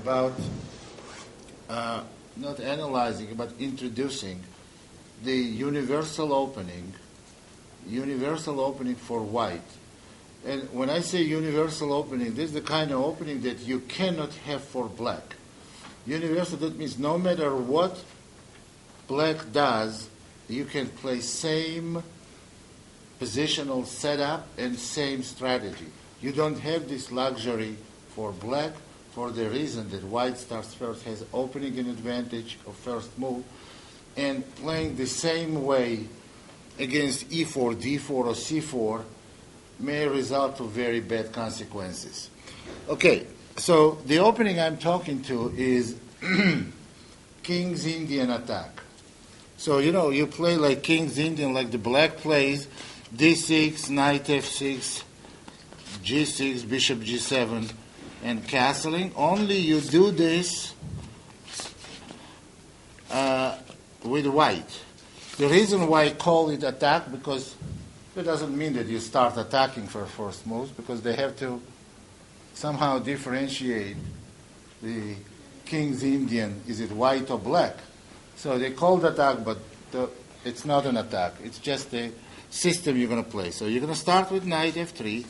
about not analyzing, but introducing the universal opening for white. And when I say universal opening, this is the kind of opening that you cannot have for black. Universal, that means no matter what black does, you can play same positional setup and same strategy. You don't have this luxury for black for the reason that white starts first, has opening an advantage of first move, and playing the same way against e4, d4, or c4 may result to very bad consequences. Okay, so the opening I'm talking to is King's Indian attack. So, you play like King's Indian, like the black plays, d6, knight f6, g6, bishop g7, and castling. Only you do this with white. The reason why I call it attack, because it doesn't mean that you start attacking for first moves, because they have to somehow differentiate the King's Indian, is it white or black? So they call it attack, but it's not an attack. It's just the system you're going to play. So you're going to start with knight f3,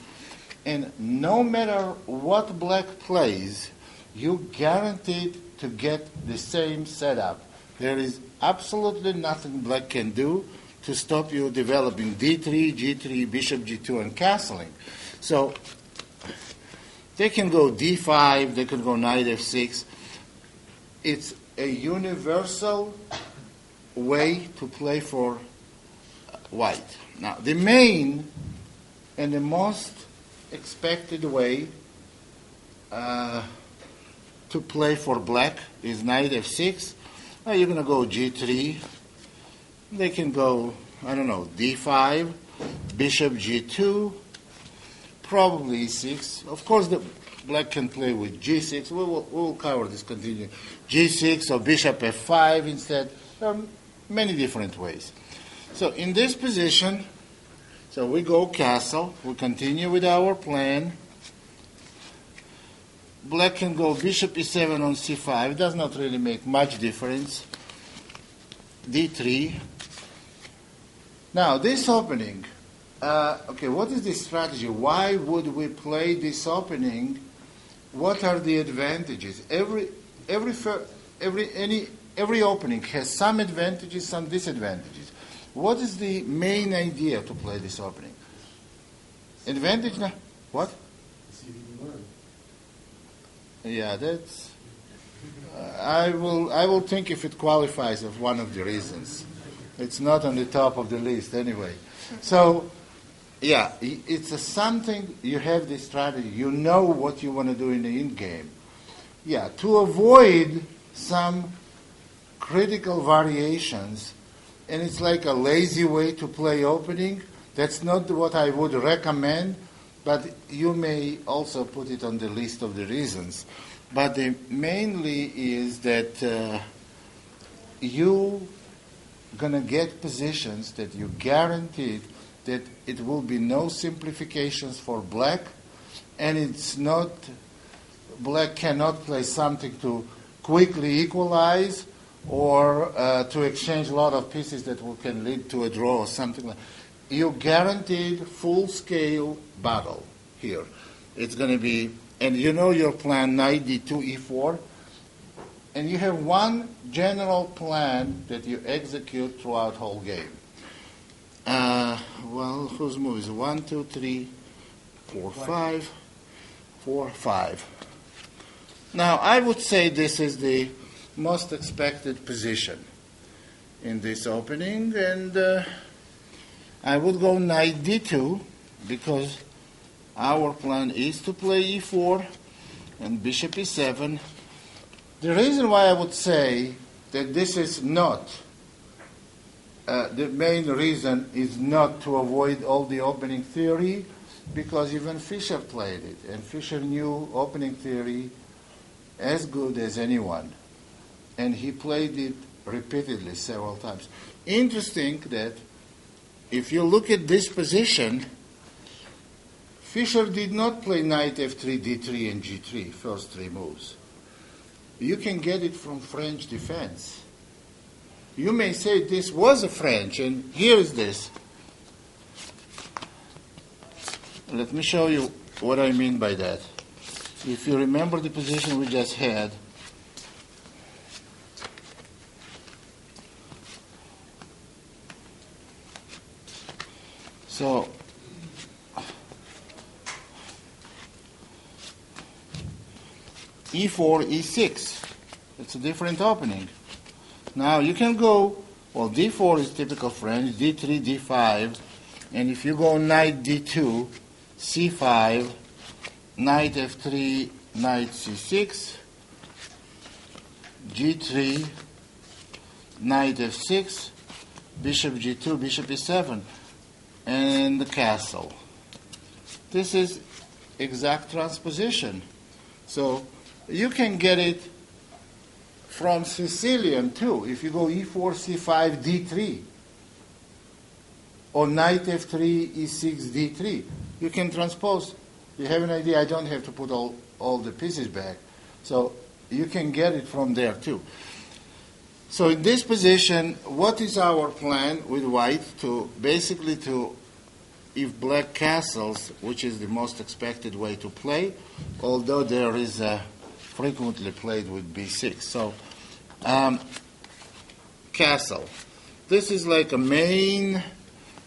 and no matter what black plays, you're guaranteed to get the same setup. There is absolutely nothing black can do to stop you developing d3, g3, bishop g2, and castling. So they can go d5, they can go knight f6. It's a universal way to play for white. Now, the main and the most expected way to play for black is knight f6. You're going to go g3. They can go, d5, bishop g2, probably e6. Of course, the black can play with g6. We'll cover this continuing. g6 or bishop f5 instead. There are many different ways. So in this position, so we go castle. We continue with our plan. Black can go bishop e7 on c5. It does not really make much difference. d3. Now, this opening, what is the strategy? Why would we play this opening? What are the advantages? Every opening has some advantages, some disadvantages. What is the main idea to play this opening? Advantage? What? Yeah, that's. I will think if it qualifies as one of the reasons. It's not on the top of the list anyway. So, yeah, it's something. You have this strategy. You know what you want to do in the end game. Yeah, to avoid some critical variations, and it's like a lazy way to play opening. That's not what I would recommend, but you may also put it on the list of the reasons. But mainly is that you going to get positions that you guaranteed that it will be no simplifications for black, and it's not, black cannot play something to quickly equalize or to exchange a lot of pieces that can lead to a draw or something like that. You guaranteed full-scale battle here. It's going to be, and you know your plan, knight d2, e4, and you have one general plan that you execute throughout the whole game. Whose move is 1, 2, 3, 4, 5, 4, 5. Now, I would say this is the most expected position in this opening, and I would go knight d2 because our plan is to play e4 and bishop e7. The reason why I would say that this is not, the main reason is not to avoid all the opening theory, because even Fischer played it, and Fischer knew opening theory as good as anyone, and he played it repeatedly several times. Interesting that if you look at this position, Fischer did not play knight f3, d3, and g3, first three moves. you can get it from French defense. You may say this was a French, and here is this. Let me show you what I mean by that. If you remember the position we just had, so E4, E6. It's a different opening. Now you can go, well, D4 is typical French, D3, D5, and if you go knight D2, C5, knight F3, knight C6, G3, knight F6, bishop G2, bishop E7, and the castle. This is exact transposition. So you can get it from Sicilian too. If you go E4, C5, D3, or knight F3, E6, D3, you can transpose. You have an idea, I don't have to put all the pieces back. So you can get it from there too. So in this position, what is our plan with white? To basically if black castles, which is the most expected way to play, although there is frequently played with B6. So castle. This is like a main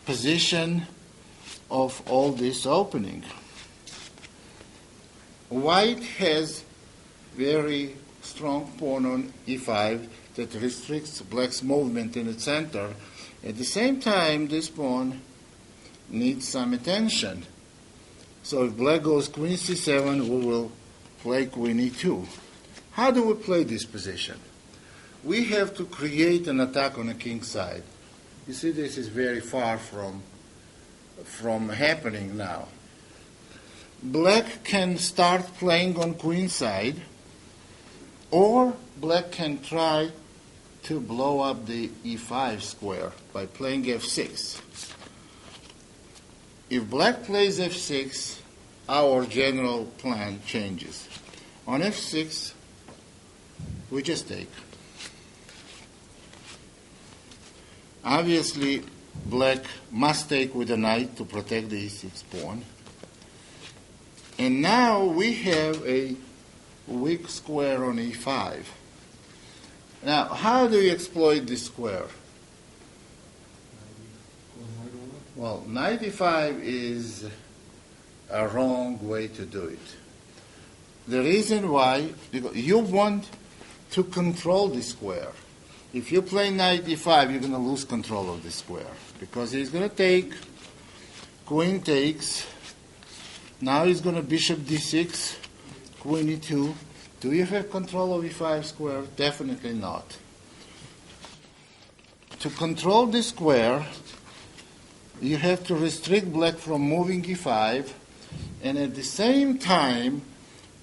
position of all this opening. White has very strong pawn on E5 that restricts black's movement in the center. At the same time, this pawn needs some attention. So if black goes queen C7, we will play queen E2. How do we play this position? We have to create an attack on the king side. You see, this is very far from happening now. Black can start playing on queen side, or black can try to blow up the E5 square by playing F6. If black plays F6, our general plan changes. On F6, we just take. Obviously, black must take with a knight to protect the E6 pawn. And now we have a weak square on E5. Now, how do you exploit this square? Well, knight E5 is a wrong way to do it. The reason why, because you want to control the square. If you play knight E5, you're going to lose control of the square, because he's going to take, queen takes, now he's going to bishop D6, queen E2. Do you have control of E5 square? Definitely not. To control the square, you have to restrict black from moving E5, and at the same time,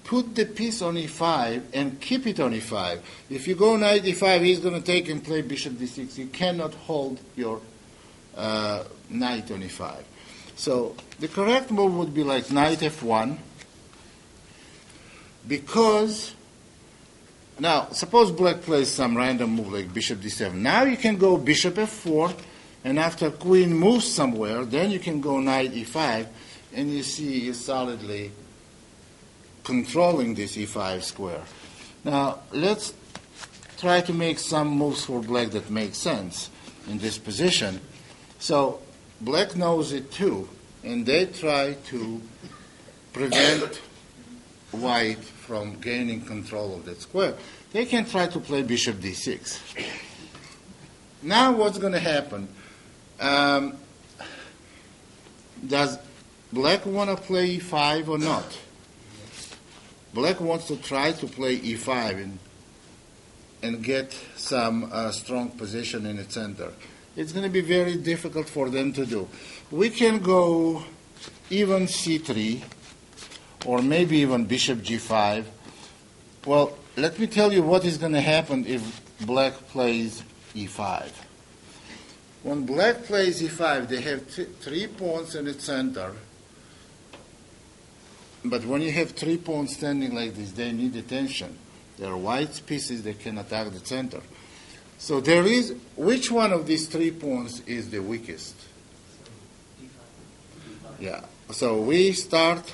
put the piece on E5 and keep it on E5. If you go knight E5, he's going to take and play bishop D6. You cannot hold your knight on E5. So the correct move would be like knight F1, because now suppose black plays some random move like bishop D7. Now you can go bishop F4, and after queen moves somewhere, then you can go knight E5, and you see you're solidly controlling this E5 square. Now let's try to make some moves for black that make sense in this position. So black knows it too, and they try to prevent white from gaining control of that square. They can try to play bishop D6. Now what's going to happen? Does black want to play E5 or not? Black wants to try to play E5 and get some strong position in the center. It's going to be very difficult for them to do. We can go even C3, or maybe even bishop G5. Well, let me tell you what is going to happen if black plays E5. When black plays E5, they have three pawns in the center. But when you have three pawns standing like this, they need attention. There are white pieces that can attack the center. So there is, which one of these 3 pawns is the weakest? Yeah. So we start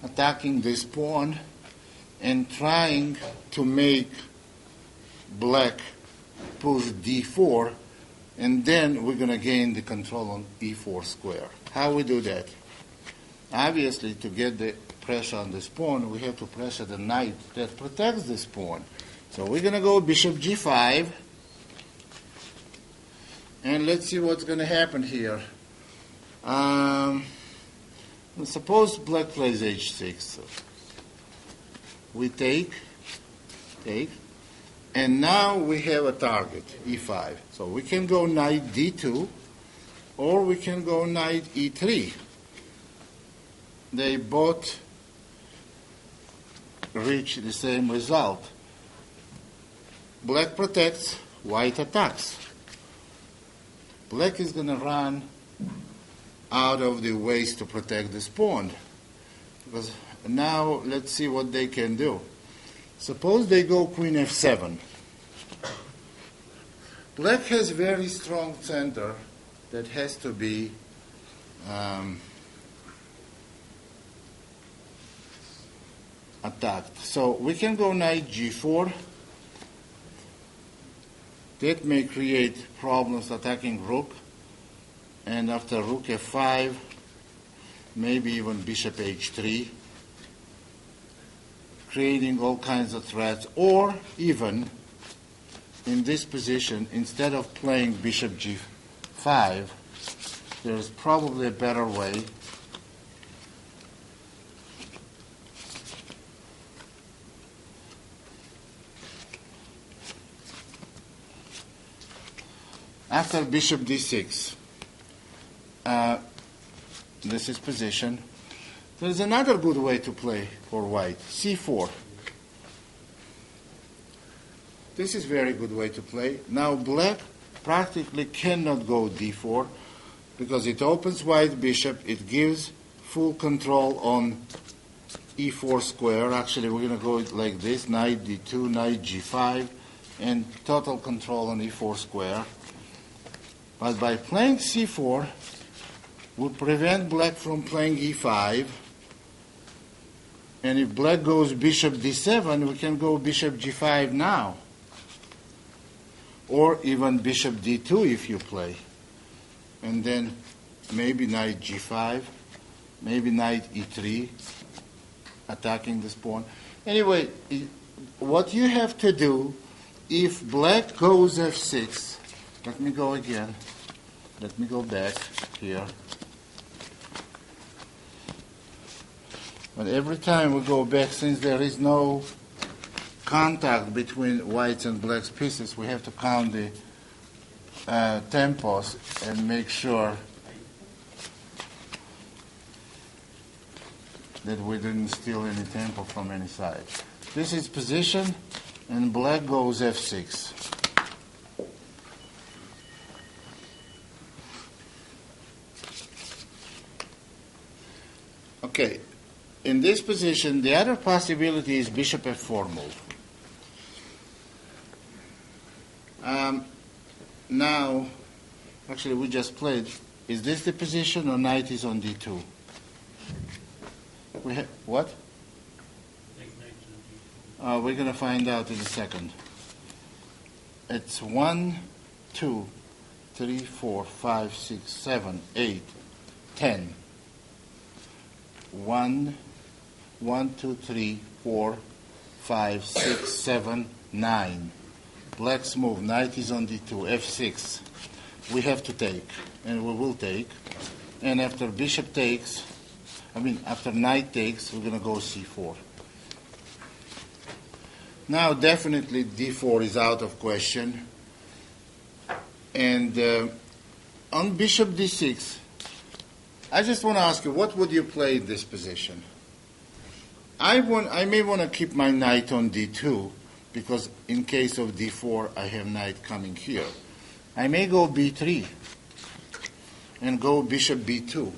attacking this pawn and trying to make black push d4, and then we're going to gain the control on e4 square. How we do that? Obviously, to get the pressure on this pawn, we have to pressure the knight that protects this pawn. So we're going to go bishop g5, and let's see what's going to happen here. Suppose black plays h6. We take, and now we have a target, e5. So we can go knight d2, or we can go knight e3. They both reach the same result. Black protects, white attacks. Black is going to run out of the ways to protect this pawn. Because now let's see what they can do. Suppose they go queen f7. Black has very strong center that has to be attacked. So we can go knight g4. That may create problems attacking rook. And after rook f5, maybe even bishop h3, creating all kinds of threats. Or even in this position, instead of playing bishop g5, there's probably a better way. After bishop d6, this is position. There's another good way to play for white, c4. This is very good way to play. Now black practically cannot go d4 because it opens white bishop. It gives full control on e4 square. Actually, we're going to go like this, knight d2, knight g5, and total control on e4 square. But by playing c4, we prevent black from playing e5. And if black goes bishop d7, we can go bishop g5 now. Or even bishop d2 if you play. And then maybe knight g5, maybe knight e3, attacking this pawn. Anyway, what you have to do, if black goes f6, let me go again. Let me go back here. But every time we go back, since there is no contact between whites and blacks pieces, we have to count the tempos and make sure that we didn't steal any tempo from any side. This is position, and black goes f6. Okay, in this position, the other possibility is bishop f4 move. Now, actually we just played, is this the position or knight is on d2? What? We're going to find out in a second. It's 1, 2, 3, 4, 5, 6, 7, 8, 10. 1, 2, 3, 4, 5, 6, 7, 9. Black's move, knight is on d2, f6. We have to take, and we will take. And after bishop takes, after knight takes, we're going to go c4. Now, definitely d4 is out of question. And on bishop d6, I just want to ask you, what would you play in this position? I may want to keep my knight on d2, because in case of d4, I have knight coming here. I may go b3 and go bishop b2.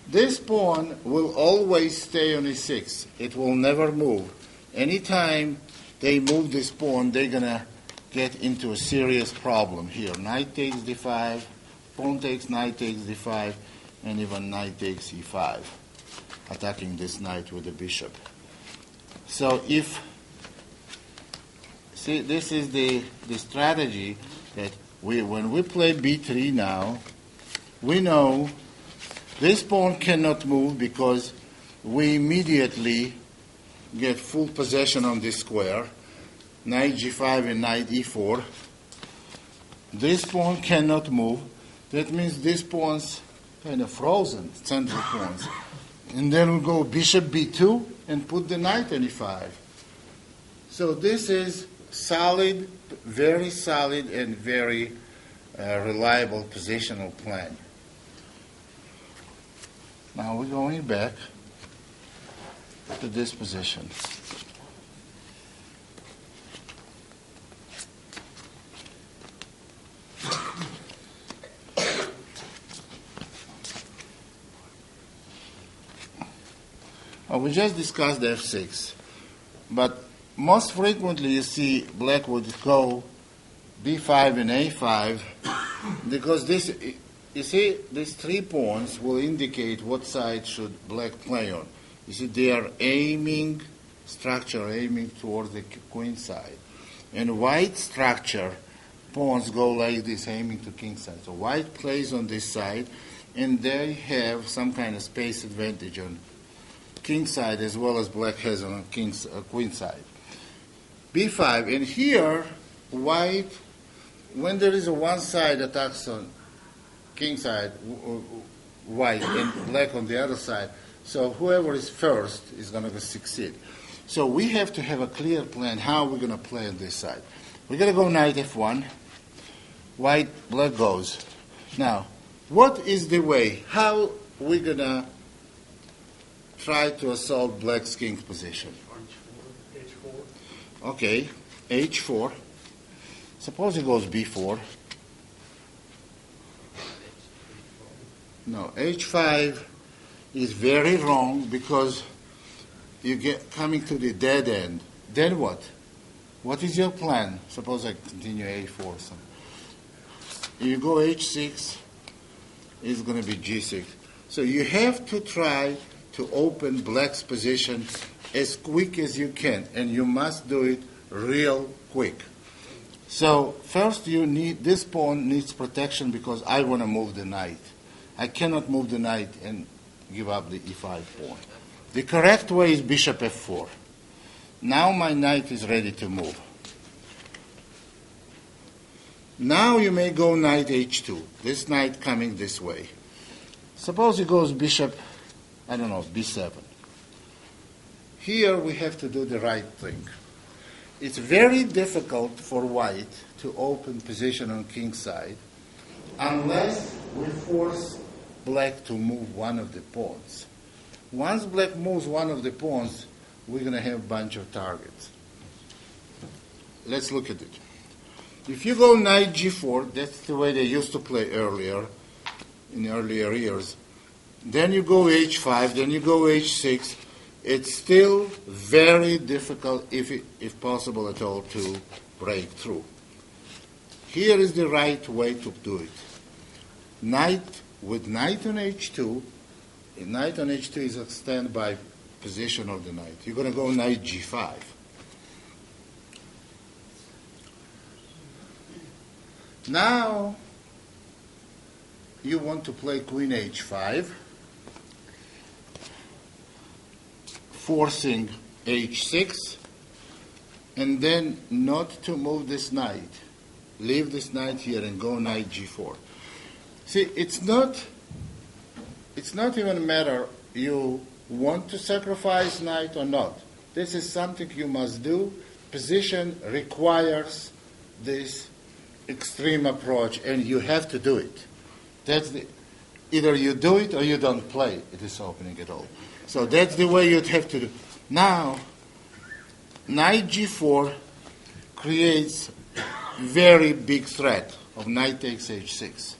This pawn will always stay on e6. It will never move. Anytime they move this pawn, they're going to get into a serious problem here. Knight takes d5, pawn takes, knight takes d5, and even knight takes e5, attacking this knight with the bishop. So this is the strategy that when we play b3 now, we know this pawn cannot move because we immediately get full possession on this square, knight g5 and knight e4. This pawn cannot move. That means this pawn's kind of frozen, central pawns. And then we go bishop b2 and put the knight on e5. So this is solid, very solid and very reliable positional plan. Now we're going back to this position. We just discussed f6, but most frequently you see black would go b5 and a5 because this, you see, these 3 pawns will indicate what side should black play on. You see, they are aiming towards the queen side. And white structure, pawns go like this, aiming to king side. So white plays on this side, and they have some kind of space advantage on king side as well as black has on queen side. b5, and here white, when there is a one side attacks on king side, white, and black on the other side, so whoever is first is going to succeed. So we have to have a clear plan how we're going to play on this side. We're going to go knight f1, white, black goes. Now, what is the way? How we're going to try to assault black's king position? H4. Okay, h4. Suppose he goes b4. No, h5 is very wrong because you get coming to the dead end. Then what? What is your plan? Suppose I continue a4. So you go h6, it's going to be g6. So you have to try to open black's position as quick as you can, and you must do it real quick. So first this pawn needs protection because I want to move the knight. I cannot move the knight and give up the e5 pawn. The correct way is bishop f4. Now my knight is ready to move. Now you may go knight h2, this knight coming this way. Suppose he goes bishop, I don't know, b7. Here we have to do the right thing. It's very difficult for white to open position on king side unless we force black to move one of the pawns. Once black moves one of the pawns, we're going to have a bunch of targets. Let's look at it. If you go knight g4, that's the way they used to play earlier, in earlier years. Then you go h5, then you go h6. It's still very difficult, if possible at all, to break through. Here is the right way to do it. With knight on h2, knight on h2 is a standby position of the knight. You're going to go knight g5. Now, you want to play queen h5, forcing h6, and then not to move this knight. Leave this knight here and go knight g4. See, it's not even a matter you want to sacrifice knight or not. This is something you must do. Position requires this extreme approach, and you have to do it. Either you do it or you don't play this opening at all. So that's the way you'd have to do. Now, knight g4 creates very big threat of knight takes h6.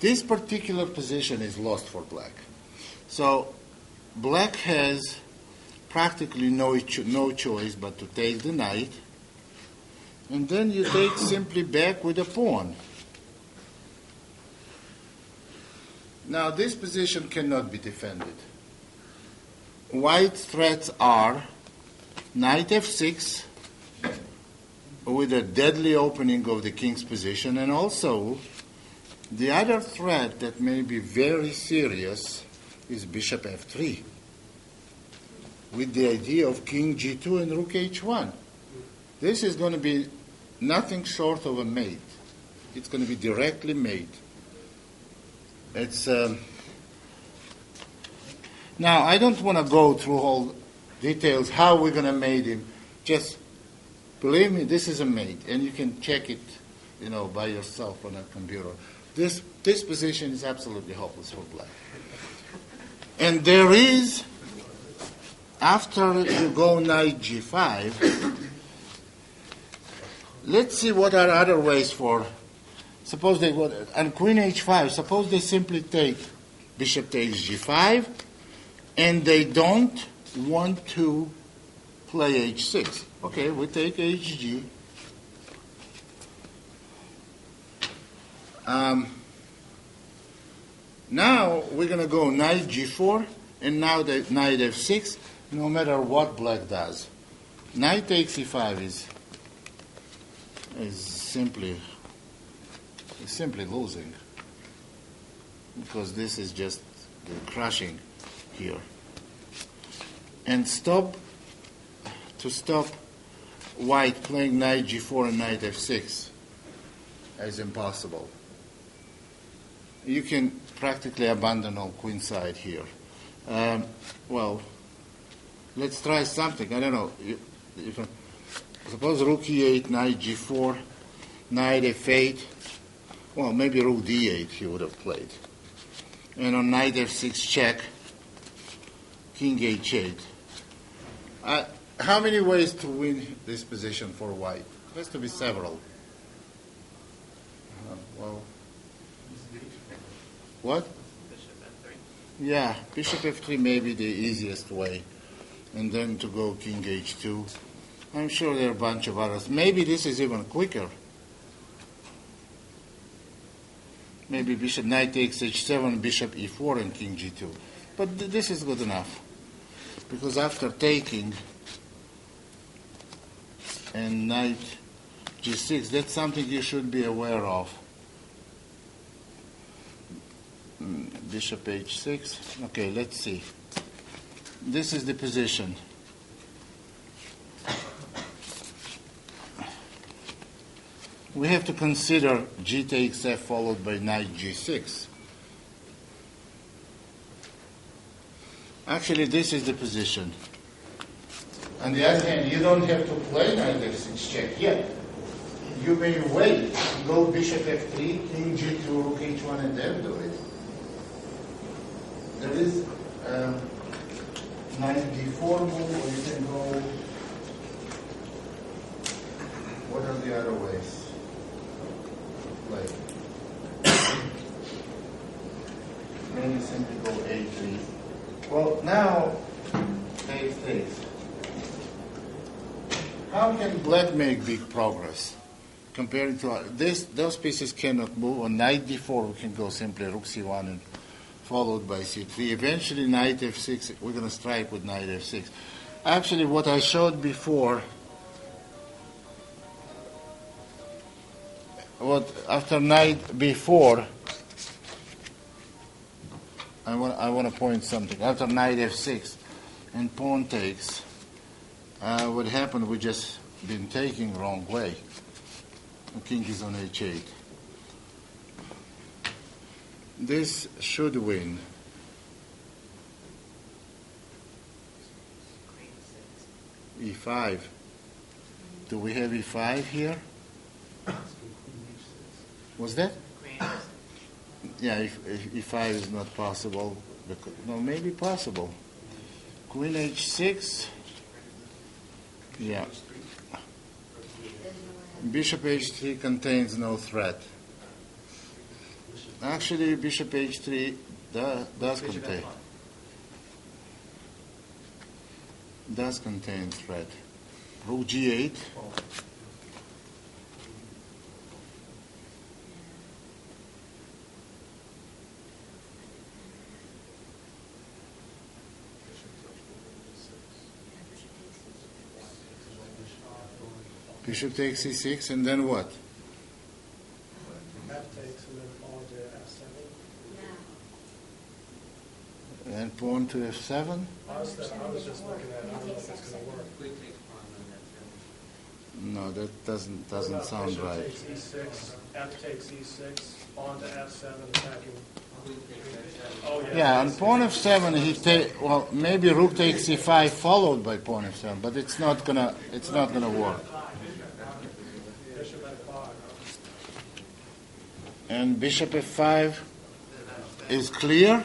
This particular position is lost for black. So black has practically no choice but to take the knight, and then you take simply back with a pawn. Now this position cannot be defended. White threats are knight f6 with a deadly opening of the king's position, and also the other threat that may be very serious is bishop f3 with the idea of king g2 and rook h1. This is going to be nothing short of a mate. It's going to be directly mate. It's now I don't want to go through all details how we're going to mate him. Just believe me, this is a mate, and you can check it, by yourself on a computer. This position is absolutely hopeless for black. And there is, after you go knight g5, let's see what are other ways for. Suppose they go and queen h5. Suppose they simply take bishop takes g5, and they don't want to play h6. Okay, we take hg. Now we're going to go knight g4, and now the knight f6, no matter what black does. Knight takes e5 is simply losing, because this is just the crushing here. And to stop white playing knight g4 and knight f6 is impossible. You can practically abandon all queenside here. Well, let's try something. I don't know. Suppose rook e8, knight g4, knight f8. Well, maybe rook d8 he would have played. And on knight f6 check, king h8. How many ways to win this position for white? There has to be several. Well, what? Bishop f3. Yeah, bishop f3 may be the easiest way. And then to go king h2. I'm sure there are a bunch of others. Maybe this is even quicker. Maybe bishop knight takes h7, bishop e4, and king g2. But this is good enough. Because after taking and knight g6, that's something you should be aware of. Bishop h6. Okay, let's see. This is the position. We have to consider g takes f followed by knight g6. Actually, this is the position. On the other hand, you don't have to play knight f6 check yet. You may wait, go bishop f3, king g2, rook h1, and then do it. There is knight d4 move, or you can go. What are the other ways? Play. Maybe simply go a3. Well, now takes. How can black make big progress compared to this? Those pieces cannot move. On knight d4, we can go simply rook c1 and followed by c3. Eventually, knight f6. We're going to strike with knight f6. Actually, what I showed before. After knight b4, I want to point something. After knight f6 and pawn takes, what happened? We just been taking wrong way. The king is on h8. This should win. e5. Do we have e5 here? Was that? Yeah, if e5 is not possible, no, maybe possible. Queen h6. Yeah. Bishop h3 contains no threat. Actually, bishop h3 does contain. does contain threat. Rook G8. Bishop takes C6, and then what? F takes and then pawn to F7. And pawn to F7? I was just looking at it. I don't know if it's going to work. No, that doesn't sound Bishop right. takes E6, F takes E6, pawn to F7, attacking. Oh, Yeah, on pawn F7 well, maybe rook takes C5 followed by pawn F7, but it's not gonna work. Bishop F5. And bishop F5 is clear.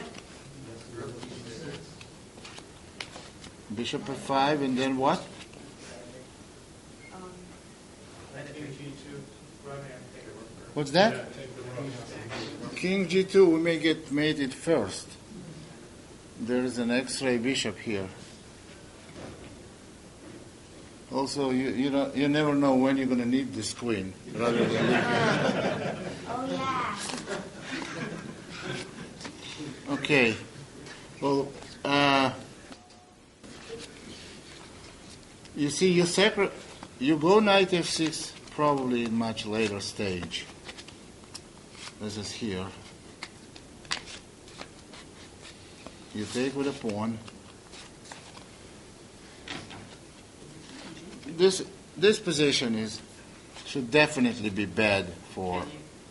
Bishop F5, and then what? What's that? King G2, we may get mated first. There is an X-ray bishop here. Also, you never know when you're going to need this queen, rather than leave it. Oh, yeah. Okay. Well, you see, you go knight F6 probably in much later stage. This is here. You take with a pawn. This position should definitely be bad for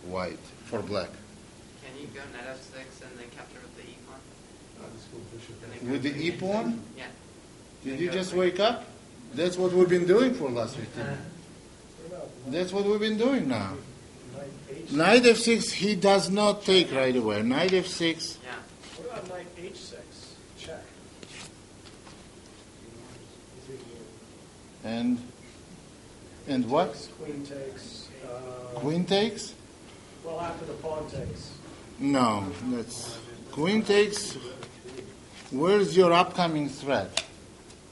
white, for black. Can you go knight f6 and then capture with the e pawn? With the e pawn? Yeah. Did you just wake up? That's what we've been doing for the last 15 minutes. That's what we've been doing now. Knight F6, he does not take right away. Knight F6. Yeah. What about knight H6? Check. And what? Queen takes. Queen takes? Well, after the pawn takes. No, that's queen takes. Where's your upcoming threat?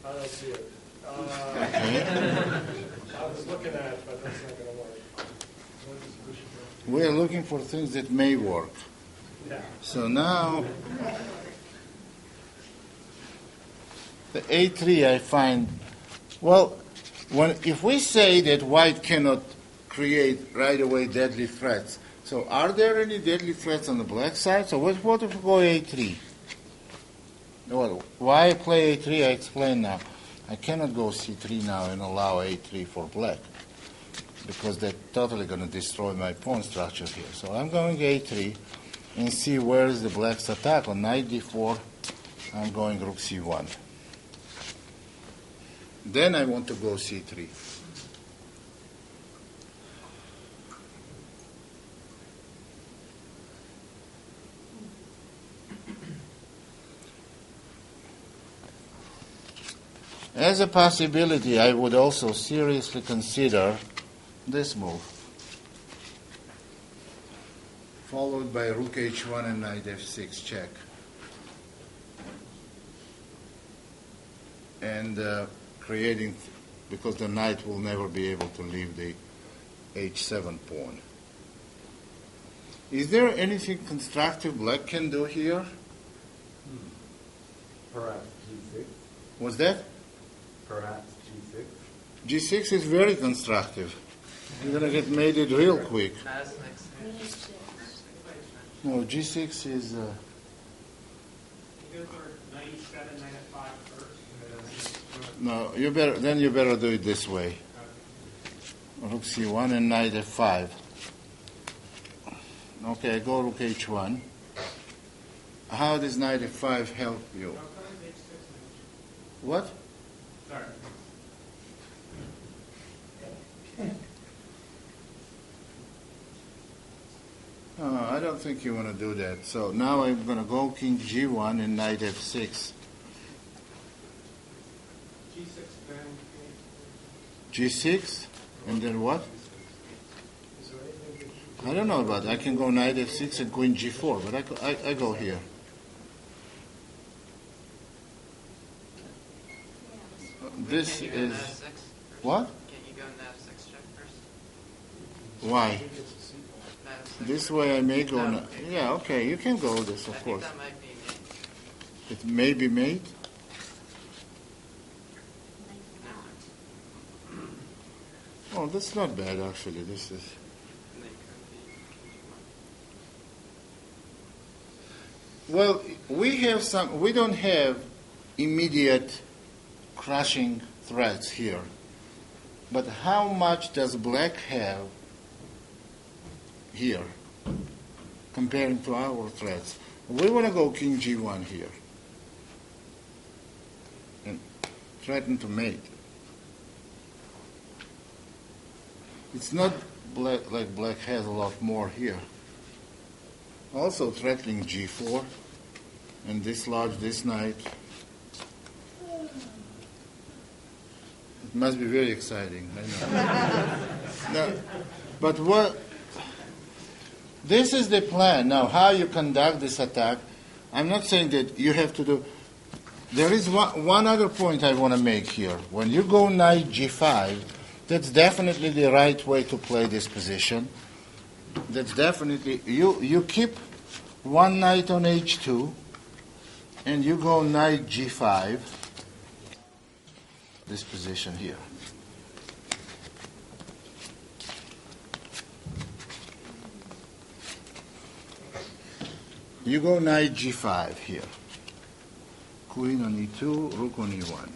I don't see it. Okay. I was looking at it, but that's not going to work. We're looking for things that may work. Yeah. So now, the A3 I find, well, if we say that white cannot create right away deadly threats, so are there any deadly threats on the black side? So what if we go A3? Well, why I play A3 I explain now. I cannot go C3 now and allow A3 for black, because they're totally going to destroy my pawn structure here. So I'm going A3 and see where is the black's attack. On knight D4, I'm going rook C1. Then I want to go C3. As a possibility, I would also seriously consider this move, followed by rook H1 and knight F6 check. And creating, because the knight will never be able to leave the H7 pawn. Is there anything constructive black can do here? Perhaps G6. What's that? Perhaps G6. G6 is very constructive. You're going to get mated real quick. Knight f6. No, G6 is... You go for knight e7, knight f5 first. No, you better do it this way. Rook C1 and knight F5. Okay, go rook H1. How does knight F5 help you? What? Sorry. I don't think you want to do that. So now I'm going to go king G1 and knight F6. G6 then. G6, and then what? I don't know about that. I can go knight F6 and queen G4, but I go here. this Can you go into is F6 first? what? Can't you go into F6 check first? Why? He gets a C pawn. F6 This check. way I may go. No. Yeah, okay, you can go this, I of think course. that might be me. It may be made. No. Oh, that's not bad actually. This is. And then could be. Well, we have some. We don't have immediate crushing threats here. But how much does black have here comparing to our threats? We want to go king g1 here and threaten to mate. It's not black, like black has a lot more here. Also threatening g4 and dislodge this knight. It must be very exciting. I know. No, but what? This is the plan. Now, how you conduct this attack, I'm not saying that you have to do. There is one other point I want to make here. When you go knight g5, that's definitely the right way to play this position. That's definitely, you keep one knight on h2, and you go knight g5, this position here. You go knight g5 here. Queen on e2, rook on e1.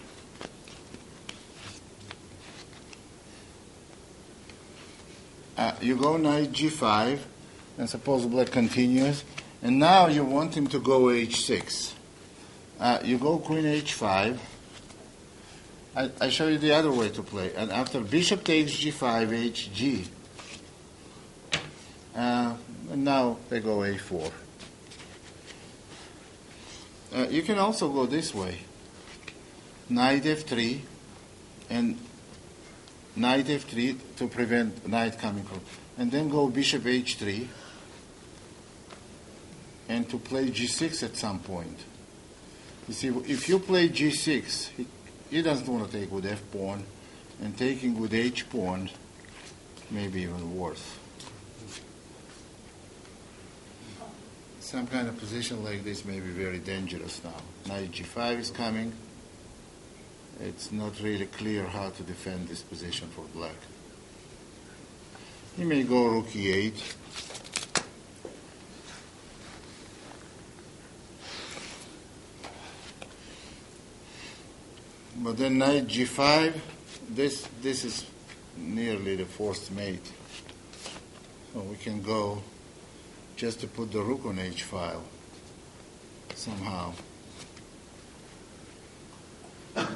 You go knight g5, and suppose black continues, and now you want him to go h6. You go queen h5. I show you the other way to play. And after bishop takes g5, hg. And now they go a4. You can also go this way. Knight f3 and knight f3 to prevent knight coming from. And then go bishop h3 and to play g6 at some point. You see, if you play g6, he doesn't want to take with f pawn, and taking with h pawn may be even worse. Some kind of position like this may be very dangerous now. Knight g5 is coming. It's not really clear how to defend this position for black. He may go rook e8. But then knight g5, this is nearly the forced mate. So we can go just to put the rook on h file somehow. Of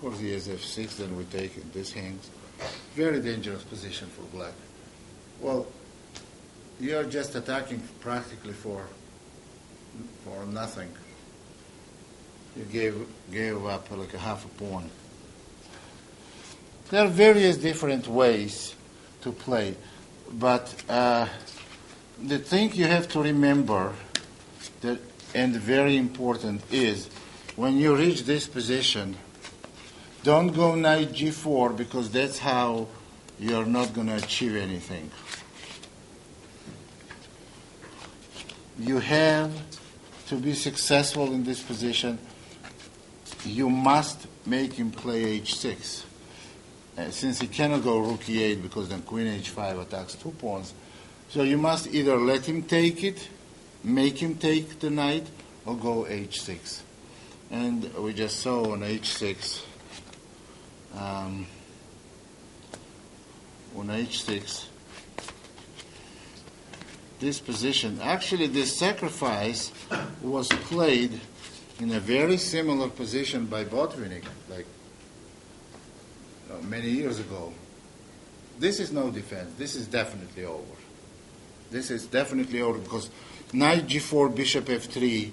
course he has f6, then we take it. This hangs. Very dangerous position for black. Well, you're just attacking practically for nothing. You gave up like a half a pawn. There are various different ways to play, but the thing you have to remember, that, and very important, is when you reach this position, don't go knight g4, because that's how you're not going to achieve anything. You have to be successful in this position. You must make him play h6. Since he cannot go rook e8 because then queen h5 attacks 2 pawns. So you must either let him take it, make him take the knight, or go h6. And we just saw on h6, on h6, this position, actually this sacrifice was played in a very similar position by Botvinnik, like many years ago. This is no defense. This is definitely over. This is definitely over because knight g4, bishop f3,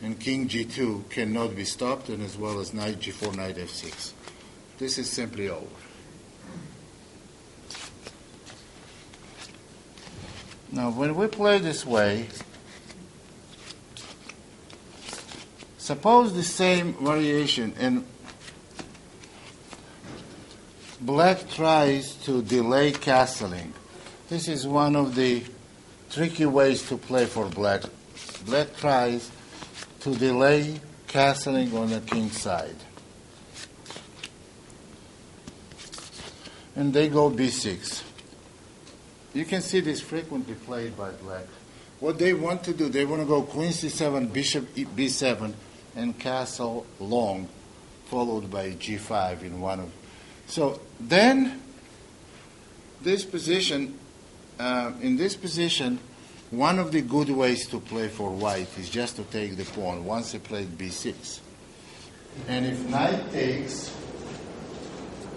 and king g2 cannot be stopped, and as well as knight g4, knight f6. This is simply over. Now, when we play this way, suppose the same variation, and black tries to delay castling. This is one of the tricky ways to play for black. Black tries to delay castling on the king's side. And they go b6. You can see this frequently played by black. What they want to do, they want to go queen c7, bishop b7, and castle long, followed by g5 in one of. So then, this position, in this position, one of the good ways to play for white is just to take the pawn once he played b6. And if knight takes,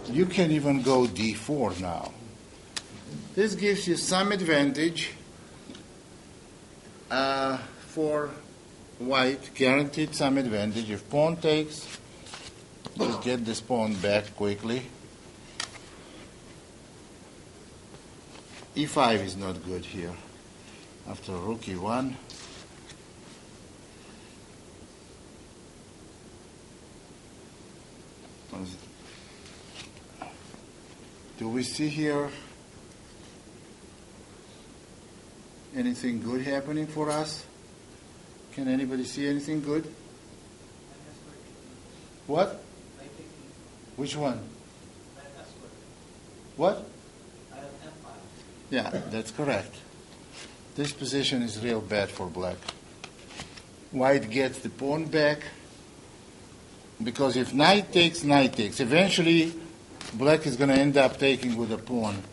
you can even go d4 now. This gives you some advantage for white, guaranteed some advantage. If pawn takes, just get this pawn back quickly. e5 is not good here. After rook e1. Do we see here anything good happening for us? Can anybody see anything good? What? Which one? What? Yeah, that's correct. This position is real bad for black. White gets the pawn back, because if knight takes, eventually black is going to end up taking with a pawn,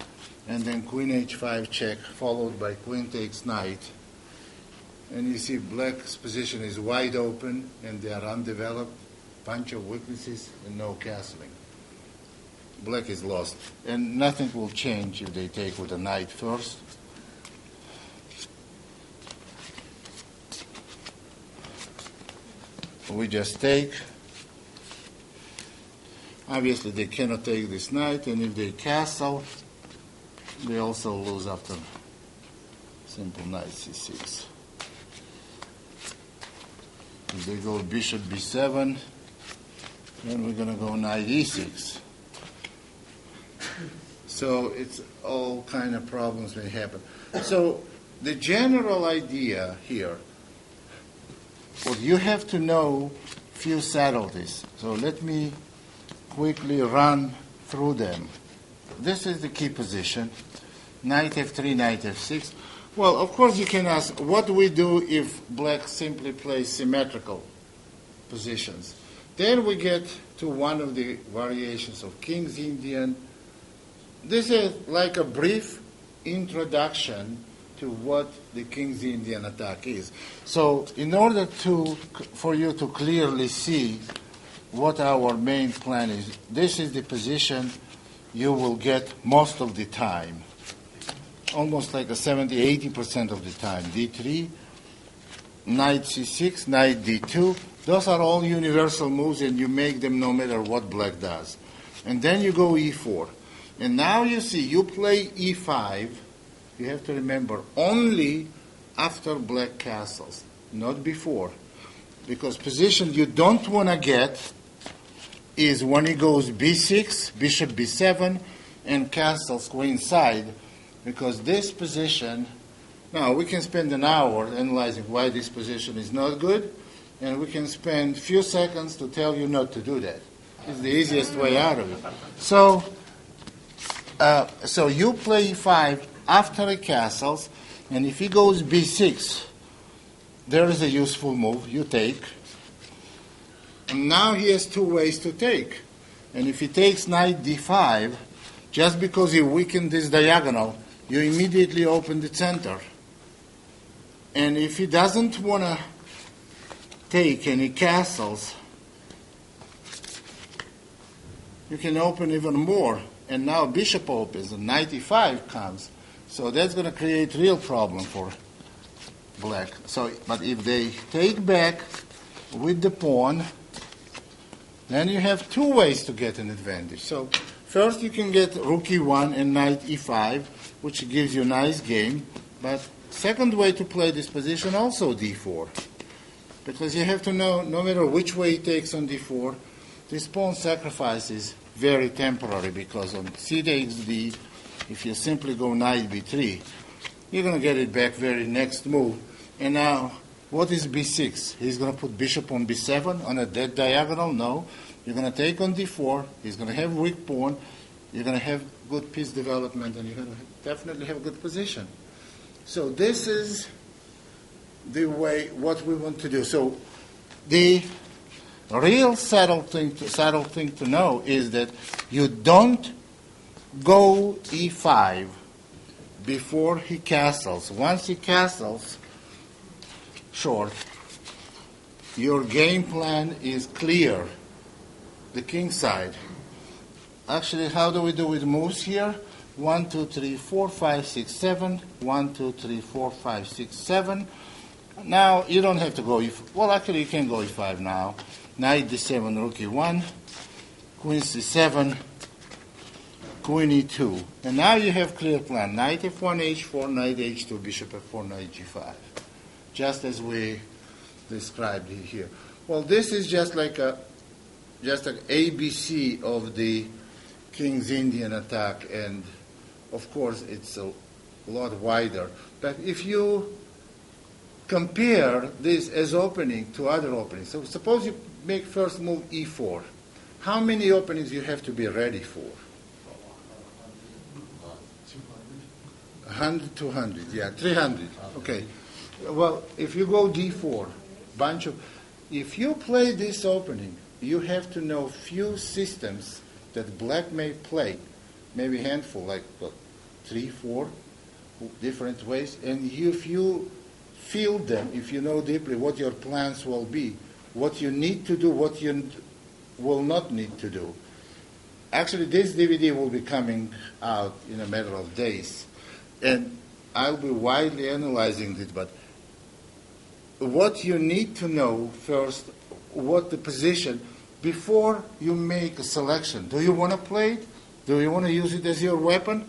and then queen h5 check, followed by queen takes knight. And you see black's position is wide open, and they are undeveloped, bunch of weaknesses, and no castling. Black is lost, and nothing will change if they take with a knight first. We just take. Obviously, they cannot take this knight, and if they castle, they also lose after simple knight c6. If they go bishop b7, then we're going to go knight e6. So it's all kind of problems may happen. So the general idea here, well, you have to know few subtleties. So let me quickly run through them. This is the key position. Knight f3, knight f6. Well, of course you can ask, what do we do if black simply plays symmetrical positions? Then we get to one of the variations of King's Indian. This is like a brief introduction to what the King's Indian attack is. So in order for you to clearly see what our main plan is, this is the position you will get most of the time, almost like a 70-80% of the time. d3, knight c6, knight d2. Those are all universal moves, and you make them no matter what black does. And then you go e4. And now you see, you play e5, you have to remember, only after black castles, not before. Because position you don't want to get is when he goes b6, bishop b7, and castles queen side, because this position, now we can spend an hour analyzing why this position is not good, and we can spend few seconds to tell you not to do that. It's the easiest way out of it. So you play e5 after he castles, and if he goes b6, there is a useful move. You take. And now he has two ways to take. And if he takes knight d5, just because he weakened this diagonal, you immediately open the center. And if he doesn't want to take any castles, you can open even more. And now bishop opens and knight e5 comes. So that's going to create real problem for black. So, but if they take back with the pawn, then you have two ways to get an advantage. So first you can get rook e1 and knight e5, which gives you a nice game. But second way to play this position, also d4. because you have to know, no matter which way he takes on d4, this pawn sacrifice is very temporary, because on c takes d, if you simply go knight b3, you're going to get it back very next move. And now, what is b6? He's going to put bishop on b7 on a dead diagonal? No. You're going to take on d4. He's going to have weak pawn. You're going to have good piece development, and you're going to definitely have a good position. So this is the way, what we want to do. So the real subtle thing to know is that you don't go e5 before he castles. Once he castles short, your game plan is clear. The king side. Actually, how do we do with moves here? 1, 2, 3, 4, 5, 6, 7. 1, 2, 3, 4, 5, 6, 7. Now, you don't have to go e5. Well, actually, you can go e5 now. Knight d7, rook e1. Queen c7. Queen e2. And now you have clear plan. Knight f1, h4, knight h2, bishop f4, knight g5. Just as we described here. Well, this is just like an ABC of the King's Indian attack, and of course it's a lot wider. But if you compare this as opening to other openings, so suppose you make first move e4, how many openings you have to be ready for? 100, 200, yeah, 300. Okay. Well, if you go d4, if you play this opening, you have to know few systems that black may play, maybe a handful, like 3, 4 different ways, and if you feel them, if you know deeply what your plans will be, what you need to do, what you will not need to do. Actually, this DVD will be coming out in a matter of days, and I'll be widely analyzing it, but what you need to know first, what the position, before you make a selection. Do you want to play it? Do you want to use it as your weapon?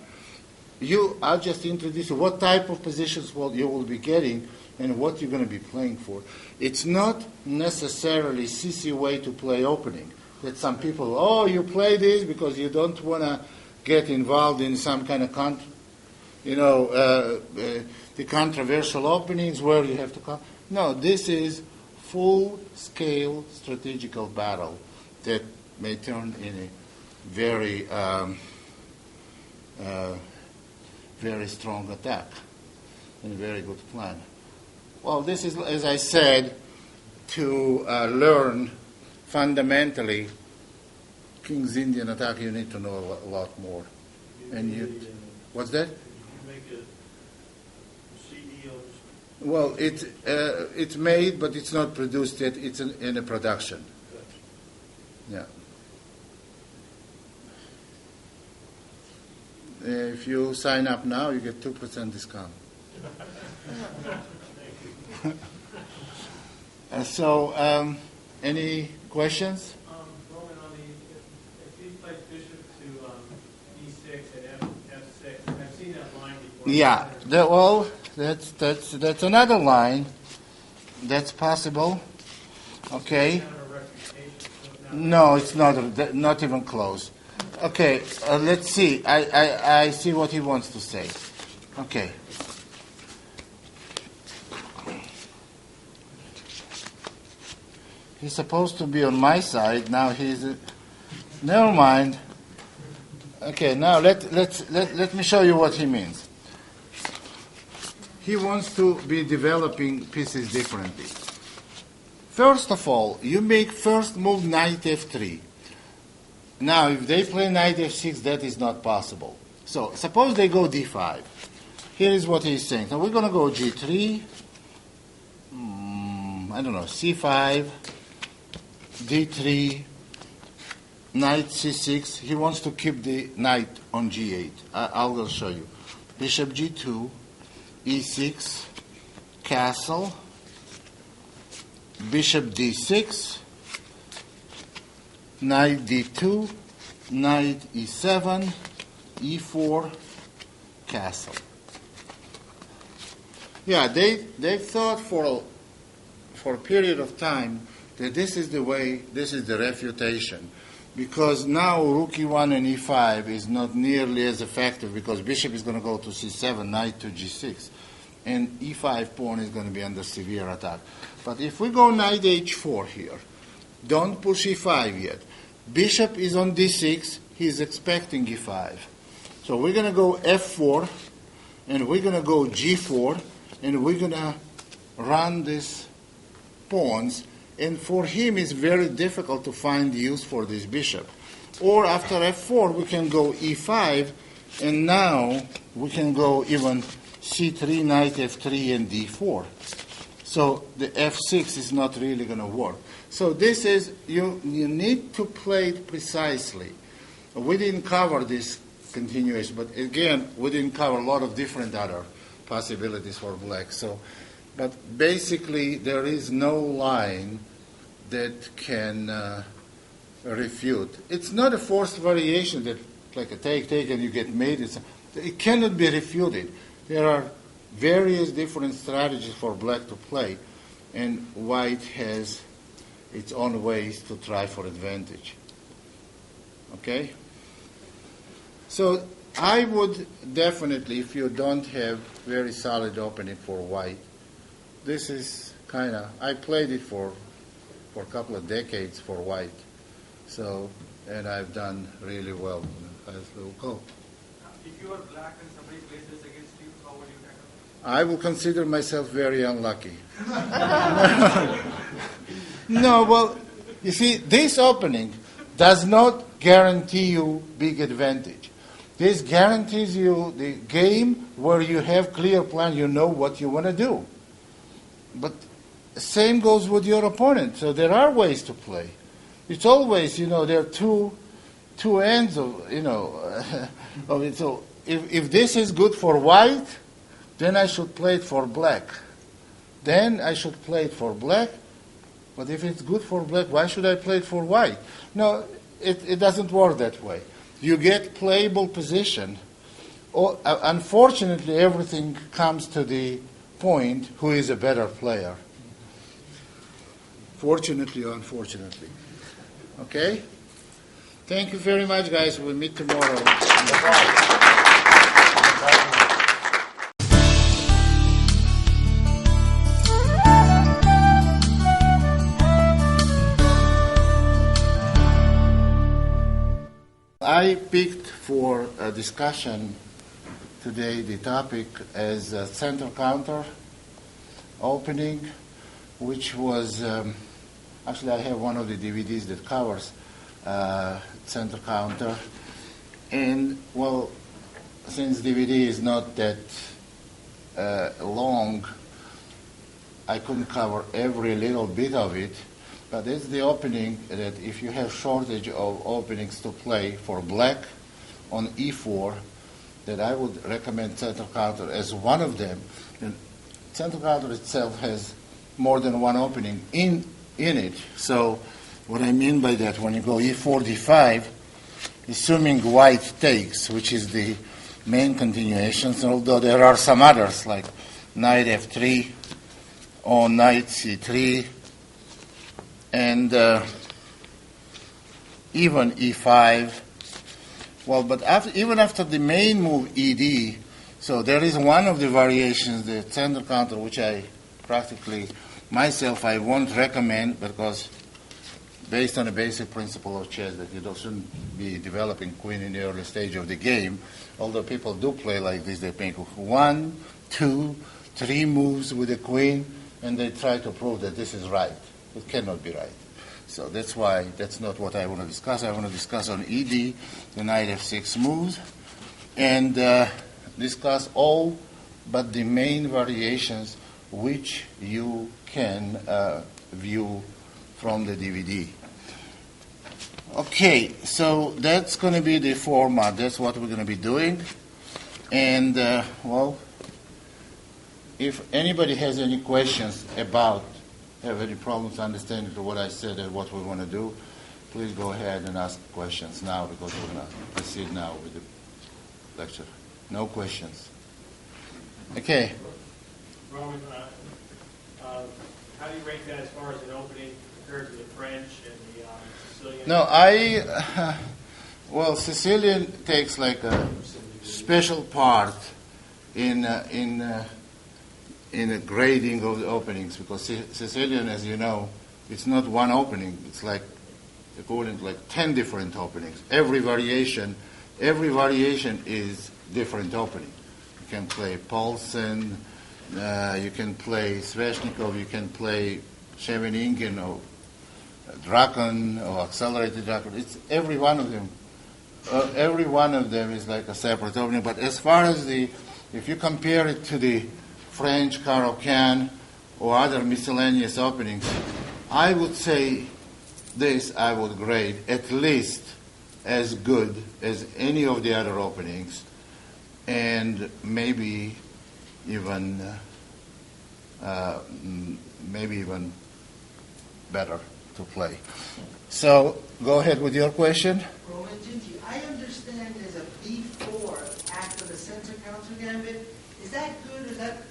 I'll just introduce you what type of positions you will be getting and what you're going to be playing for. It's not necessarily CC way to play opening. That some people, you play this because you don't want to get involved in some kind of the controversial openings where you have to come. No, this is full-scale strategical battle that may turn in a very, very strong attack and a very good plan. Well, this is, as I said, to learn fundamentally King's Indian attack. You need to know a lot more. What's that? Well, it's made, but it's not produced yet. It's in a production. Yeah. If you sign up now, you get 2% discount. Any questions? Roman, if he plays bishop to e6 and f6, I've seen that line before. Yeah. That's another line. That's possible. Okay. No, it's not even close. Okay, let's see. I see what he wants to say. Okay. He's supposed to be on my side. Now he's... never mind. Okay, now let me show you what he means. He wants to be developing pieces differently. First of all, you make first move knight f3. Now, if they play knight f6, that is not possible. So, suppose they go d5. Here is what he's saying. So, we're going to go g3, c5, d3, knight c6. He wants to keep the knight on g8. I will show you. Bishop g2, e6, castle, bishop d6, knight d2, knight e7, e4, castle. Yeah, they thought for for a period of time that this is the way, this is the refutation. Because now rook e1 and e5 is not nearly as effective because bishop is going to go to c7, knight to g6. And e5 pawn is going to be under severe attack. But if we go knight h4 here, don't push e5 yet. Bishop is on d6, he's expecting e5. So we're going to go f4, and we're going to go g4, and we're going to run these pawns. And for him, it's very difficult to find use for this bishop. Or after f4, we can go e5, and now we can go even c3, knight f3, and d4. So the f6 is not really going to work. So this is, you need to play it precisely. We didn't cover this continuation, but again, we didn't cover a lot of different other possibilities for black. So, but basically, there is no line that can refute. It's not a forced variation that, like a take, and you get mated. It cannot be refuted. There are various different strategies for black to play, and white has its own ways to try for advantage. Okay? So I would definitely, if you don't have very solid opening for white, this is kind of, I played it for a couple of decades for white. So, and I've done really well as will go. If you are black and somebody plays this against you, how would you tackle it? I will consider myself very unlucky. No, well, you see, this opening does not guarantee you big advantage. This guarantees you the game where you have clear plan, you know what you want to do. But same goes with your opponent. So there are ways to play. It's always, there are two ends of, of it. So if this is good for white, then I should play it for black. Then I should play it for black. But if it's good for black, why should I play it for white? No, it doesn't work that way. You get playable position. Unfortunately, everything comes to the point who is a better player. Fortunately or unfortunately. Okay? Thank you very much, guys. We'll meet tomorrow. I picked for a discussion today the topic as a center counter opening, which was, actually I have one of the DVDs that covers center counter. And, well, since DVD is not that long, I couldn't cover every little bit of it. But it's the opening that if you have shortage of openings to play for black on e4, that I would recommend center counter as one of them. And center counter itself has more than one opening in it. So what I mean by that, when you go e4, d5, assuming white takes, which is the main continuations, although there are some others like knight f3 or knight c3, and even e5. Well, but even after the main move ed, so there is one of the variations, the center counter, which I practically myself I won't recommend because based on a basic principle of chess that you shouldn't be developing queen in the early stage of the game. Although people do play like this, they make 1, 2, 3 moves with the queen, and they try to prove that this is right. It cannot be right. So that's why that's not what I want to discuss. I want to discuss on ED, the knight f6 moves, and discuss all but the main variations which you can view from the DVD. Okay, so that's going to be the format. That's what we're going to be doing. And, well, if anybody has any questions about, have any problems understanding what I said and what we want to do, please go ahead and ask questions now because we're going to proceed now with the lecture. No questions. Okay. Roman, how do you rate that as far as an opening compared to the French and the Sicilian? No, well, Sicilian takes like a special part in the grading of the openings, because Sicilian, as you know, it's not one opening. It's like according to like 10 different openings. Every variation is different opening. You can play Paulsen, you can play Sveshnikov, you can play Scheveningen or Drakon or accelerated Drakon. It's every one of them. Every one of them is like a separate opening. But as far as if you compare it to the French Caro-Can or other miscellaneous openings, I would say this I would grade at least as good as any of the other openings, and maybe even better to play. So go ahead with your question. Roman Ginty, I understand there's a B4 after the center counter gambit. Is that good? Is that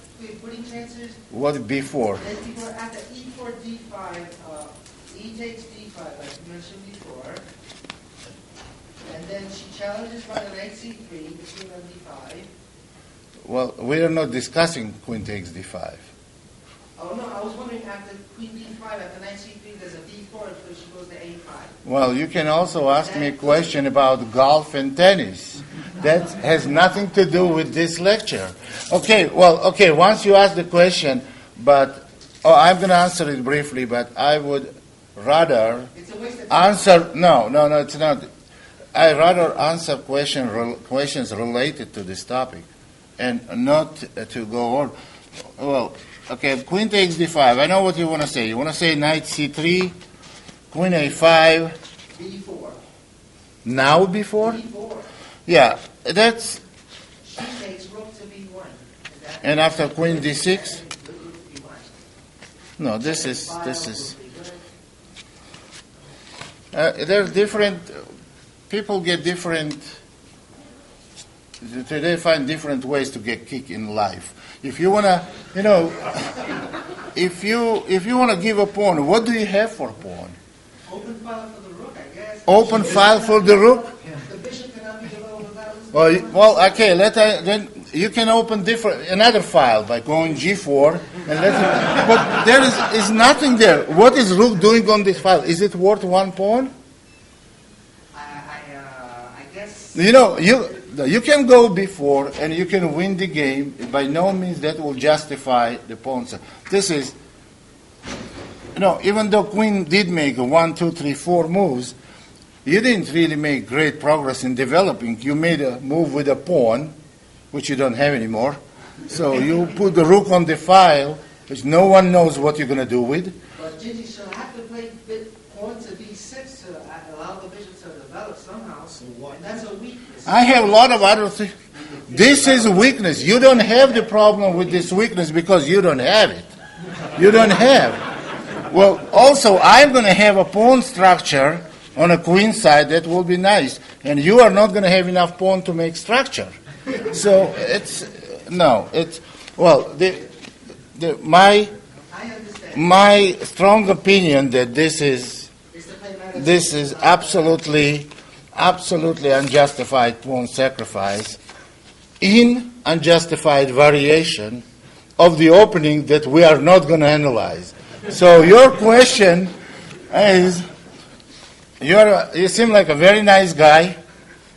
winning chances? What before? Then before, after E4, D5, E takes D5, like you mentioned before. And then she challenges by the knight C3, between on D5. Well, we are not discussing queen takes d5. Oh no, I was wondering after queen D5, after knight C3, there's a B4 until she goes to A5. Well, you can also ask me a question about golf and tennis. That has nothing to do with this lecture. Okay, once you ask the question, but I'm going to answer it briefly, but I would rather It's a waste of answer, no, it's not. I rather answer questions related to this topic and not to go on. Well, okay, queen takes d5. I know what you want to say. You want to say knight c3, queen a5. B4. Now before? B4. Yeah, that's... She takes rook to B1. And after queen d6? B1. No, this is... There's different... People get different... They find different ways to get kicked in life. If you want to, if you want to give a pawn, what do you have for a pawn? Open file for the rook, I guess. Open file for the rook? The bishop cannot be developed without... Well, okay. Then you can open another file by going G4 and but there is nothing there. What is rook doing on this file? Is it worth one pawn? I guess... You can go before and you can win the game. By no means that will justify the pawn's. This is, even though queen did make 1, 2, 3, 4 moves, you didn't really make great progress in developing. You made a move with a pawn, which you don't have anymore. So you put the rook on the file, which no one knows what you're going to do with. But Gigi, she'll have to play pawn to B6 to allow the bishop to develop somehow. And that's a weakness. I have a lot of other things. This is a weakness. You don't have the problem with this weakness because you don't have it. You don't have. Well, also, I'm going to have a pawn structure on a queen side that will be nice. And you are not going to have enough pawn to make structure. So my strong opinion that this is absolutely unjustified pawn sacrifice in unjustified variation of the opening that we are not going to analyze. So your question is, you seem like a very nice guy,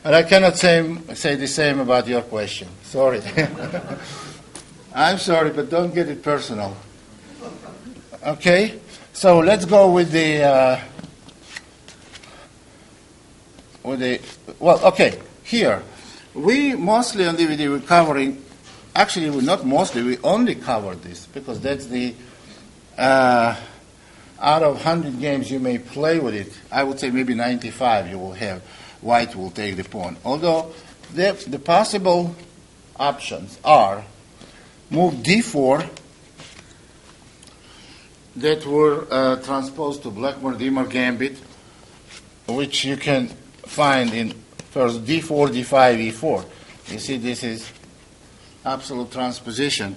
but I cannot say the same about your question. Sorry. I'm sorry, but don't get it personal. Okay? So let's go with the... here. We mostly on DVD we're covering, actually we're not mostly, we only covered this because that's the, out of 100 games you may play with it, I would say maybe 95 you will have, white will take the pawn. Although the possible options are move d4 that were transposed to Blackmore-Dimmer gambit, which you can find in first d4, d5, e4. You see, this is absolute transposition.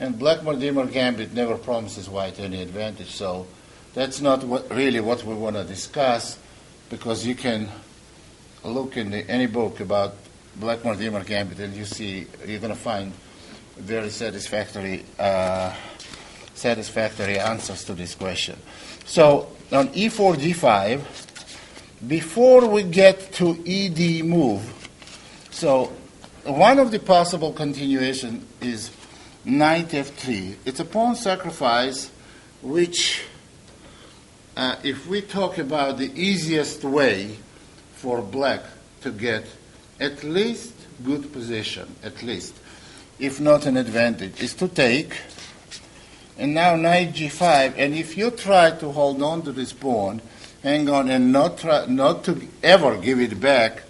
And Black-Mortimer gambit never promises white any advantage, so that's not really what we want to discuss, because you can look in any book about Black-Mortimer gambit and you're going to find very satisfactory answers to this question. So on E4, D5, before we get to ED move, so one of the possible continuation is knight F3. It's a pawn sacrifice, which, if we talk about the easiest way for black to get at least good position, at least, if not an advantage, is to take, and now knight G5, and if you try to hold on to this pawn, hang on, and not to ever give it back,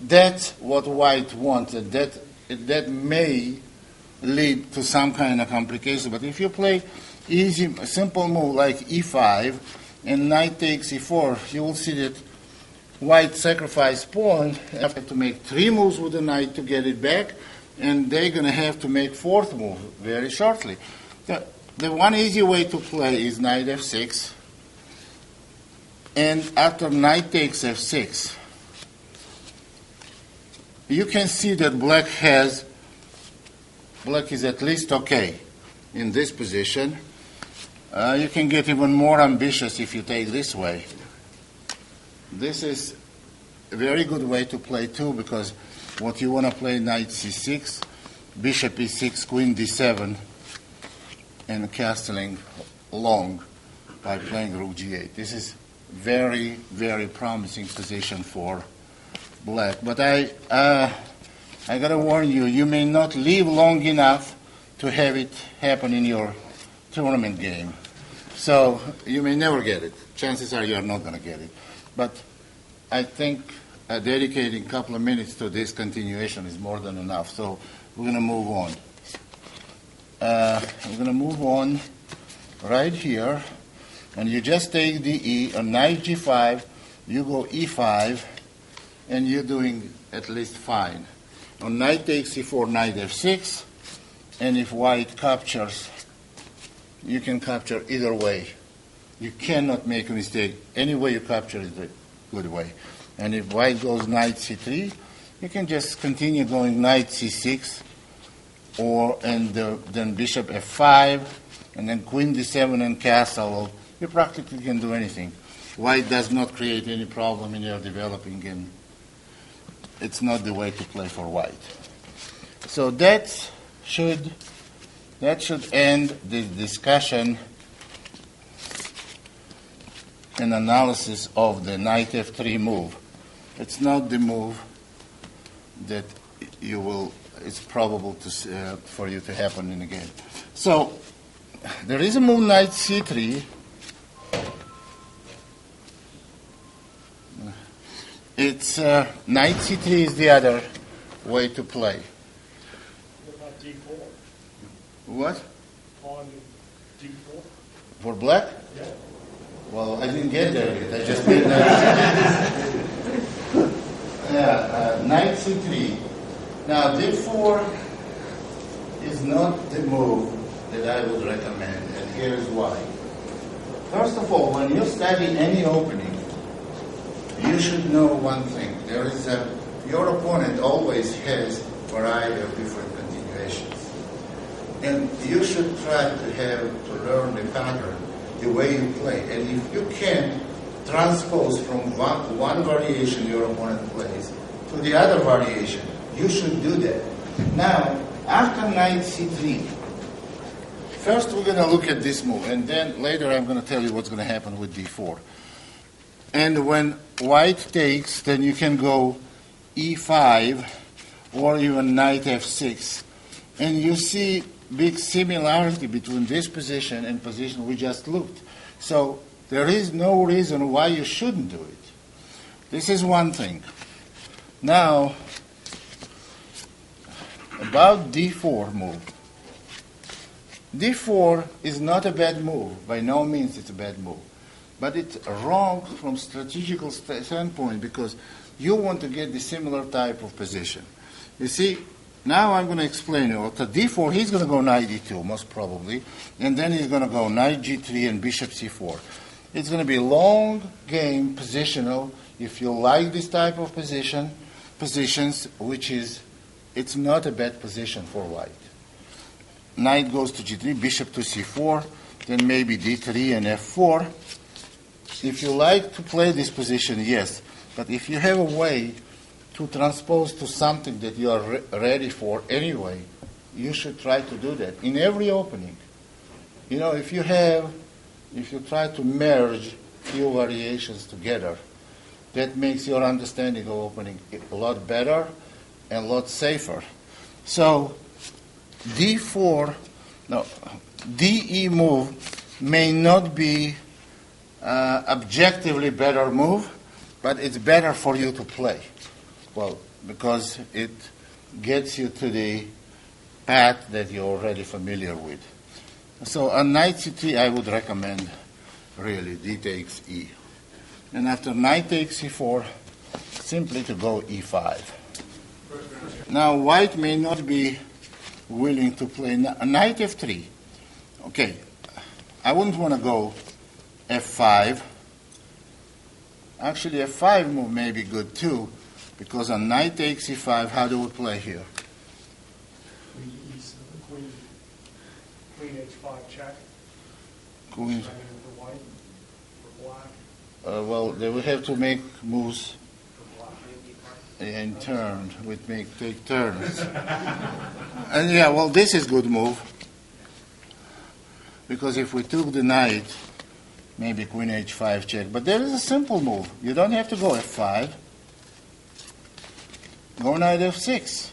that's what white wants, and that may lead to some kind of complication. But if you play easy, simple move like E5 and knight takes E4, you will see that white sacrifice pawn have to make 3 moves with the knight to get it back, and they're going to have to make 4th move very shortly. The one easy way to play is knight F6, and after knight takes F6, you can see that black is at least okay in this position. You can get even more ambitious if you take this way. This is a very good way to play too, because what you want to play knight C6, bishop E6, queen D7, and castling long by playing rook G8. This is very, very promising position for black. But I gotta warn you, you may not live long enough to have it happen in your tournament game. So you may never get it. Chances are you're not gonna get it. But I think dedicating a couple of minutes to this continuation is more than enough. So we're gonna move on. We're gonna move on right here, and you just take the E on knight G5, you go E5, and you're doing at least fine. On knight takes E4, knight F6, and if white captures, you can capture either way. You cannot make a mistake. Any way you capture is a good way. And if white goes knight C3, you can just continue going knight C6, and then bishop F5, and then queen D7 and castle. You practically can do anything. White does not create any problem in your developing, and it's not the way to play for white. So that should end the discussion and analysis of the knight F3 move. It's not the move that it's probable for you to happen in a game. So there is a move knight C3. It's knight C3 is the other way to play. What about D4? What? On D4? For black? Yeah. Well, I didn't get there yet. I just did knight C3. Knight C3. Now, D4 is not the move that I would recommend, and here's why. First of all, when you study any opening, you should know one thing. Your opponent always has a variety of different continuations. And you should try to learn the pattern, the way you play. And if you can transpose from one variation your opponent plays to the other variation, you should do that. Now, after knight C3, first we're going to look at this move, and then later I'm going to tell you what's going to happen with D4. And when white takes, then you can go E5 or even knight F6. And you see big similarity between this position and position we just looked. So there is no reason why you shouldn't do it. This is one thing. Now, about D4 move. D4 is not a bad move. By no means it's a bad move. But it's wrong from strategical standpoint because you want to get the similar type of position. You see, now I'm going to explain it. To d4, he's going to go knight e2, most probably, and then he's going to go knight g3 and bishop c4. It's going to be long game, positional. If you like this type of positions, which is, it's not a bad position for white. Knight goes to g3, bishop to c4, then maybe d3 and f4. If you like to play this position, yes. But if you have a way to transpose to something that you are ready for anyway, you should try to do that in every opening. You know, if you try to merge few variations together, that makes your understanding of opening a lot better and a lot safer. So d4, no, de move may not be objectively better move, but it's better for you to play. Well, because it gets you to the path that you're already familiar with. So on knight c3, I would recommend really d takes e. And after knight takes e4, simply to go e5. Now white may not be willing to play knight f3. Okay, I wouldn't want to go f5. Actually, f5 move may be good too, because on knight takes e5, how do we play here? Queen h5 check. Queen. For white, for black, Well, they will have to make moves for black. in turn. Take turns. And yeah, well, this is good move, because if we took the knight, maybe queen h5 check. But there is a simple move. You don't have to go f5. Go knight f6.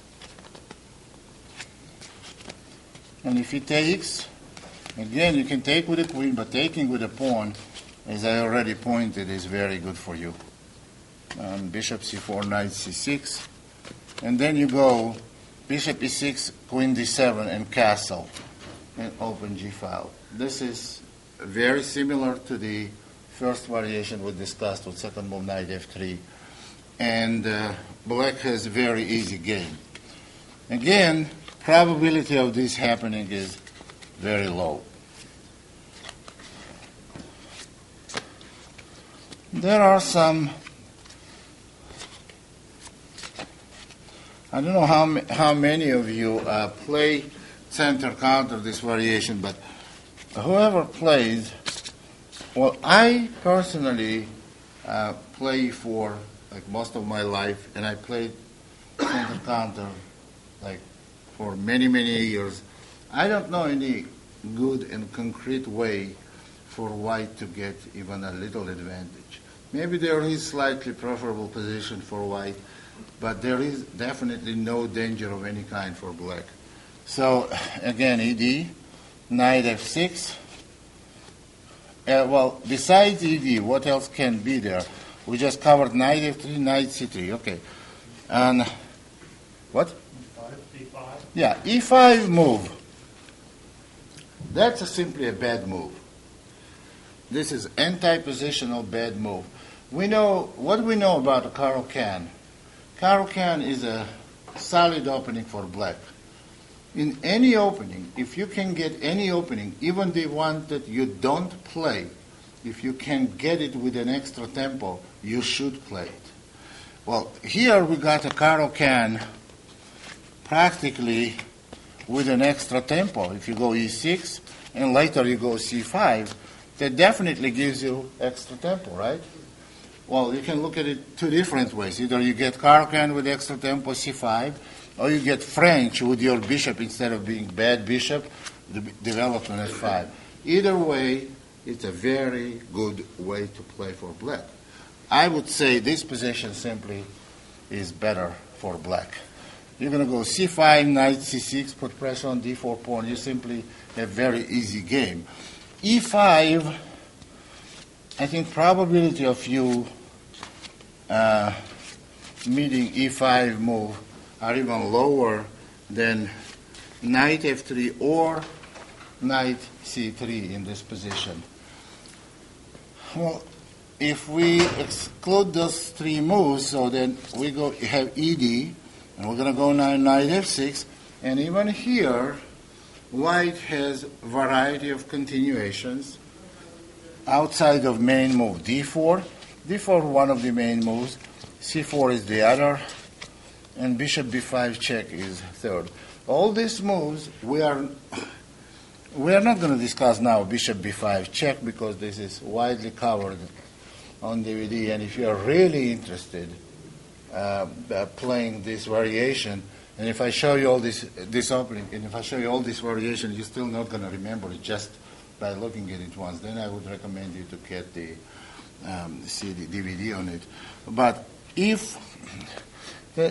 And if he takes, again, you can take with the queen, but taking with the pawn, as I already pointed, is very good for you. Bishop c4, knight c6. And then you go bishop e6, queen d7, and castle, and open g-file. This is very similar to the first variation we discussed with second move, knight f3. And black has a very easy game. Again, probability of this happening is very low. There are some, I don't know how many of you play center counter this variation, but whoever plays, well, I personally play for like most of my life, and I played center counter like for many, many years. I don't know any good and concrete way for white to get even a little advantage. Maybe there is slightly preferable position for white, but there is definitely no danger of any kind for black. So again, ed, knight f6. Well, besides ed, what else can be there? We just covered knight f3, knight c3. Okay. And what? D5. Yeah, e5 move. That's simply a bad move. This is anti-positional bad move. We know what we know about a Caro-Kann. Caro-Kann is a solid opening for black. In any opening, if you can get any opening, even the one that you don't play, if you can get it with an extra tempo, you should play it. Well, here we got a Caro-Kann practically with an extra tempo. If you go e6 and later you go c5, that definitely gives you extra tempo, right? Well, you can look at it two different ways. Either you get Caro-Kann with extra tempo c5, or you get French with your bishop instead of being bad bishop, the development f5. Either way, it's a very good way to play for black. I would say this position simply is better for black. You're going to go c5, knight c6, put pressure on d4 pawn. You simply have very easy game. e5, I think probability of you meeting e5 move are even lower than knight f3 or knight c3 in this position. Well, if we exclude those three moves, so then we have ed, And we're going to go now knight f6. And even here, white has variety of continuations outside of main move d4. d4 one of the main moves. c4 is the other. And bishop b5 check is third. All these moves, we are not going to discuss now bishop b5 check because this is widely covered on DVD. And if you are really interested playing this variation, and if I show you all this opening, and if I show you all this variation, you're still not going to remember it just by looking at it once. Then I would recommend you to get the CD, DVD on it. But if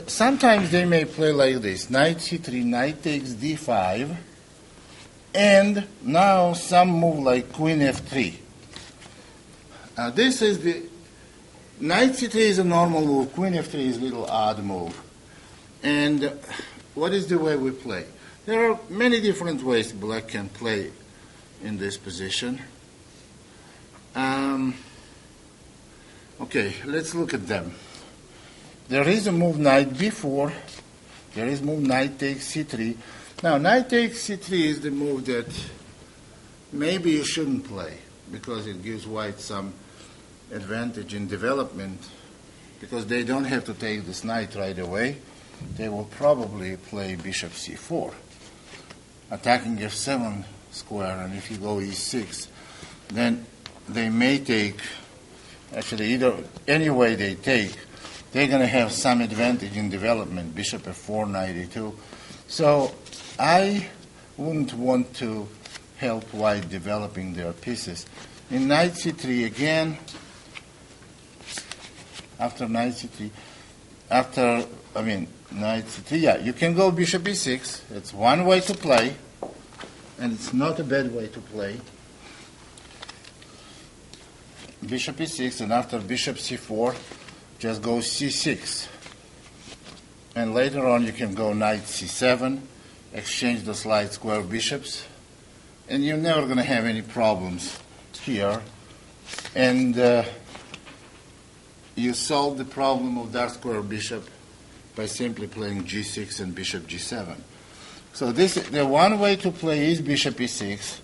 sometimes they may play like this: knight c3, knight takes d5, and now some move like queen f3. Now this is the knight c3 is a normal move. Queen f3 is a little odd move. And what is the way we play? There are many different ways black can play in this position. Okay, let's look at them. There is a move knight b4. There is move knight takes c3. Now, knight takes c3 is the move that maybe you shouldn't play because it gives white some advantage in development because they don't have to take this knight right away. They will probably play bishop c4, attacking f7 square, and if you go e6, then they may take, actually either any way they take, they're going to have some advantage in development, bishop f4, knight e2. So I wouldn't want to help white developing their pieces. In knight c3 again, after knight c3, knight c3, yeah, you can go bishop e6. It's one way to play, and it's not a bad way to play. Bishop e6, and after bishop c4, just go c6. And later on you can go knight c7, exchange the slide square bishops, and you're never going to have any problems here. And you solve the problem of dark square bishop by simply playing g6 and bishop g7. So the one way to play is bishop e6,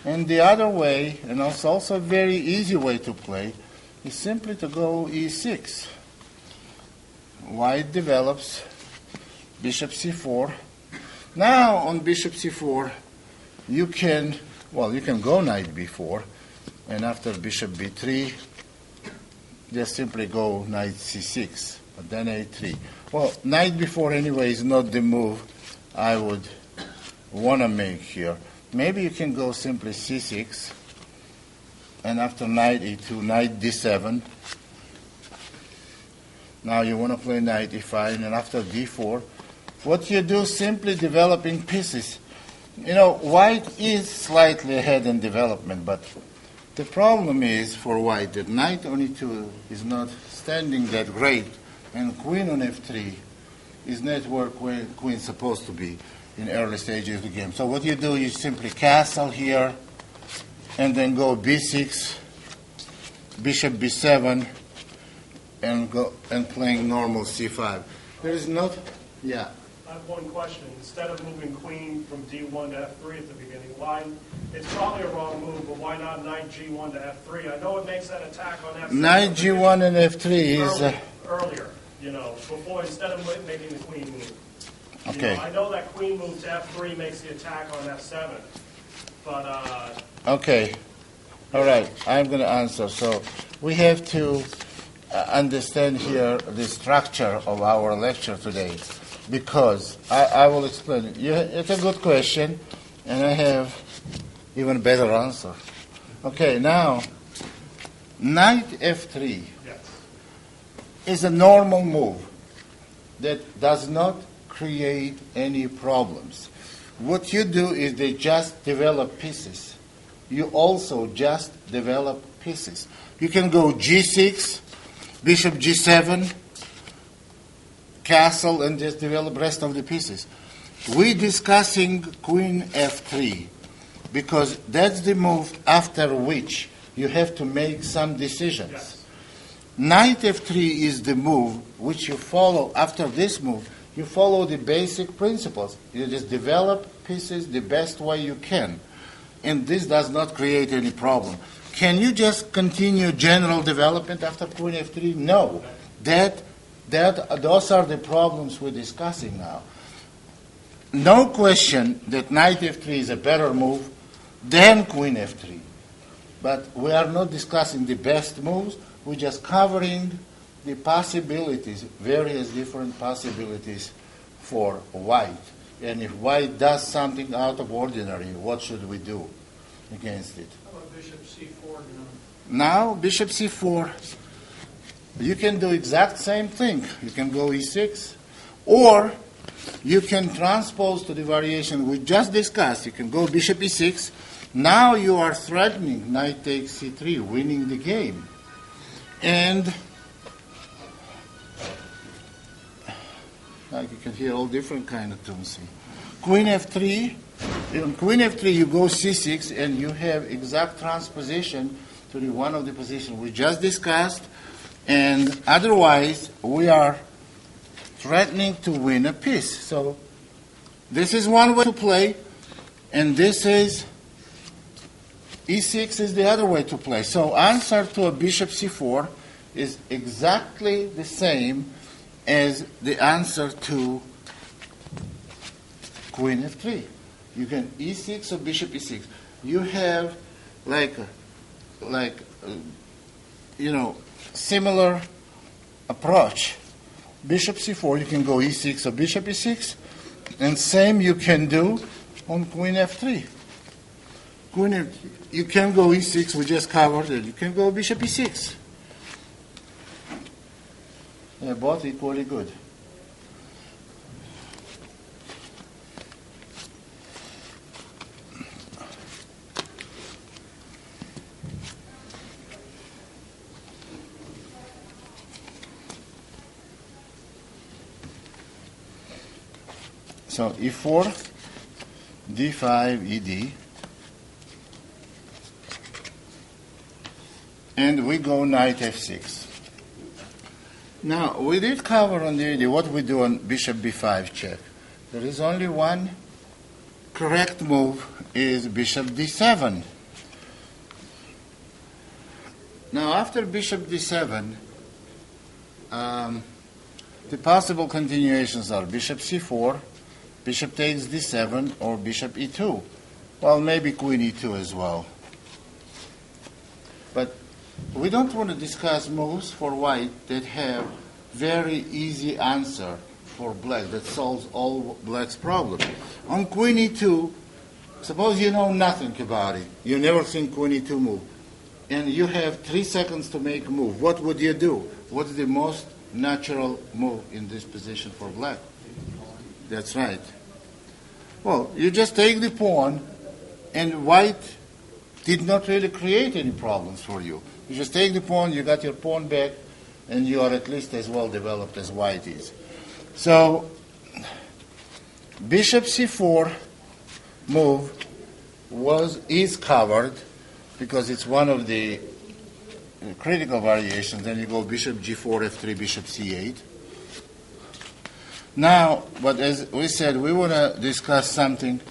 and the other way, and also a very easy way to play, is simply to go e6. White develops bishop c4. Now on bishop c4, you can go knight b4, and after bishop b3, just simply go knight c6, but then a3. Well, knight b4 anyway is not the move I would want to make here. Maybe you can go simply c6, and after knight e2, knight d7. Now you want to play knight e5, and after d4, what you do simply developing pieces. You know, white is slightly ahead in development, but the problem is for white that knight on e2 is not standing that great, and queen on f3 is not where queen's supposed to be in early stages of the game. So what you do, you simply castle here, and then go b6, bishop b7, and go and playing normal c5. There is not, yeah. I have one question. Instead of moving queen from d1 to f3 at the beginning, why? It's probably a wrong move, but why not knight g1 to f3? I know it makes that attack on f3. Knight g1 and f3 is earlier, before instead of making the queen move. Okay. I know that queen move to f3 makes the attack on f7, but okay. All right. I'm going to answer. So we have to understand here the structure of our lecture today, because I will explain it. It's a good question, and I have even better answer. Okay, now, knight f3 is a normal move that does not create any problems. What you do is they just develop pieces. You also just develop pieces. You can go g6, bishop g7, castle, and just develop rest of the pieces. We're discussing queen f3 because that's the move after which you have to make some decisions. Yes. Knight f3 is the move which you follow after this move. You follow the basic principles. You just develop pieces the best way you can. And this does not create any problem. Can you just continue general development after queen f3? No. Those are the problems we're discussing now. No question that knight f3 is a better move than queen f3. But we are not discussing the best moves. We're just covering the possibilities, various different possibilities for white. And if white does something out of ordinary, what should we do against it? How about bishop c4 now? Now, bishop c4, you can do exact same thing. You can go e6, or you can transpose to the variation we just discussed. You can go bishop e6. Now you are threatening knight takes c3, winning the game. And like you can hear all different kind of tunes. Queen f3. On queen f3, you go c6, and you have exact transposition to the one of the position we just discussed. And otherwise, we are threatening to win a piece. So this is one way to play, and this is e6 is the other way to play. So answer to a bishop c4 is exactly the same as the answer to queen f3. You can e6 or bishop e6. You have similar approach. Bishop c4, you can go e6 or bishop e6, and same you can do on queen f3. You can go e6, we just covered it. You can go bishop e6. They're both equally good. So e4, d5, ed. And we go knight f6. Now, we did cover on the ed what we do on bishop b5 check. There is only one correct move, is bishop d7. Now, after bishop d7, the possible continuations are bishop c4, bishop takes d7, or bishop e2. Well, maybe queen e2 as well. But we don't want to discuss moves for white that have very easy answer for black, that solves all black's problems. On queen e2, suppose you know nothing about it. You never seen queen e2 move. And you have 3 seconds to make a move. What would you do? What's the most natural move in this position for black? That's right. Well, you just take the pawn, and white did not really create any problems for you. You just take the pawn, you got your pawn back, and you are at least as well developed as white is. So, bishop c4 move is covered because it's one of the critical variations. Then you go bishop g4, f3, bishop c8. Now, but as we said, we want to discuss something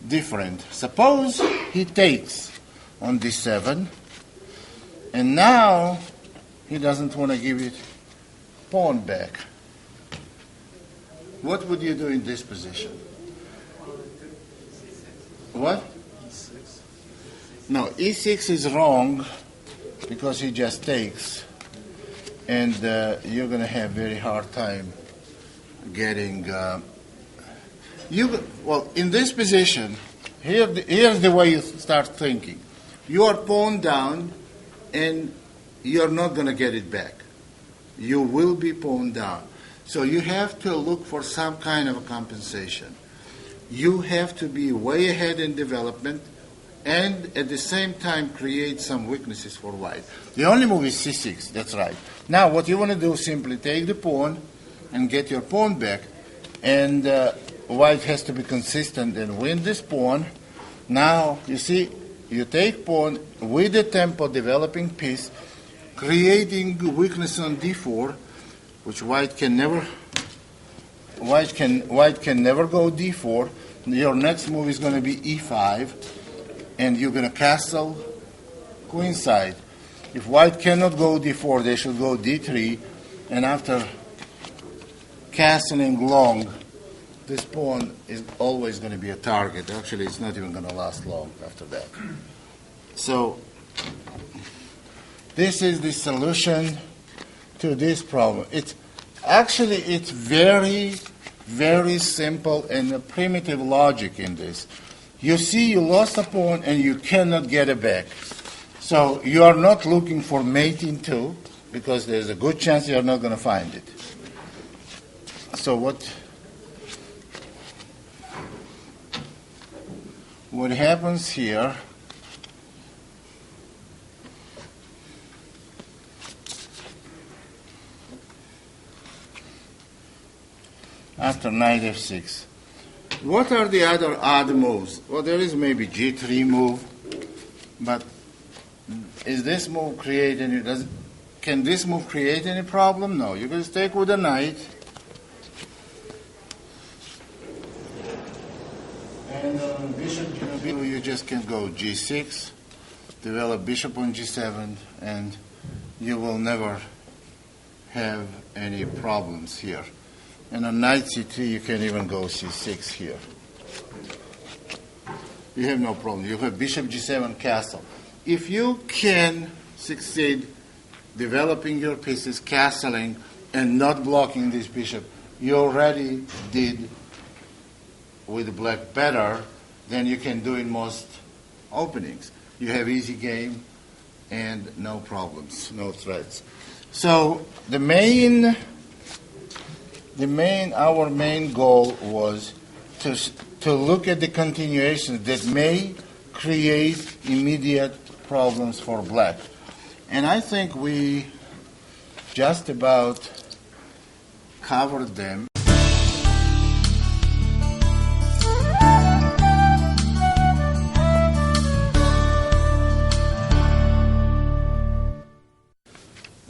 different. Suppose he takes on d7, and now he doesn't want to give it pawn back. What would you do in this position? What? No, e6 is wrong because he just takes, and you're going to have very hard time getting. In this position, here's the way you start thinking. You are pawned down, and you're not going to get it back. You will be pawned down. So you have to look for some kind of a compensation. You have to be way ahead in development, and at the same time create some weaknesses for white. The only move is c6, that's right. Now what you want to do is simply take the pawn and get your pawn back, and white has to be consistent and win this pawn. Now, you see, you take pawn with the tempo developing piece, creating weakness on d4, which white can never white can never go d4. Your next move is going to be e5, and you're going to castle queenside. If white cannot go d4, they should go d3, and after castling long, this pawn is always going to be a target. Actually, it's not even going to last long after that. So this is the solution to this problem. It's very, very simple and a primitive logic in this. You see you lost a pawn and you cannot get it back. So you are not looking for mate in 2 because there's a good chance you're not going to find it. So what happens here after knight f6? What are the other odd moves? Well, there is maybe g3 move, but is this move create any? Can this move create any problem? No. You can stake with a knight, and on bishop g2 you just can go g6, develop bishop on g7, and you will never have any problems here. And on knight c3, you can even go c6 here. You have no problem. You have bishop g7 castle. If you can succeed developing your pieces, castling, and not blocking this bishop, you already did with black better than you can do in most openings. You have easy game and no problems, no threats. So our main goal was to look at the continuations that may create immediate problems for black. And I think we just about covered them.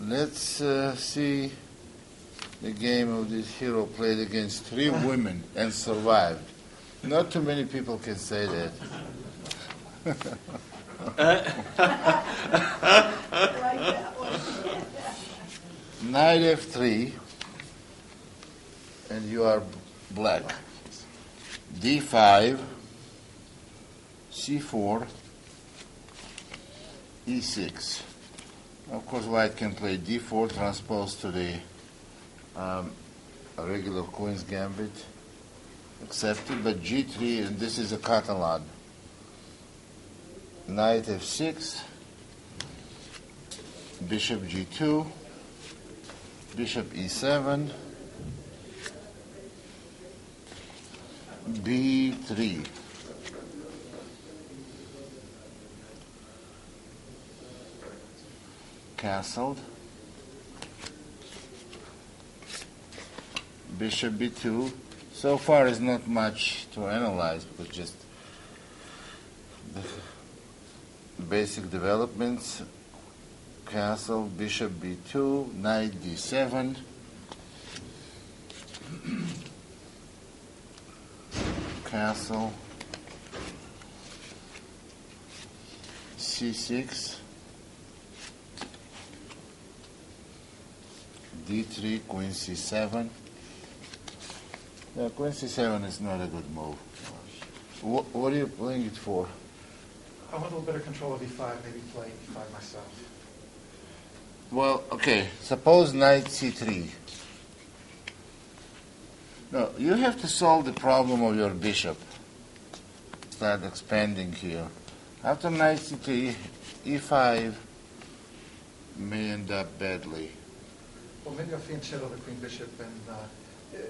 Let's see the game of this hero played against 3 women and survived. Not too many people can say that. Knight f3, and you are black. d5, c4, e6. Of course, white can play d4 transpose to the a regular queen's gambit, accepted, but g3, and this is a Catalan. Knight f6, bishop g2, bishop e7, b3. Castled. Bishop b2. So far is not much to analyze, but just the basic developments. Castle, bishop b2, knight d7. Castle, c6. d3, queen c7. Yeah, queen c7 is not a good move. What are you playing it for? I want a little bit of control of e5, maybe play e5 myself. Well, okay, suppose knight c3. No, you have to solve the problem of your bishop. Start expanding here. After knight c3, e5 may end up badly. Well, maybe I'll fianchetto the queen bishop and...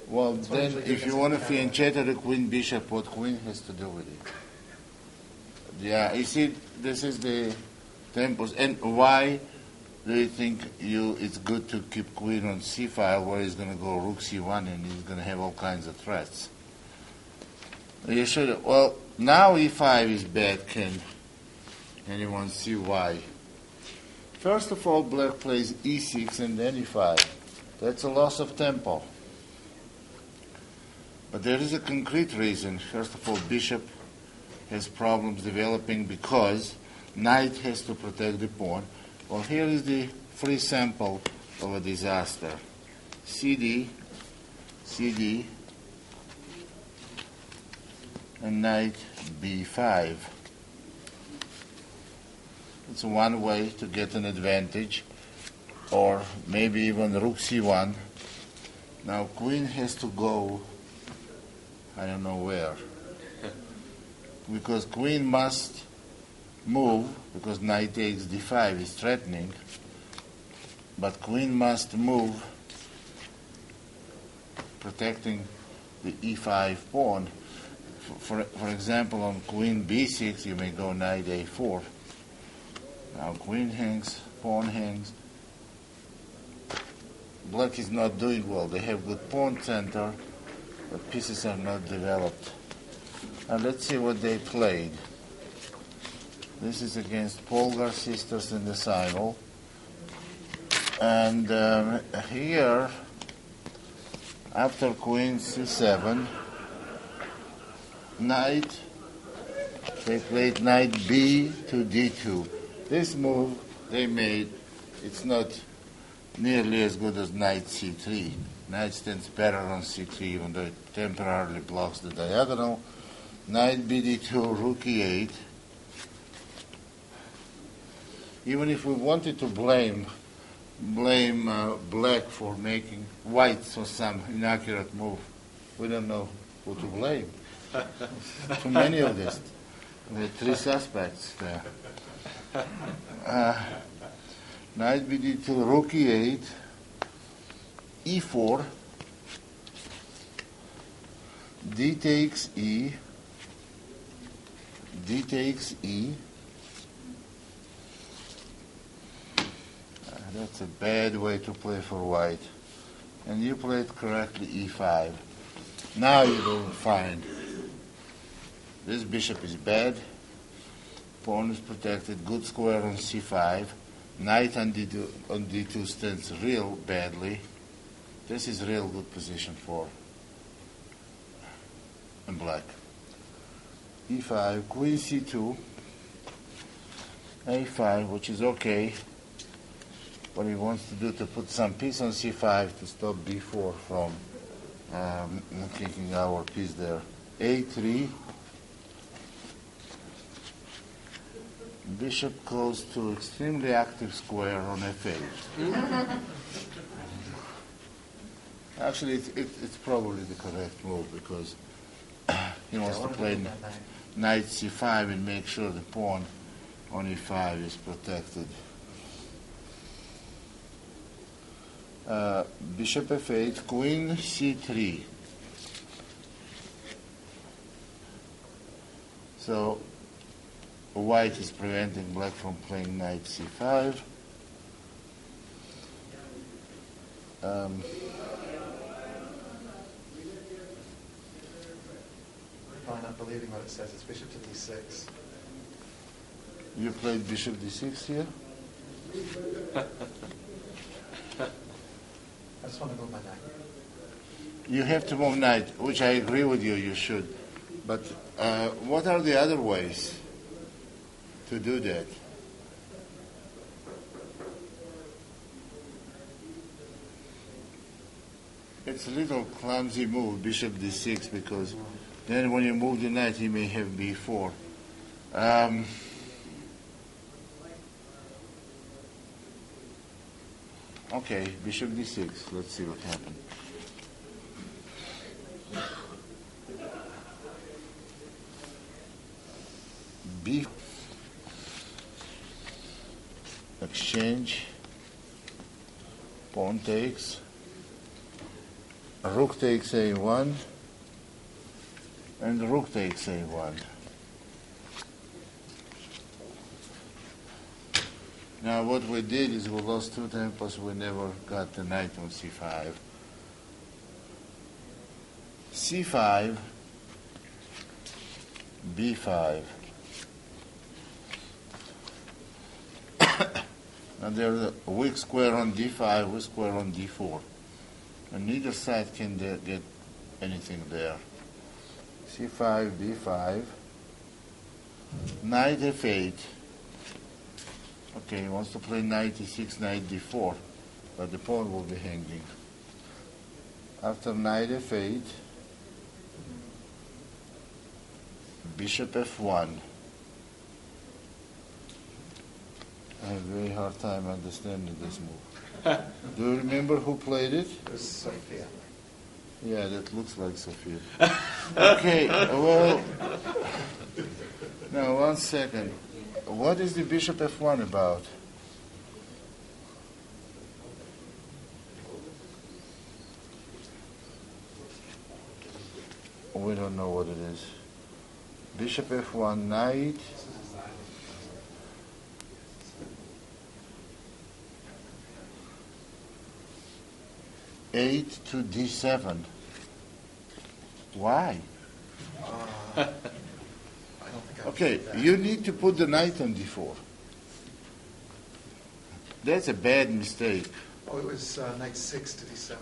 well, then if you want to fianchetto the queen bishop, what queen has to do with it? Yeah, you see, this is the tempos. And why do you think it's good to keep queen on c file where he's going to go rook c1 and he's going to have all kinds of threats? You should, well, now e5 is bad. Can anyone see why? First of all, black plays e6 and then e5. That's a loss of tempo. But there is a concrete reason. First of all, bishop has problems developing because knight has to protect the pawn. Well, here is the free sample of a disaster. CD, CD, and knight b5. It's one way to get an advantage, or maybe even rook c1. Now queen has to go, I don't know where, because queen must move, because knight takes d5 is threatening, but queen must move, protecting the e5 pawn. For example, on queen b6, you may go knight a4. Now queen hangs, pawn hangs. Black is not doing well. They have good pawn center, but pieces are not developed. Now let's see what they played. This is against Polgar sisters in the final. And here, after queen c7, knight, they played knight b to d2. This move they made, it's not nearly as good as knight c3. Knight stands better on c3, even though it temporarily blocks the diagonal. Knight b d2, rook e8. Even if we wanted to blame black for making white for some inaccurate move, we don't know who to blame. Too many of this. There are three suspects there. Knight b d2, rook e8, e4, d takes e, d takes e. That's a bad way to play for white. And you played correctly e5. Now you're doing fine. This bishop is bad. Pawn is protected. Good square on c5. Knight on d2 stands real badly. This is real good position for black. e5, queen c2, a5, which is okay. What he wants to do to put some piece on c5 to stop b4 from kicking our piece there. a3, bishop goes to extremely active square on f8. Actually, it's probably the correct move because he wants to play knight c5 and make sure the pawn on e5 is protected. Bishop f8, queen c3. So white is preventing black from playing knight c5. I'm not believing what it says. It's bishop to d6. You played bishop d6 here? I just want to move my knight. You have to move knight, which I agree with you, you should. But what are the other ways to do that? It's a little clumsy move, bishop d6, because then when you move the knight, he may have b4. Okay, bishop d6. Let's see what happened. B. Exchange. Pawn takes. Rook takes a1. And rook takes a1. Now what we did is we lost two tempos, we never got the knight on c5. c5, b5. And there's a weak square on d5, weak square on d4. And neither side can get anything there. C5, D5, knight F8. Okay, he wants to play knight E6, knight D4, but the pawn will be hanging. After knight F8, bishop F1. I have a very hard time understanding this move. Do you remember who played it? It was Sophia. Yeah, that looks like Sophia. Okay, well, now 1 second. What is the bishop F1 about? We don't know what it is. Bishop F1, knight. Eight to D7. Why? I don't think I Okay, did that. you need to put the knight on D4. That's a bad mistake. Oh, it was knight 6 to D7.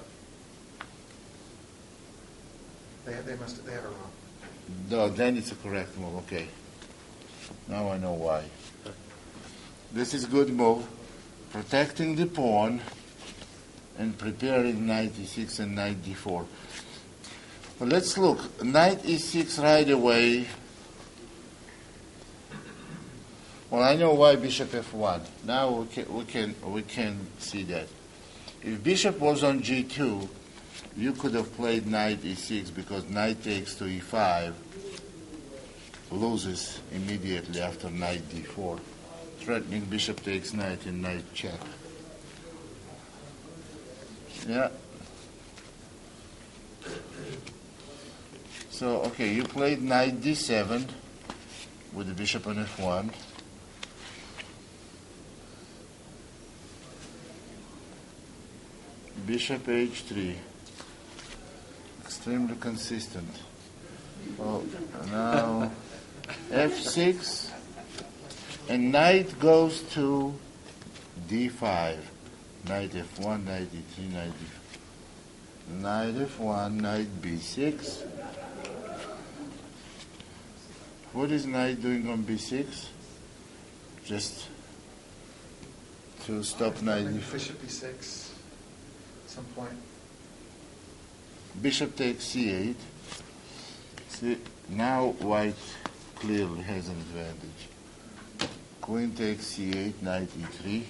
They have it wrong. No, then it's a correct move. Okay. Now I know why. This is good move. Protecting the pawn and preparing knight E6 and knight D4. Well, let's look. Knight E6 right away. Well, I know why bishop F1. Now we can see that. If bishop was on G2, you could have played knight E6 because knight takes to E5 loses immediately after knight D4, threatening bishop takes knight and knight check. Yeah. So, okay, you played knight D7 with the bishop on F1. Bishop H3. Extremely consistent. Oh, now F6. And knight goes to D5. Knight F1, knight E3, knight D5. Knight F1, knight B6. What is knight doing on B6? Just to stop knight Maybe D5. bishop E6 at some point. Bishop takes C8. See, now white clearly has an advantage. Queen takes C8, knight E3.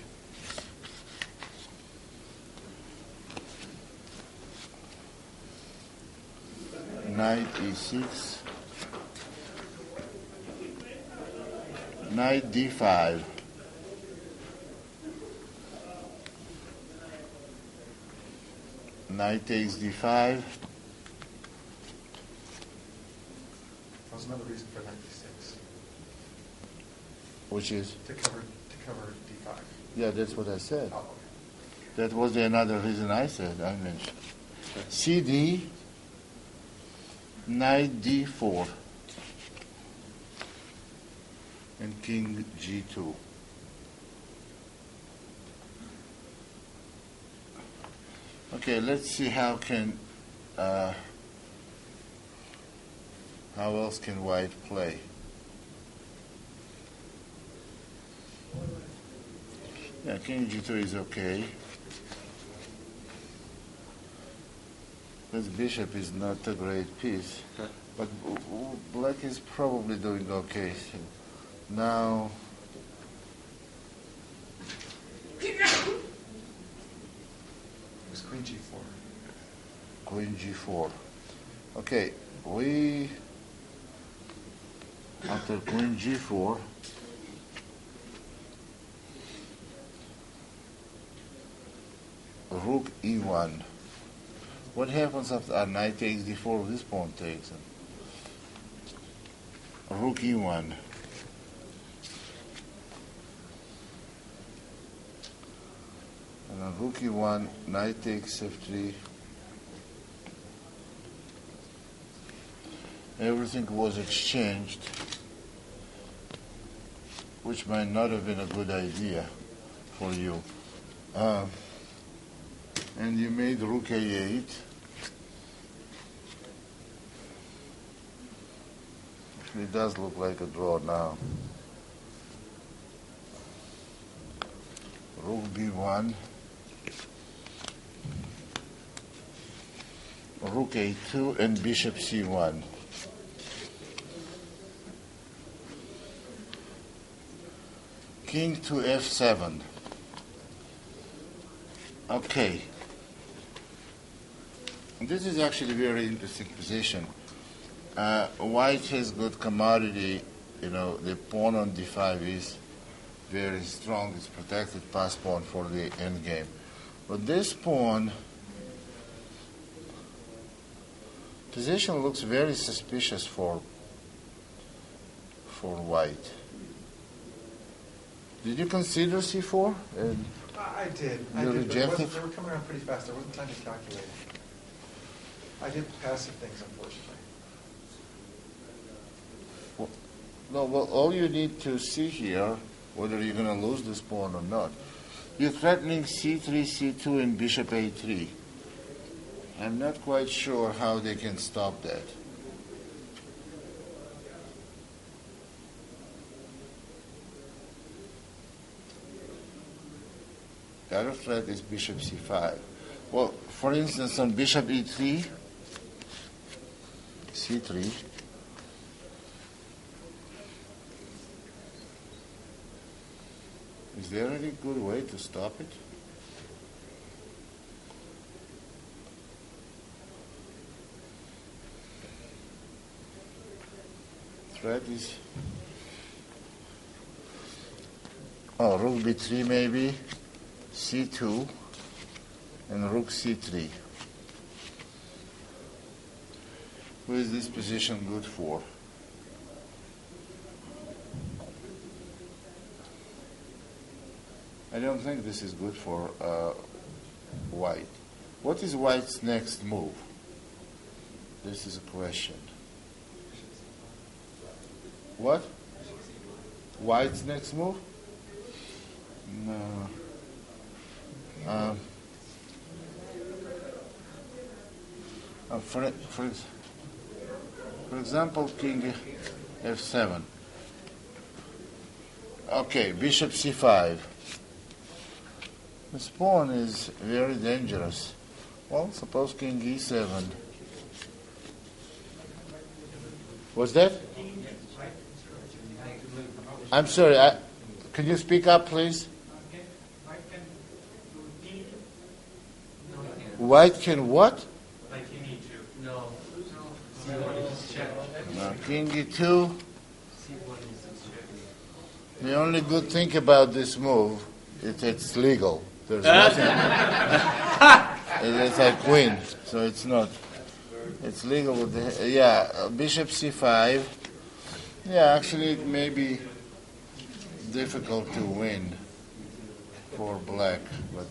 Knight E6. Knight D5. Knight takes D5. That was another reason for knight E6 Which is? to cover D5. Yeah, that's what I said. Oh, okay. That was the another reason I mentioned. CD, knight D4, and king G2. Okay, let's see how else can white play. Yeah, king G2 is okay. This bishop is not a great piece, but black is probably doing okay. So now, It was queen G4. queen G4. Okay, after queen G4, rook E1. What happens after knight takes D4? This pawn takes it. Rook E1. And on rook E1, knight takes F3. Everything was exchanged, which might not have been a good idea for you. And you made rook A8. It does look like a draw now. Rook b1. Rook a2 and bishop c1. King to f7. Okay. This is actually a very interesting position. White has good commodity. You know, the pawn on d5 is very strong. It's protected pass pawn for the endgame. But this pawn position looks very suspicious for white. Did you consider c4? And I did. You rejected? They were coming around pretty fast. There wasn't time to calculate. I did passive things, unfortunately. no, well, all you need to see here, whether you're going to lose this pawn or not, you're threatening c3, c2, and bishop a3. I'm not quite sure how they can stop that. The other threat is bishop c5. Well, for instance, on bishop e3, c3, is there any good way to stop it? Threat is, rook b3 maybe, c2, and rook c3. Who is this position good for? I don't think this is good for white. What is white's next move? This is a question. What? White's next move? No. For example, king f7. Okay, bishop c5. This pawn is very dangerous. Well, suppose king e7. What's that? I'm sorry, can you speak up, please? White can what? No. No, king e2. The only good thing about this move is it's legal. There's nothing. It's a queen, so it's not. It's legal with the bishop c5. Yeah, actually it may be difficult to win for black, but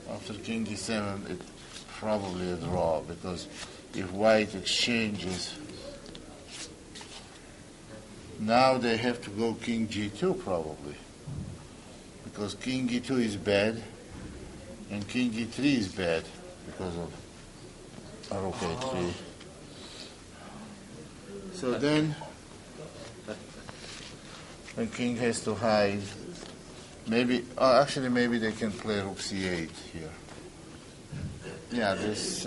after king d7 it's probably a draw, because if white exchanges, now they have to go king g2 probably, because king e2 is bad and king e3 is bad because of rook a3. So then the king has to hide. Maybe they can play rook c8 here. Yeah, this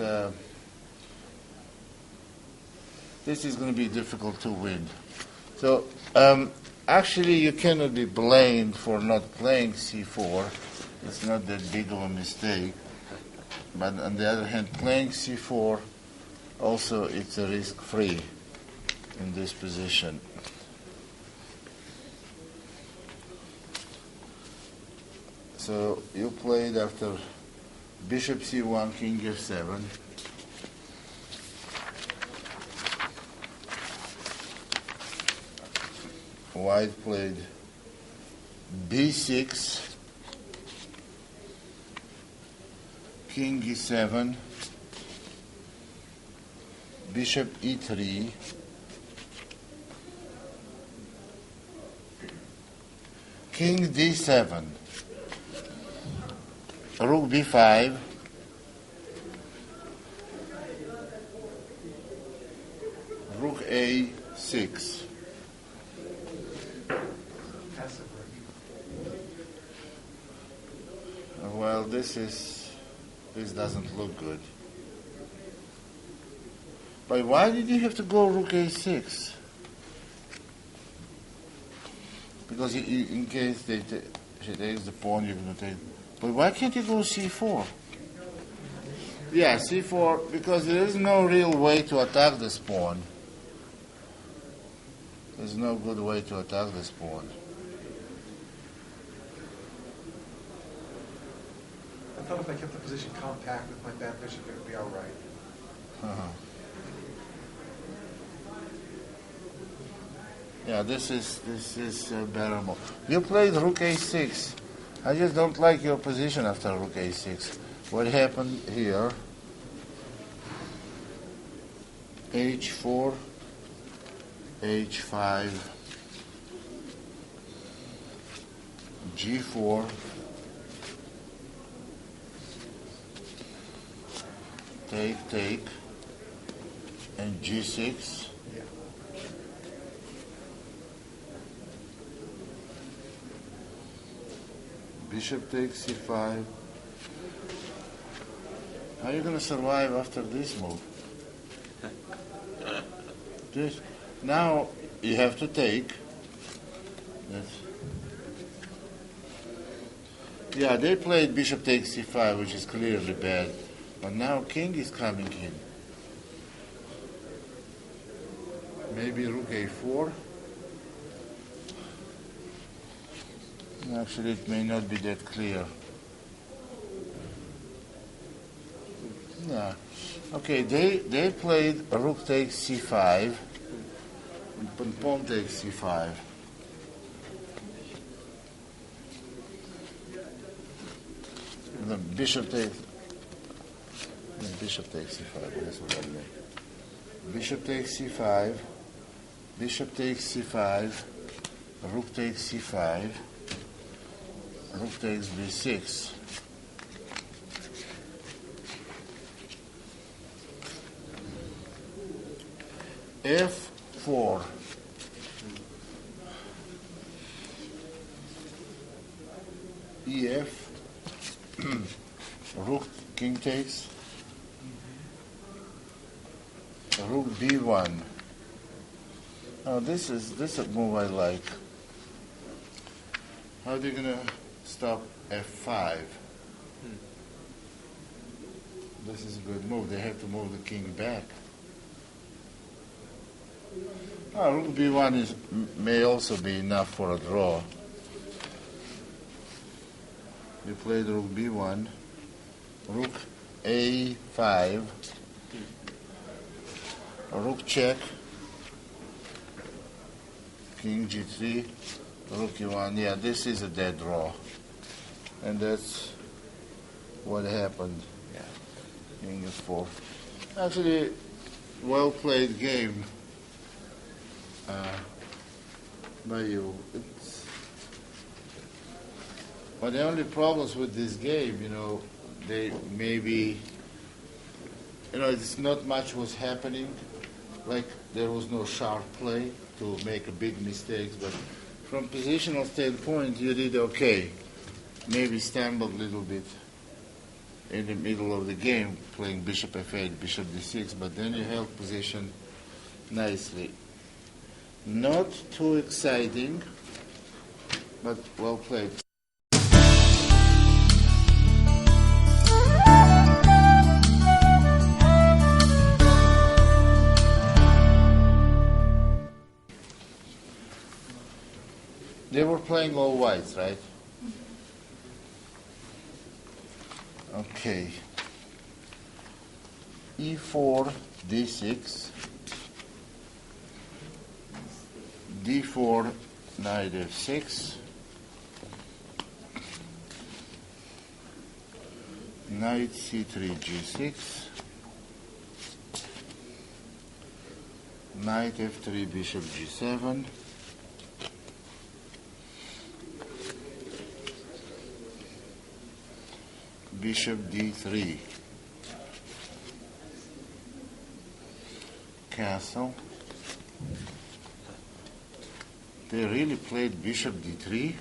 is going to be difficult to win. So actually you cannot be blamed for not playing c4. It's not that big of a mistake. But on the other hand, playing c4 also it's a risk-free in this position. So you played after bishop c1, king f7. White played b6, king e7, bishop e3, king d7, rook b5, A6. Passive, right? Well, this doesn't look good. But why did you have to go rook A6? Because in case she takes the pawn, you're going to take. But why can't you go C4? Yeah, C4, because there is no real way to attack this pawn. There's no good way to attack this pawn. I thought if I kept the position compact with my bad bishop, it would be all right. Uh-huh. Yeah, this is bearable. You played rook A6. I just don't like your position after rook A6. What happened here? H4, H5, G4, take, and G6. Yeah. Bishop takes C5. How are you going to survive after this move? This. Now you have to take. Yeah, they played bishop takes C5, which is clearly bad. But now king is coming in. Maybe rook A4. Actually, it may not be that clear. Yeah. Okay, they played rook takes C5 and pawn takes C5. And then bishop takes C5. That's what I mean. Bishop takes C5. Bishop takes C5. Rook takes C5. Rook takes B6. F4. EF. Rook, king takes. Rook B1. Oh, this is a move I like. How are they gonna stop F5? This is a good move. They have to move the king back. Oh, rook B1 may also be enough for a draw. You played rook B1, rook A5, rook check, king G3, rook E1. Yeah, this is a dead draw. And that's what happened. Yeah. King F4. Actually, well played game by you. But the only problems with this game, they maybe, it's not much was happening. Like there was no sharp play to make a big mistakes. But from positional standpoint, you did okay. Maybe stumbled a little bit in the middle of the game, playing bishop F8, bishop D6. But then you held position nicely. Not too exciting, but well played. They were playing all whites, right? Okay. E4, D6. D4, knight F6. Knight C3, G6. Knight F3, bishop G7. Bishop D3. Castle. They really played bishop d3?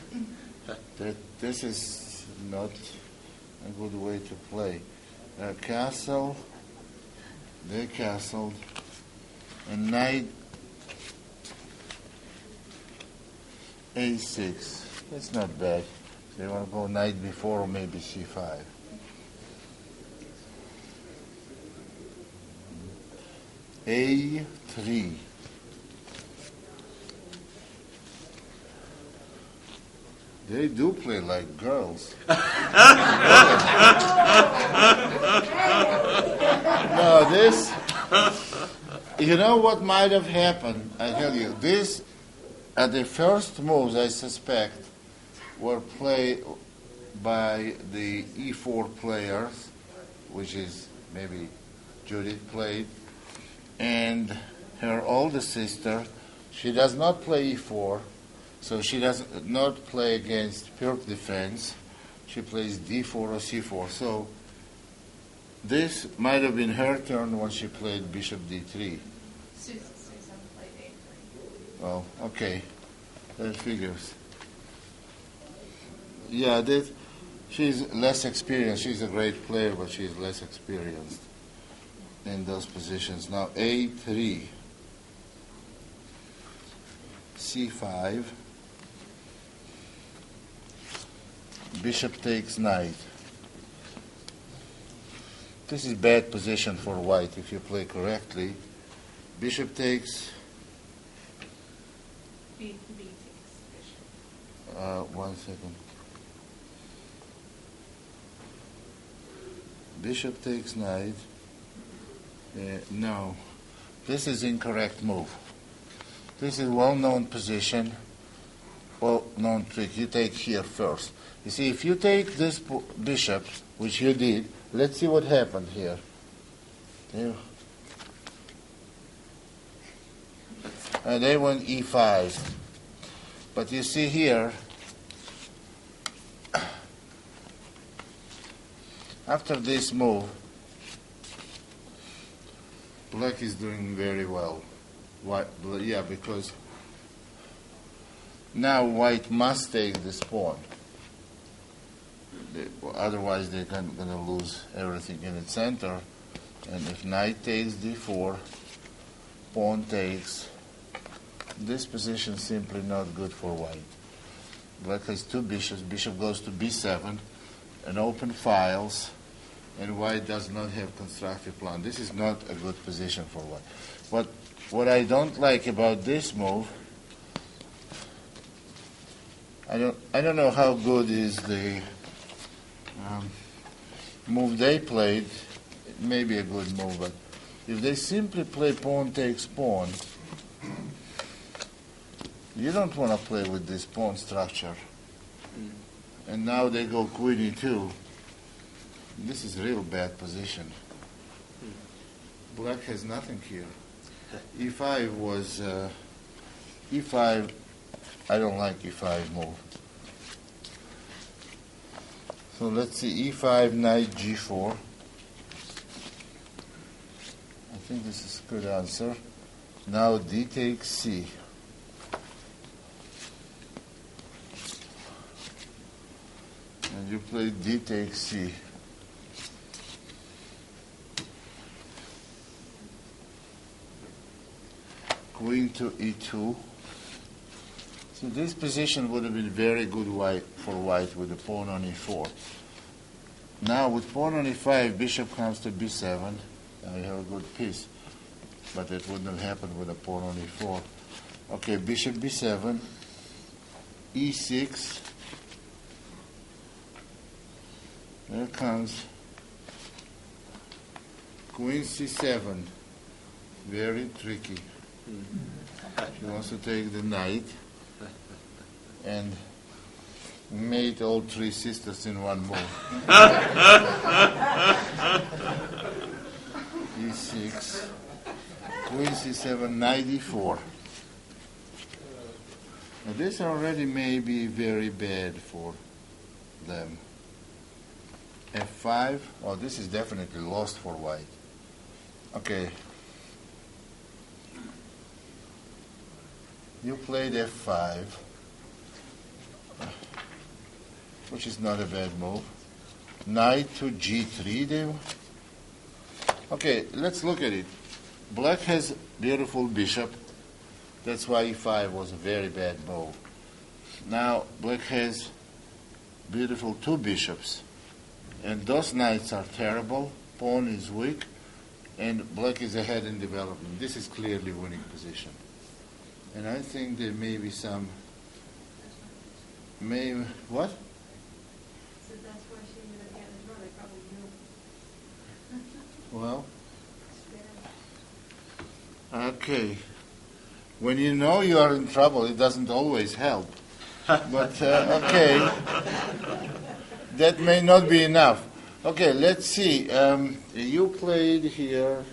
This is not a good way to play. Castle, they castled, and knight a6. That's not bad. They want to go knight b4 or maybe c5. a3. They do play like girls. No, this, you know what might have happened? I tell you, this, at the first moves, I suspect, were played by the e4 players, which is maybe Judith played, and her older sister. She does not play e4, so she does not play against pure defense. She plays d4 or c4. So this might have been her turn when she played bishop d3. Susan played A3. Well, okay, that figures. Yeah, she's less experienced. She's a great player, but she's less experienced in those positions. Now a3, c5, bishop takes knight. This is bad position for white if you play correctly. Bishop takes. B takes bishop. 1 second. Bishop takes knight. No, this is incorrect move. This is well-known position, well-known trick. You take here first. You see, if you take this bishop, which you did, let's see what happened here. They went e5. But you see here, after this move, black is doing very well. Yeah, because now white must take this pawn. Otherwise, they're going to lose everything in its center. And if knight takes d4, pawn takes, this position is simply not good for white. Black has two bishops. Bishop goes to b7 and open files, and white does not have constructive plan. This is not a good position for white. But what I don't like about this move, I don't know how good is the move they played. It may be a good move, but if they simply play pawn takes pawn, you don't want to play with this pawn structure. And now they go queen e2. This is a real bad position. Black has nothing here. e5 was e5. I don't like e5 move. So let's see, e5, knight g4. I think this is a good answer. Now d takes c. And you play d takes c. Queen to e2. So this position would have been very good for white with the pawn on e4. Now with pawn on e5, bishop comes to b7. Now you have a good piece. But it wouldn't have happened with a pawn on e4. Okay, bishop b7, e6. There comes queen c7. Very tricky. She wants to take the knight and mate all three sisters in one move. e6, queen c7, knight e4. Now this already may be very bad for them. f5. Oh, this is definitely lost for white. Okay. You played f5, which is not a bad move. Knight to g3. Okay, let's look at it. Black has beautiful bishop. That's why e5 was a very bad move. Now, black has beautiful two bishops. And those knights are terrible. Pawn is weak. And black is ahead in development. This is clearly winning position. And I think there may be some... What? So that's why she ended up getting the draw. They probably knew. Well, okay. When you know you are in trouble, it doesn't always help. But, okay. That may not be enough. Okay, let's see. You played here,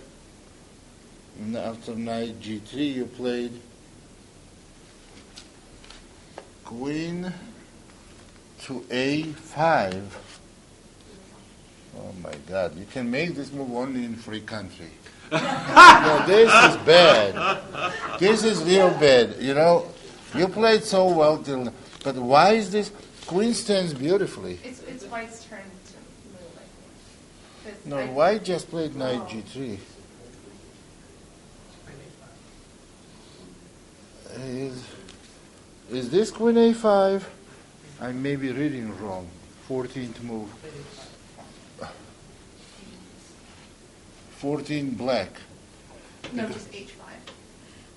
after knight g3, you played queen to a5. Oh my God, you can make this move only in free country. No, this is bad. This is real bad. You know, you played so well till, but why is this? Queen stands beautifully. It's white's turn to move, I think. No, white just played knight g3. Is this queen a5? I may be reading wrong. 14th move. 14 black. No, just h5.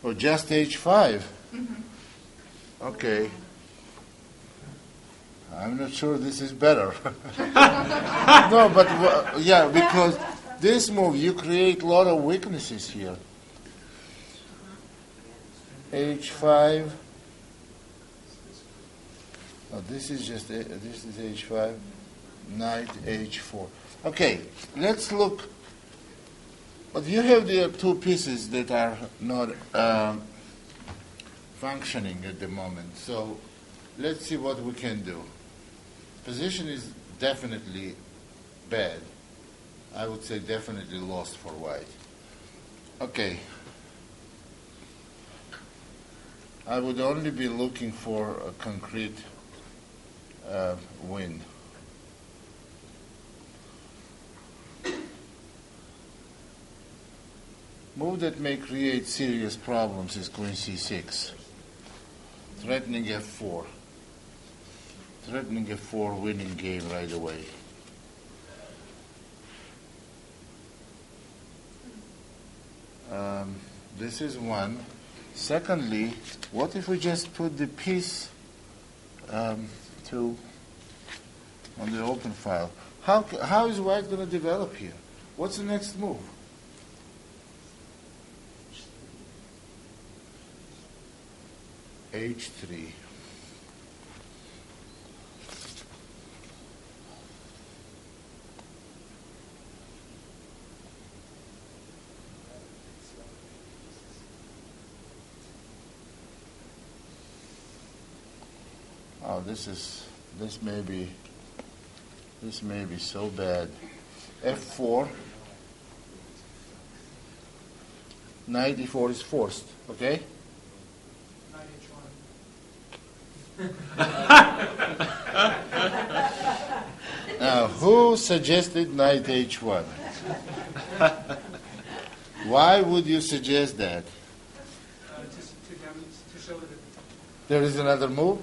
Oh, just h5? Okay. I'm not sure this is better. No, but yeah, because this move, you create a lot of weaknesses here. h5. Oh, this is just this is h5. Knight h4. Okay, let's look. But you have the two pieces that are not functioning at the moment. So let's see what we can do. Position is definitely bad. I would say definitely lost for white. Okay. I would only be looking for a concrete win. Move that may create serious problems is queen c6. Threatening f4. Threatening f4, winning game right away. This is one. Secondly, what if we just put the piece on the open file? How is white going to develop here? What's the next move? h3. Oh, this may be so bad. f4. Knight e4 is forced. Okay. Now, who suggested knight h1? Why would you suggest that? To show that There is another move?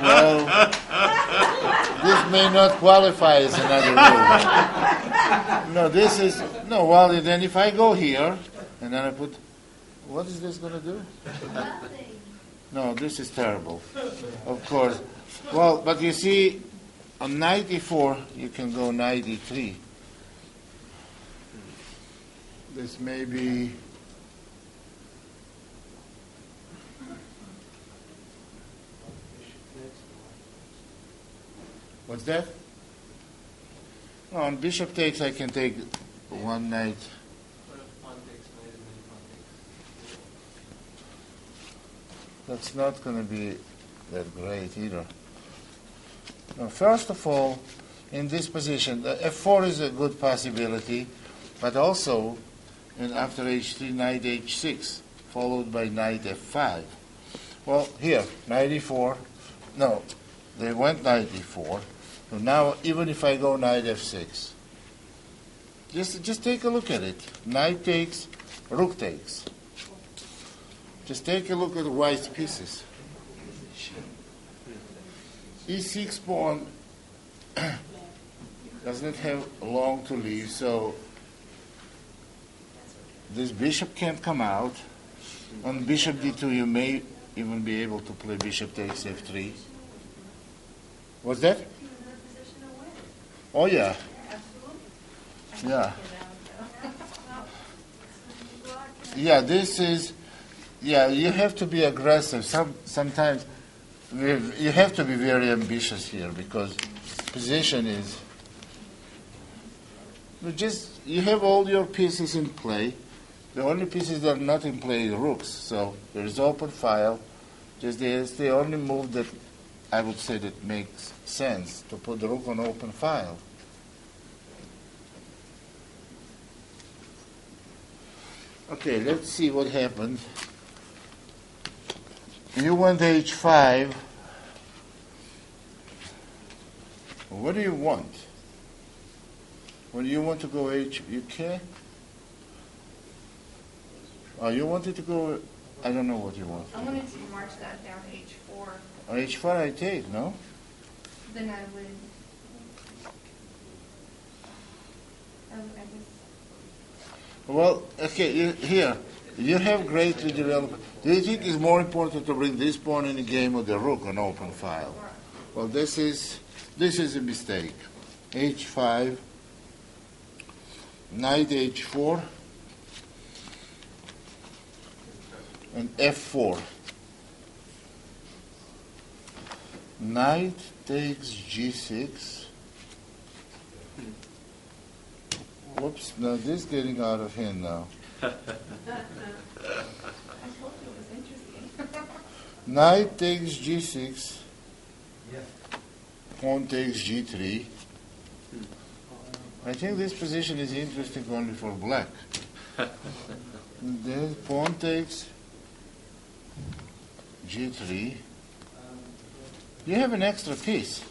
Well, this may not qualify as another move. No, this is... No, well, then if I go here, and then I put... What is this going to do? No, this is terrible. Of course. Well, but you see, on knight e4, you can go knight e3. This may be... What's that? No, on bishop takes, I can take one knight. What if pawn takes knight and then pawn takes? That's not going to be that great either. Now, first of all, in this position, the f4 is a good possibility, but also, and after h3, knight h6, followed by knight f5. Well, here, knight e4. No, they went knight e4. So now, even if I go knight f6, just take a look at it. Knight takes, rook takes. Just take a look at the white pieces. E6 pawn does not have long to leave, so this bishop can't come out. On bishop d2, you may even be able to play bishop takes f3. What's that? Oh, yeah. Yeah. Yeah, this is, yeah, you have to be aggressive. Sometimes you have to be very ambitious here because position is, you have all your pieces in play. The only pieces that are not in play are rooks. So there is open file. Just it's the only move that I would say that makes sense, to put the rook on open file. Okay, let's see what happened. You went h5. What do you want? When you want to go you can? Oh, you wanted to go, I don't know what you want. I wanted to march that down to h4. On h4 I take, no? Then I would. I guess. Well, okay, here, you have greatly developed. Do you think it's more important to bring this pawn in the game or the rook on open file? Well, this is a mistake. h5, knight h4, and f4. Knight takes g6. Whoops, now this is getting out of hand now. I told you it was interesting. Knight takes g6. Pawn takes g3. I think this position is interesting only for black. Then pawn takes g3. You have an extra piece.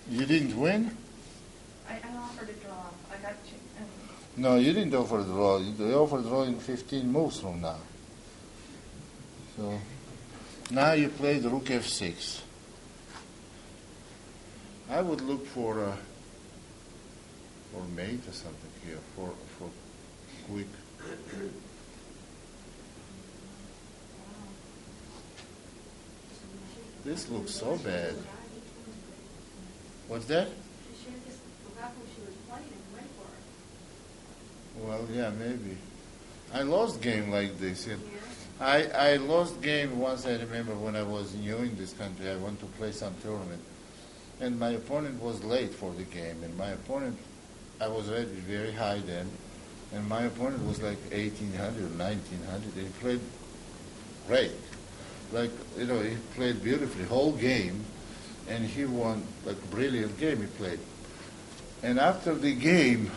You didn't win? I offered a draw. I got you. No, you didn't offer a draw. You offered a draw in 15 moves from now. So now you play the rook f6. I would look for mate or something here, for quick. This looks so bad. What's that? Well, yeah, maybe. I lost game like this. I lost game once, I remember, when I was new in this country. I went to play some tournament. And my opponent was late for the game. And my opponent, I was rated very high then. And my opponent was like 1800, 1900. He played great. Like, he played beautifully, whole game. And he won, like, a brilliant game he played. And after the game,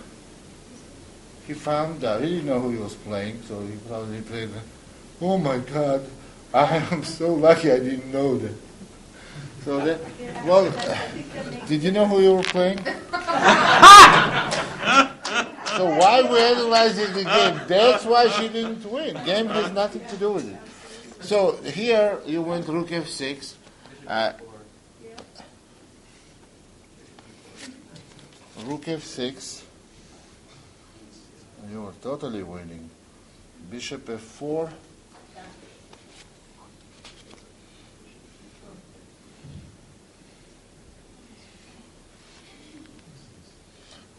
he found out, he didn't know who he was playing, so he probably played, oh my God, I am so lucky I didn't know that. So that, well, did you know who you were playing? So why we analyzing the game? That's why she didn't win. Game has nothing to do with it. So here you went rook f6. Rook f6. You were totally winning. Bishop f4.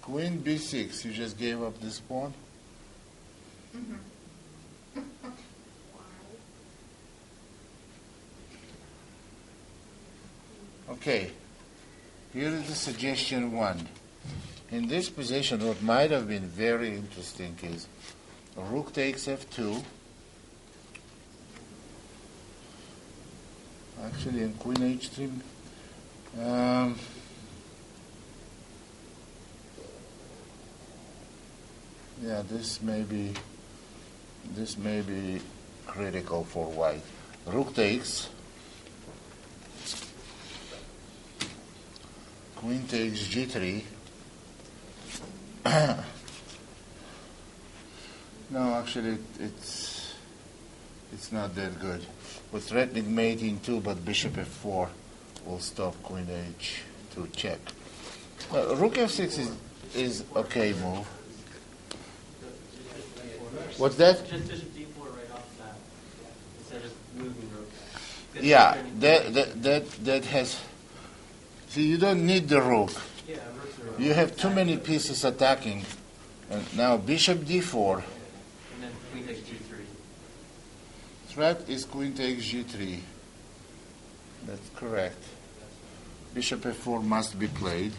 Queen b6. You just gave up this pawn? Okay. Here is the suggestion 1. In this position, what might have been very interesting is rook takes f2. Actually, in queen h3, yeah, this may be This may be critical for white. Rook takes. Queen takes g3. No, actually, it's not that good. We're threatening mating too, but bishop f4 will stop queen h2 check. Rook f6 is okay move. What's that? Just bishop d4 right off the bat, instead of just moving rook. Yeah, that has. See, you don't need the rook. Yeah, rooks are You have too many pieces attacking. And now bishop d4. And then queen takes g3. Threat is queen takes g3. That's correct. Bishop f4 must be played.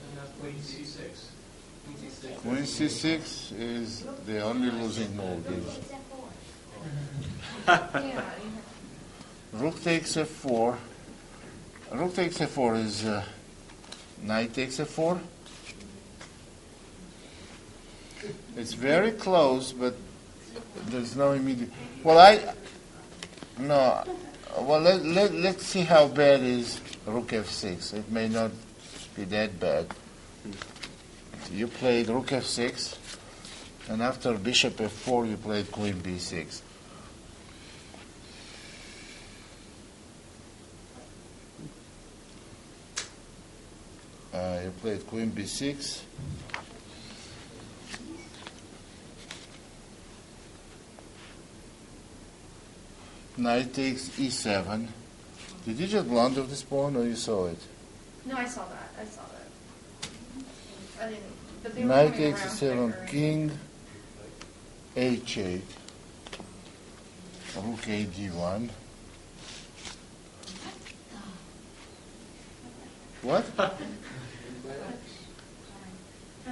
And now queen c6. Queen c6 is the only losing move. Yeah, Rook takes f4. Rook takes f4 is knight takes f4. It's very close, but there's no immediate. Well, let's see how bad is rook f6. It may not be that bad. You played rook f6, and after bishop f4, you played queen b6. You played queen b6. Knight takes e7. Did you just blunder this pawn, or you saw it? no, I saw that. I didn't. But they were Knight coming takes around e7, quicker. king h8, rook a d1. What?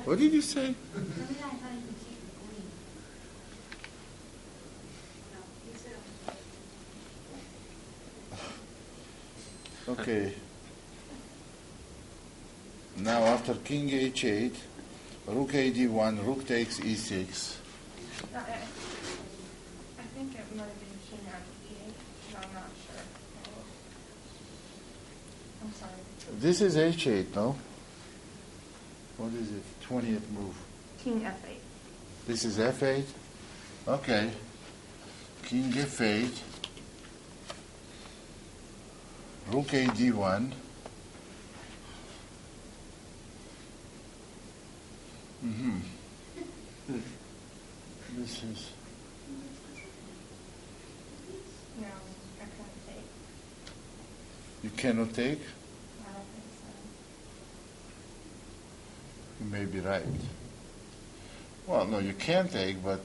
What did you say? Okay. Now after king h8, rook a d1, rook takes e6. I think it might have been king on e8, but I'm not sure. I'm sorry. This is h8, no? What is it? 20th move. King f8. This is f8? Okay. King f8. Rook a d1. Mm-hmm. This is... No, I couldn't take. You cannot take? I don't think so. You may be right. Well, no, you can take, but...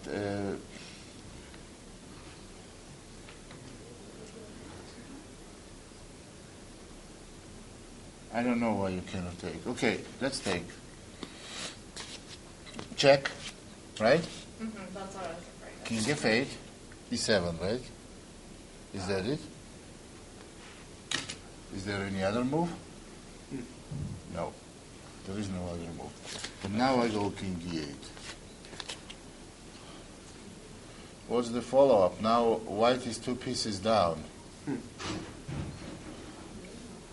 I don't know why you cannot take. Okay, let's take. Check, right? That's what I was afraid of. King f8, e7, right? Is that it? Is there any other move? No, there is no other move. But now I go king d8. What's the follow-up? Now white is 2 pieces down.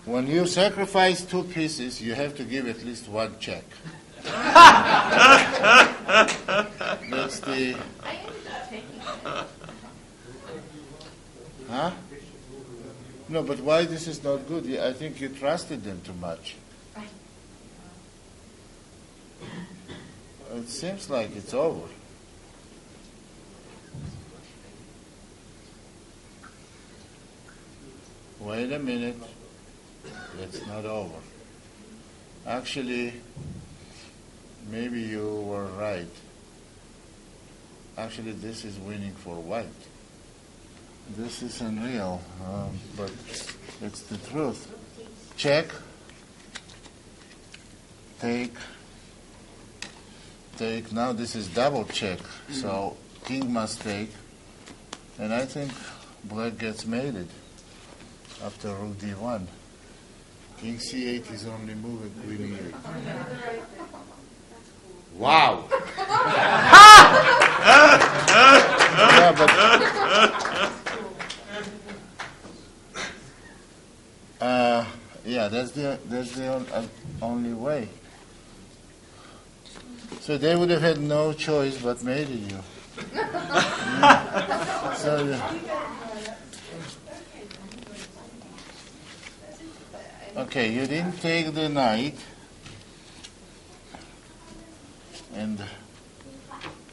When you sacrifice 2 pieces, you have to give at least 1 check. That's the... I ended up taking it. Huh? No, but why this is not good? I think you trusted them too much. It seems like it's over. Wait a minute. It's not over. Actually, maybe you were right. Actually, this is winning for white. This is unreal, but it's the truth. Check. Take. Take. Now this is double check. So king must take. And I think black gets mated. after rook d1. King c8 is only moving queen e8. Wow! Yeah, but yeah, that's the only way. So they would have had no choice but mate you. So okay, you didn't take the knight, and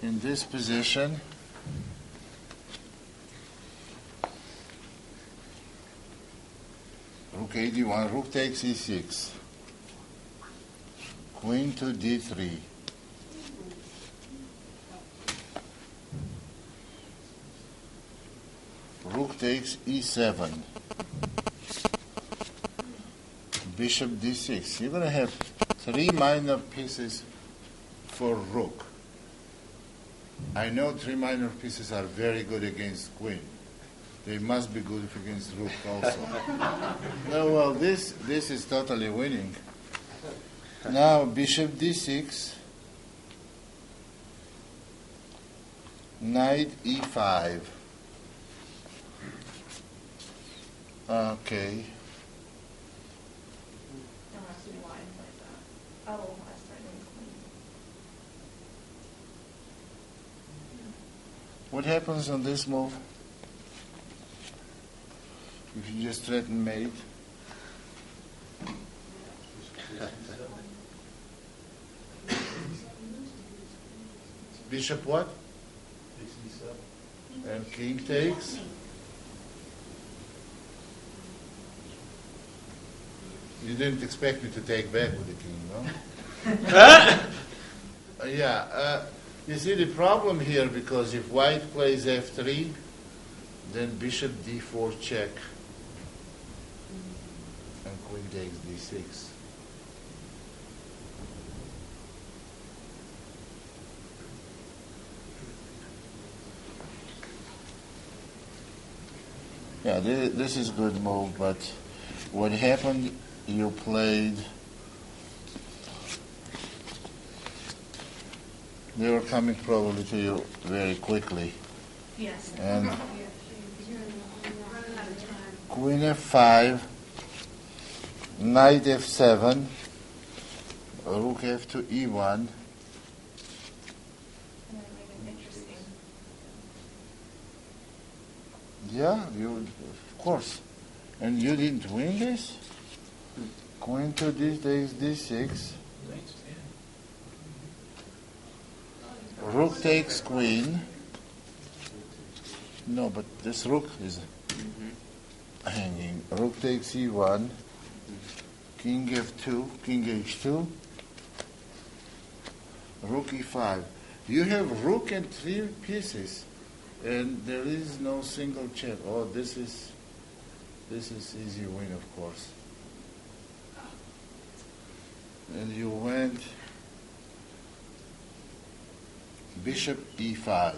in this position, rook a1, rook takes e6, queen to d3, rook takes e7, bishop d6. You're going to have three minor pieces for rook. I know three minor pieces are very good against queen. They must be good against rook also. No, well, this is totally winning. Now, bishop d6, knight e5. Okay. What happens on this move? If you just threaten mate? Bishop what? And king takes? You didn't expect me to take back with the king, no? You see the problem here, because if white plays f3, then bishop d4 check, and queen takes d6. Yeah, this is good move, but what happened, you played, they were coming probably to you very quickly. Yes. And queen f5, knight f7, rook f to e1. And then make it interesting. Yeah, of course. And you didn't win this? Queen to d6. Rook takes queen. No, but this rook is hanging. Rook takes e1. King f2. King h2. Rook e5. You have rook and three pieces, and there is no single check. Oh, this is easy win, of course. And you went bishop e5.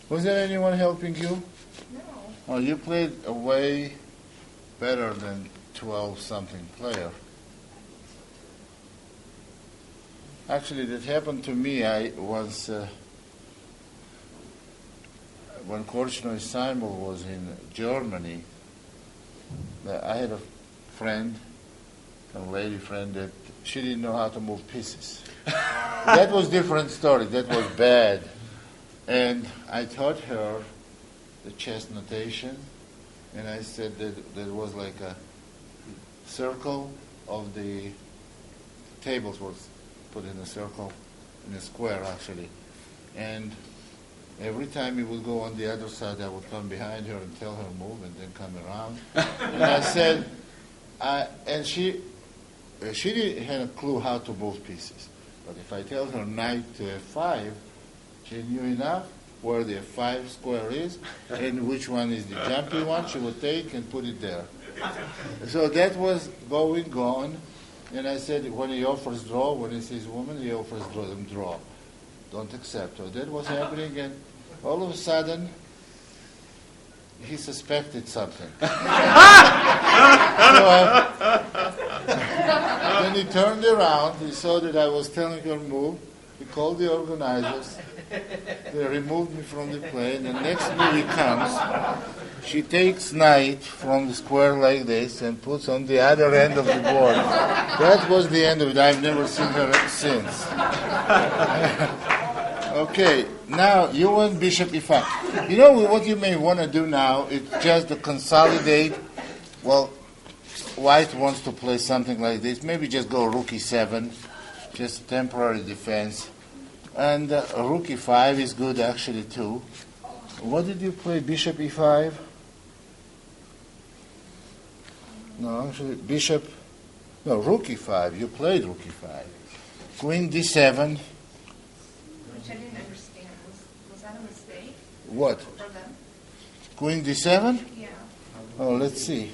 Was there anyone helping you? No. Oh, you played a way better than 12-something player. Actually, that happened to me. I once, when Korchnoi Simon was in Germany, I had a friend, a lady friend, that she didn't know how to move pieces. That was a different story. That was bad. And I taught her the chess notation, and I said that there was like a circle of the tables was put in a circle, in a square actually. And every time he would go on the other side, I would come behind her and tell her move, and then come around. And I said, and she didn't have a clue how to move pieces. But if I tell her knight to f5, she knew enough where the f5 square is and which one is the jumpy one. She would take and put it there. So that was going on. And I said, when he offers draw, when he sees woman, he offers draw. Don't accept. So that was happening, and all of a sudden, he suspected something. Then he turned around, he saw that I was telling her move, he called the organizers, they removed me from the plane, and next move he comes, she takes knight from the square like this and puts on the other end of the board. That was the end of it. I've never seen her since. Okay, now you want bishop e5. You know what you may want to do now is just to consolidate. Well, white wants to play something like this. Maybe just go rook e7, just temporary defense. And rook e5 is good actually too. What did you play? Bishop e5? No, actually rook e5. You played rook e5. Queen d7. Which I didn't understand. Was that a mistake What? for them? Queen d7? Yeah. Oh, let's see.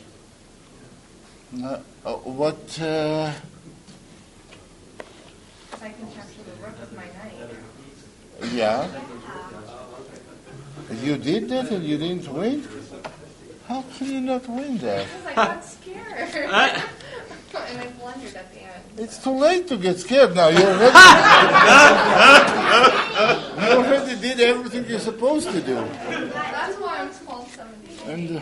What? Because I can capture the rook with my knight. Yeah. You did that and you didn't win? How can you not win that? Because I got scared. And I blundered at the end. It's too late to get scared now. You already did everything you're supposed to do. That's why I'm called 17.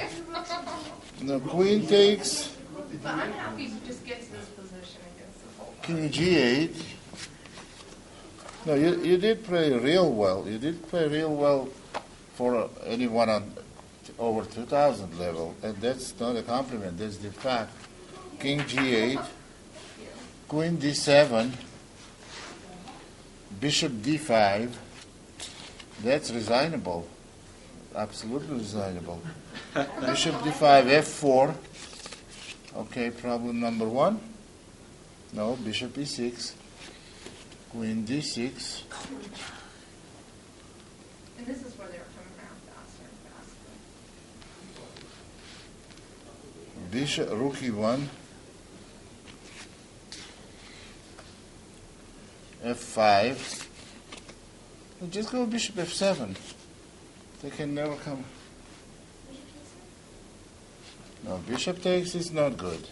And the queen takes But I'm happy to just get to this position against the whole. king g8. No, you did play real well. You did play real well for anyone on over 2000 level, and that's not a compliment. That's the fact. King g8, queen d7, bishop d5. That's resignable. Absolutely resignable. Bishop d5, f4. Okay, problem number 1. No, bishop e6. Queen d6. And this is where they were coming around faster and faster. Bishop, rook e1. f5. Just go bishop f7. They can never come. No, bishop takes is not good.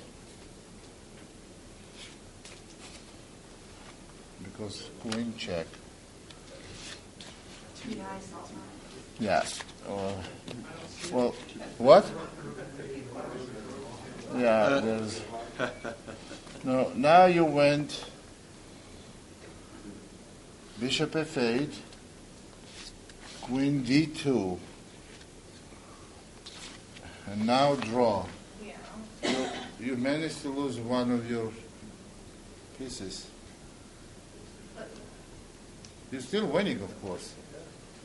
Because queen check. Yeah, I saw that. Yeah. Well, what? Yeah, there's. No, now you went bishop f8, queen d2, and now draw. Yeah. You managed to lose one of your pieces. You're still winning, of course.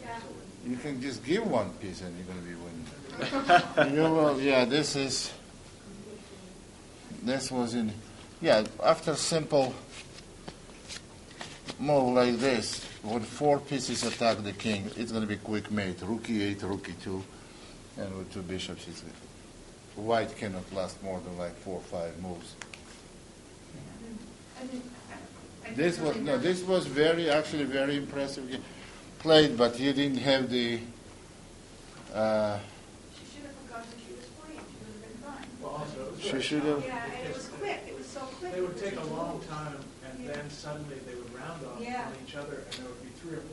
Yeah. You can just give one piece and you're going to be winning. This was in, after simple move like this, when 4 pieces attack the king, it's going to be quick mate. Rook e8, rook e2, and with 2 bishops, white cannot last more than like 4 or 5 moves. This was very impressive played, but you didn't have the. She should have forgotten she was playing. She would have been fine. Well, also, it was She very should fast. have. Yeah, and it was quick. It was so quick. They would take a long time, and then suddenly they would round off Yeah. on each other, and there would be three or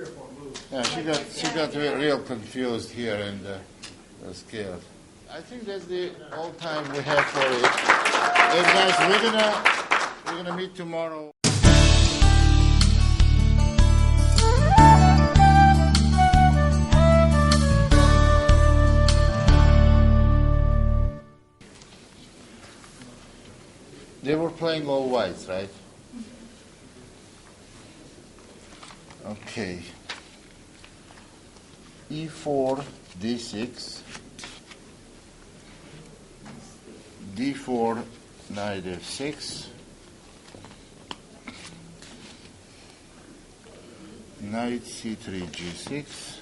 four moves. Yeah, she got real confused here and scared. I think that's the all time we have for it. And guys, we're gonna meet tomorrow. They were playing all whites, right? Okay. E4, D6, D4, knight F6, knight C3, G6,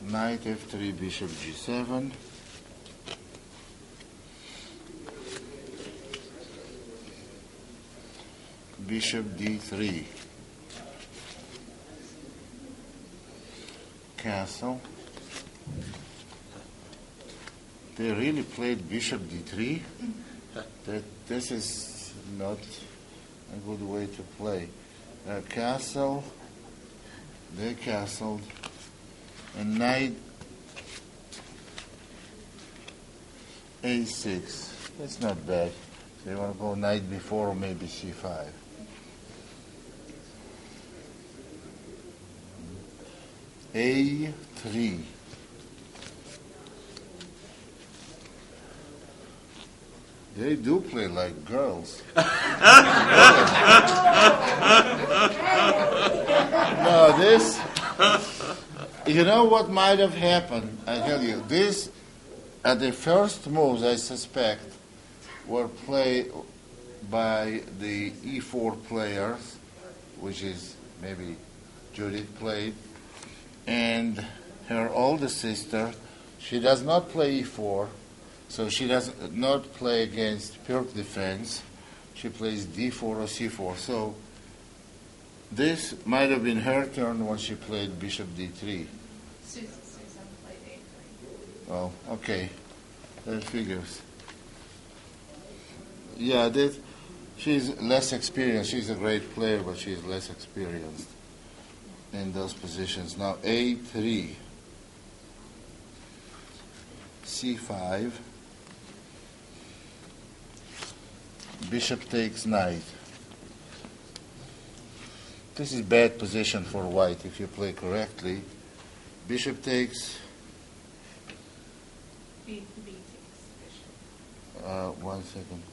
knight F3, bishop G7, bishop D3, castle. They really played bishop d3. This is not a good way to play. Castle, they castled, and knight a6. That's not bad. They want to go knight b4 or maybe c5. a3. They do play like girls. No, this, you know what might have happened? I tell you, this, at the first moves, I suspect, were played by the e4 players, which is maybe Judith played, and her older sister. She does not play e4, so she does not play against pure defense. She plays d4 or c4. So this might have been her turn when she played bishop d3. Susan played A3. Oh, okay. That figures. Yeah, that, she's less experienced. She's a great player, but she's less experienced in those positions. Now, a3, c5, bishop takes knight. This is bad position for white if you play correctly. Bishop takes, B takes bishop. 1 second.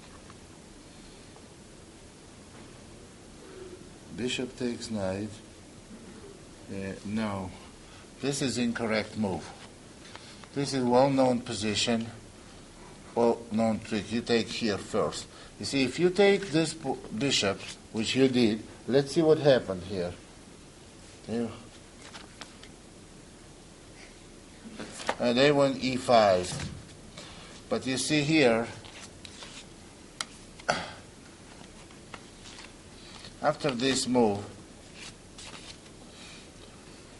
Bishop takes knight. No, this is incorrect move. This is well-known position, well-known trick. You take here first. You see, if you take this bishop, which you did, let's see what happened here. They went e5. But you see here, after this move,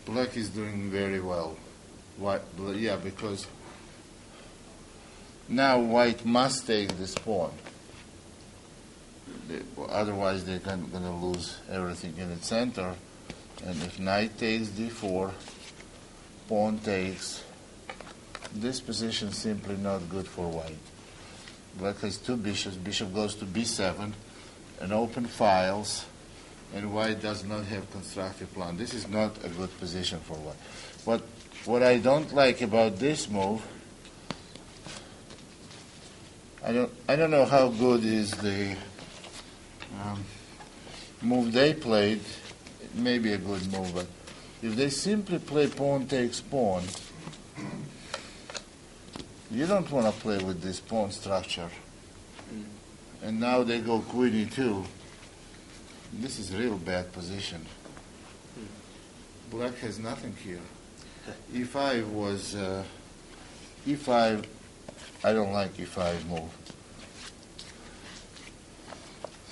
black is doing very well. White, yeah, because now white must take this pawn. Otherwise, they're going to lose everything in its center. And if knight takes d4, pawn takes, this position is simply not good for white. Black has two bishops. Bishop goes to b7 and open files, and white does not have constructive plan. This is not a good position for white. But what I don't like about this move, I don't know how good is the move they played. It may be a good move, but if they simply play pawn takes pawn, you don't want to play with this pawn structure. And now they go queen e2. This is a real bad position. Black has nothing here. e5 was e5. I don't like e5 move.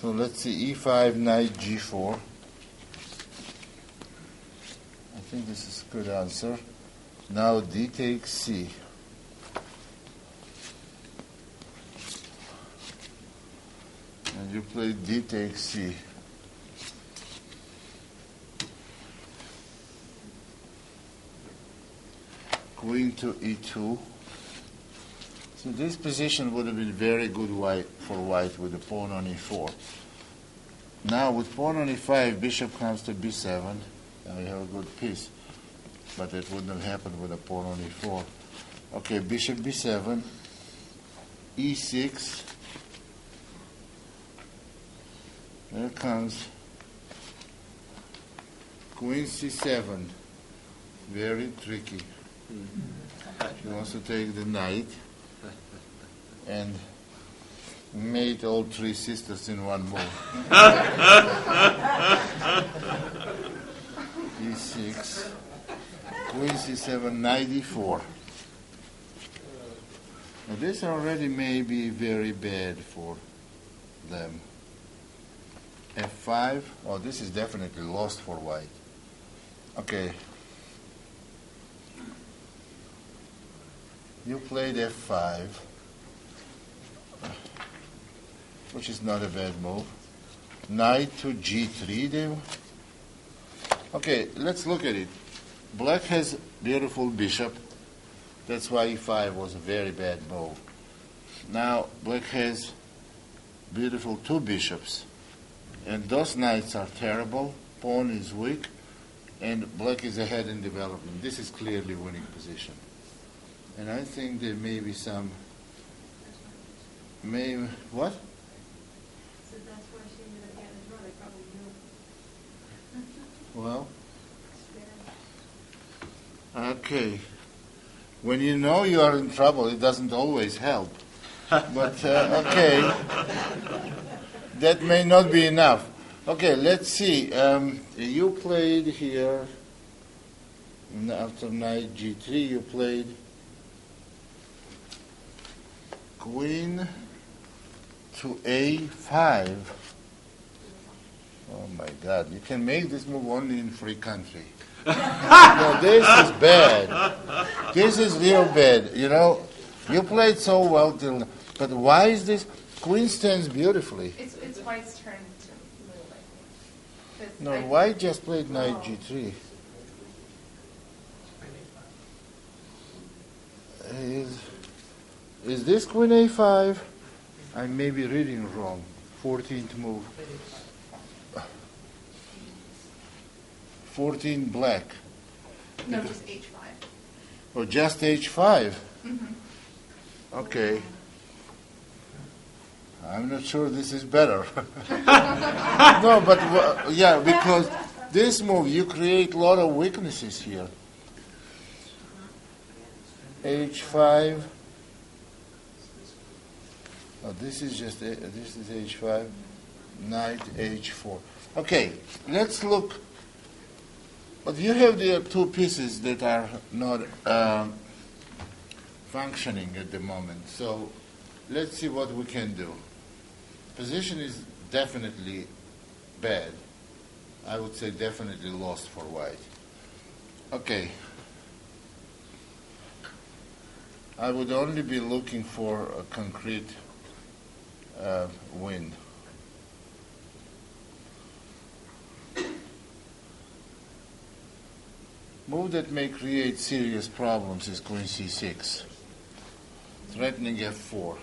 So let's see, e5, knight g4. I think this is a good answer. Now d takes c. And you play d takes c. Queen to e2. So this position would have been very good for white with the pawn on e4. Now with pawn on e5, bishop comes to b7. Now you have a good piece. But it wouldn't have happened with a pawn on e4. Okay, bishop b7, e6. There comes queen c7. Very tricky. She wants to take the knight and mate all three sisters in one move. e6, queen c7, knight e4. Now this already may be very bad for them. f5, oh, this is definitely lost for white. Okay. You played f5, which is not a bad move. Knight to g3. Okay, let's look at it. Black has beautiful bishop. That's why e5 was a very bad move. Now, black has beautiful two bishops. And those knights are terrible. Pawn is weak. And black is ahead in development. This is clearly winning position. And I think there may be some... What? So that's why she ended up getting a draw, they probably knew. Well, Yeah. okay. When you know you are in trouble, it doesn't always help. But, okay. That may not be enough. Okay, let's see. You played here, after knight g3, you played queen to a5. Oh my God, you can make this move only in free country. No, this is bad. This is real bad. You know, you played so well till, but why is this? Queen stands beautifully. It's white's turn to move, I think. No, white just played knight g3. Is this queen a5? I may be reading wrong. 14th move. 14 black. No, just h5. Oh, just h5? Okay. I'm not sure this is better. No, but yeah, because this move, you create a lot of weaknesses here. h5. Oh, this is just this is h5. Knight h4. Okay, let's look. But you have the two pieces that are not functioning at the moment. So let's see what we can do. Position is definitely bad. I would say definitely lost for white. Okay. I would only be looking for a concrete win. Move that may create serious problems is queen c6. Threatening f4.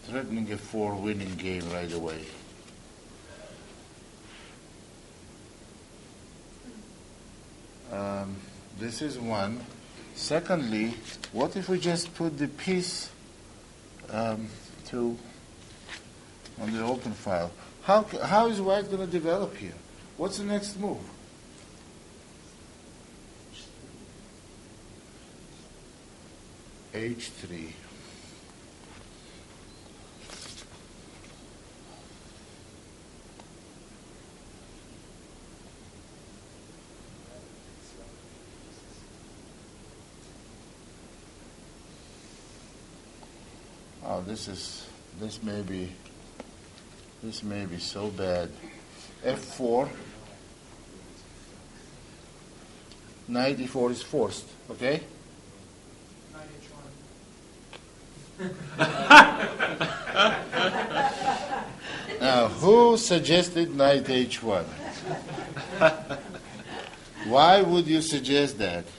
Threatening f4, winning game right away. This is one. Secondly, what if we just put the piece on the open file? How is white going to develop here? What's the next move? h3. Oh, this may be so bad. f4. Knight e4 is forced. Okay. Now, who suggested knight h1? Why would you suggest that? To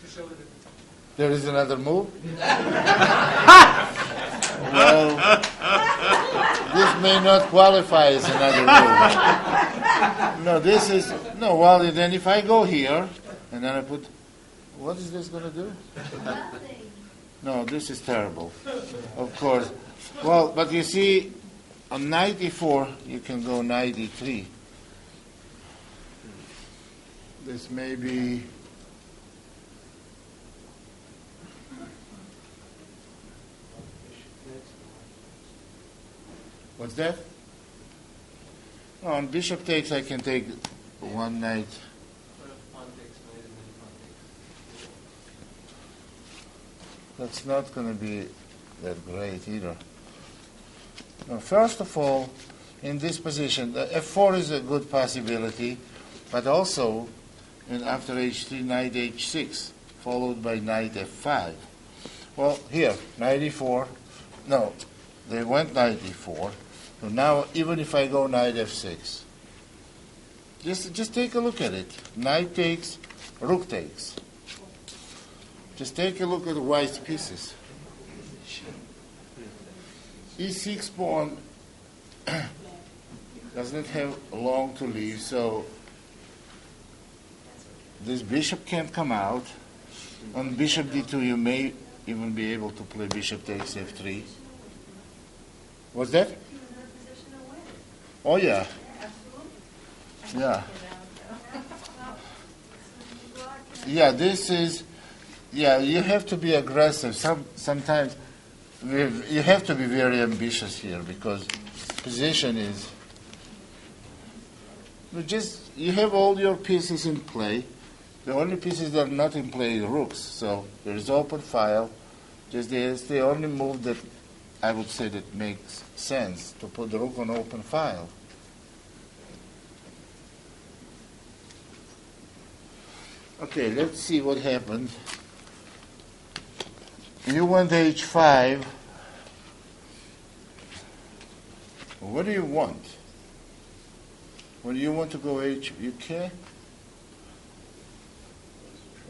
show that There is another move? Well, this may not qualify as another move. No, this is... No, well, then if I go here, and then I put... What is this going to do? No, this is terrible. Of course. Well, but you see, on knight e4, you can go knight e3. This may be... What's that? Oh, on bishop takes, I can take one knight. What if pawn takes knight and then pawn takes? That's not going to be that great either. Now, first of all, in this position, the f4 is a good possibility, but also, and after h3, knight h6, followed by knight f5. Well, here, knight e4. No, they went knight e4. So now, even if I go knight f6, just take a look at it. Knight takes, rook takes. Just take a look at the white pieces. E6 pawn does not have long to leave, so this bishop can't come out. On bishop d2, you may even be able to play bishop takes f3. What's that? Oh, yeah. Yeah. Yeah, this is, yeah, you have to be aggressive. Sometimes you have to be very ambitious here because position is, you have all your pieces in play. The only pieces that are not in play are rooks. So there is open file. Just the only move that I would say that makes sense to put the rook on open file. Okay, let's see what happened. You went h5. What do you want? Well, you want to go you care?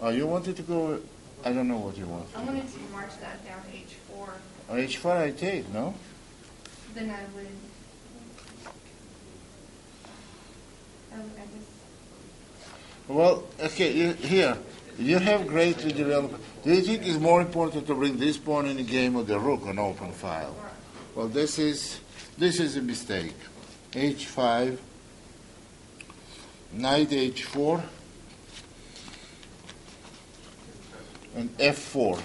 Oh, you wanted to go, I don't know what you want. I wanted to march that down to h4. Oh, h4 I take, no? Then I would guess. Well, okay, here, you have greatly developed. Do you think it's more important to bring this pawn in the game or the rook on open file? Well, this is a mistake. h5, knight h4, and f4.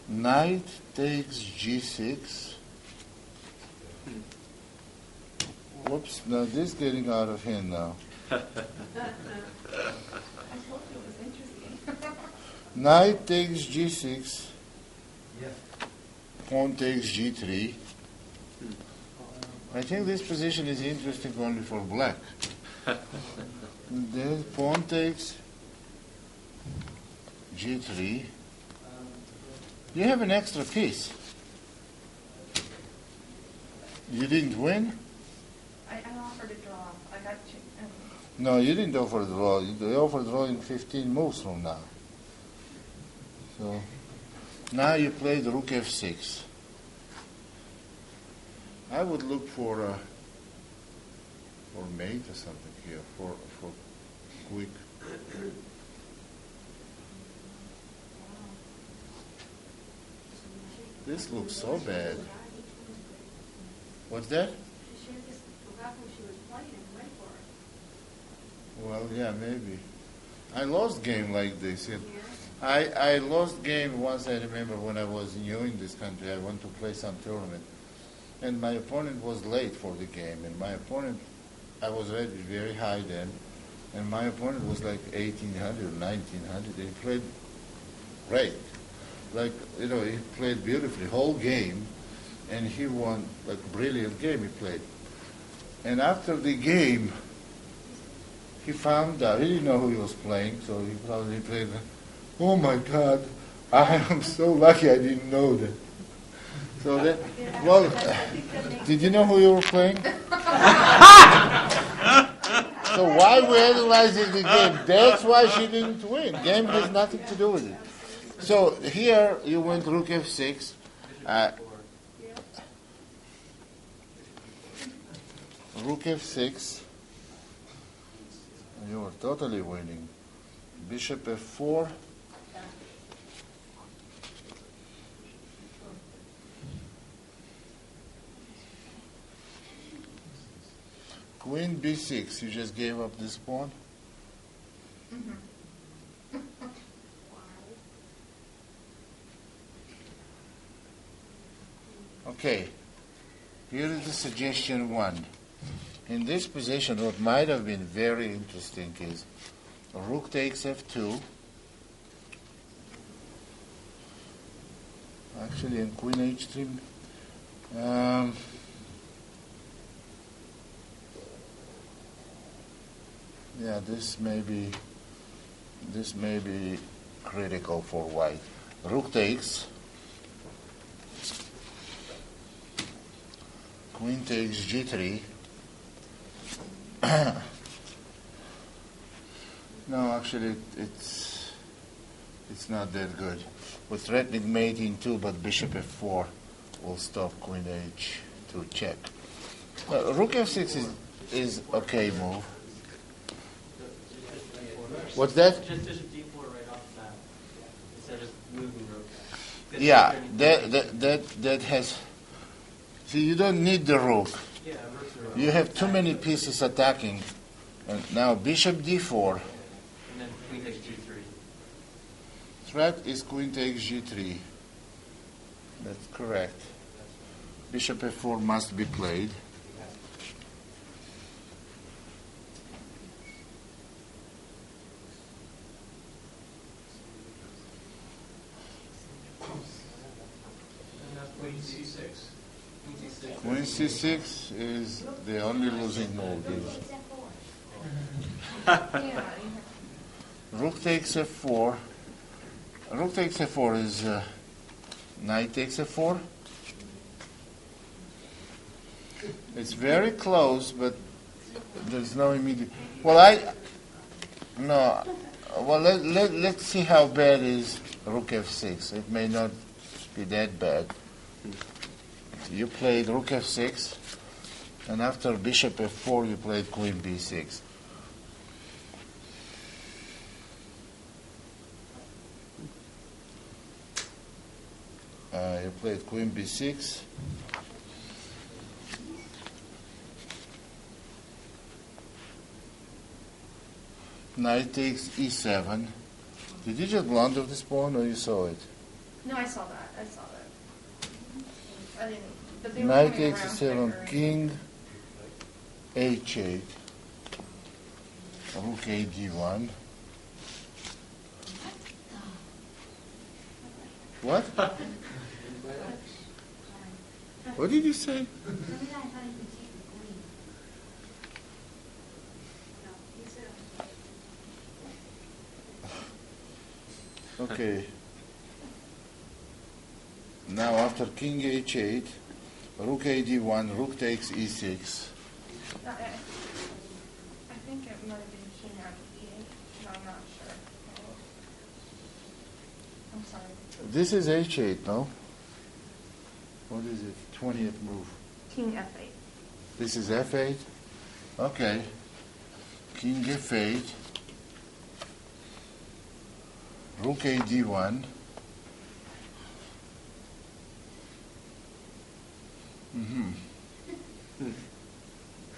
Knight takes g6. Whoops, now this is getting out of hand now. I told you it was interesting. Knight takes g6. Pawn takes g3. I think this position is interesting only for black. And then pawn takes g3. You have an extra piece. You didn't win? I offered a draw. I got you. No, you didn't offer a draw. You offered a draw in 15 moves from now. So now you play the rook f6. I would look for mate or something here, for quick. This looks so bad. What's that? She should have just forgot who she was playing and went for it. Well, yeah, maybe. I lost game like this. I lost game once. I remember when I was new in this country. I went to play some tournament, and my opponent was late for the game. And my opponent, I was rated very high then, and my opponent was like 1800, 1900. He played great, like he played beautifully whole game, and he won like brilliant game he played. And after the game, he found out, he didn't know who he was playing, so he probably played, oh my God, I am so lucky I didn't know that. So that, well, did you know who you were playing? So why we analyzing the game? That's why she didn't win. Game has nothing to do with it. So here you went rook f6. Rook f6. You were totally winning. Bishop f4. Queen b6. You just gave up this pawn. Okay. Here is the suggestion one. In this position, what might have been very interesting is rook takes f2. Actually, in queen h3. Yeah, this may be This may be critical for white. Rook takes. Queen takes g3. No, actually, it's not that good. We're threatening mating too, but bishop f4 will stop queen h2 check. Rook f6 is okay move. What's that? Just bishop d4 right off the bat. Instead of just moving rook. Yeah, that has. See, you don't need the rook. Yeah, rooks are You have too many pieces attacking. And now bishop d4. And then queen takes g3. Threat is queen takes g3. That's correct. Bishop f4 must be played. And that's queen c6. Queen c6 is the only losing move. Yeah. Rook takes f4. Rook takes f4 is knight takes f4. It's very close, but there's no immediate. Well, let's see how bad is rook f6. It may not be that bad. You played rook f6, and after bishop f4, you played queen b6. You played queen b6. Knight takes e7. Did you just blunder this pawn, or you saw it? No, I saw that. I didn't. But they were Knight coming takes around e7, quicker. king h8, rook a d1. What? What did you say? Okay. Now after king h8, rook a d1, rook takes e6. I think it might have been king out of e8, but I'm not sure. I'm sorry. This is h8, no? What is it? 20th move. King f8. This is f8. Okay. King f8. Rook a d1.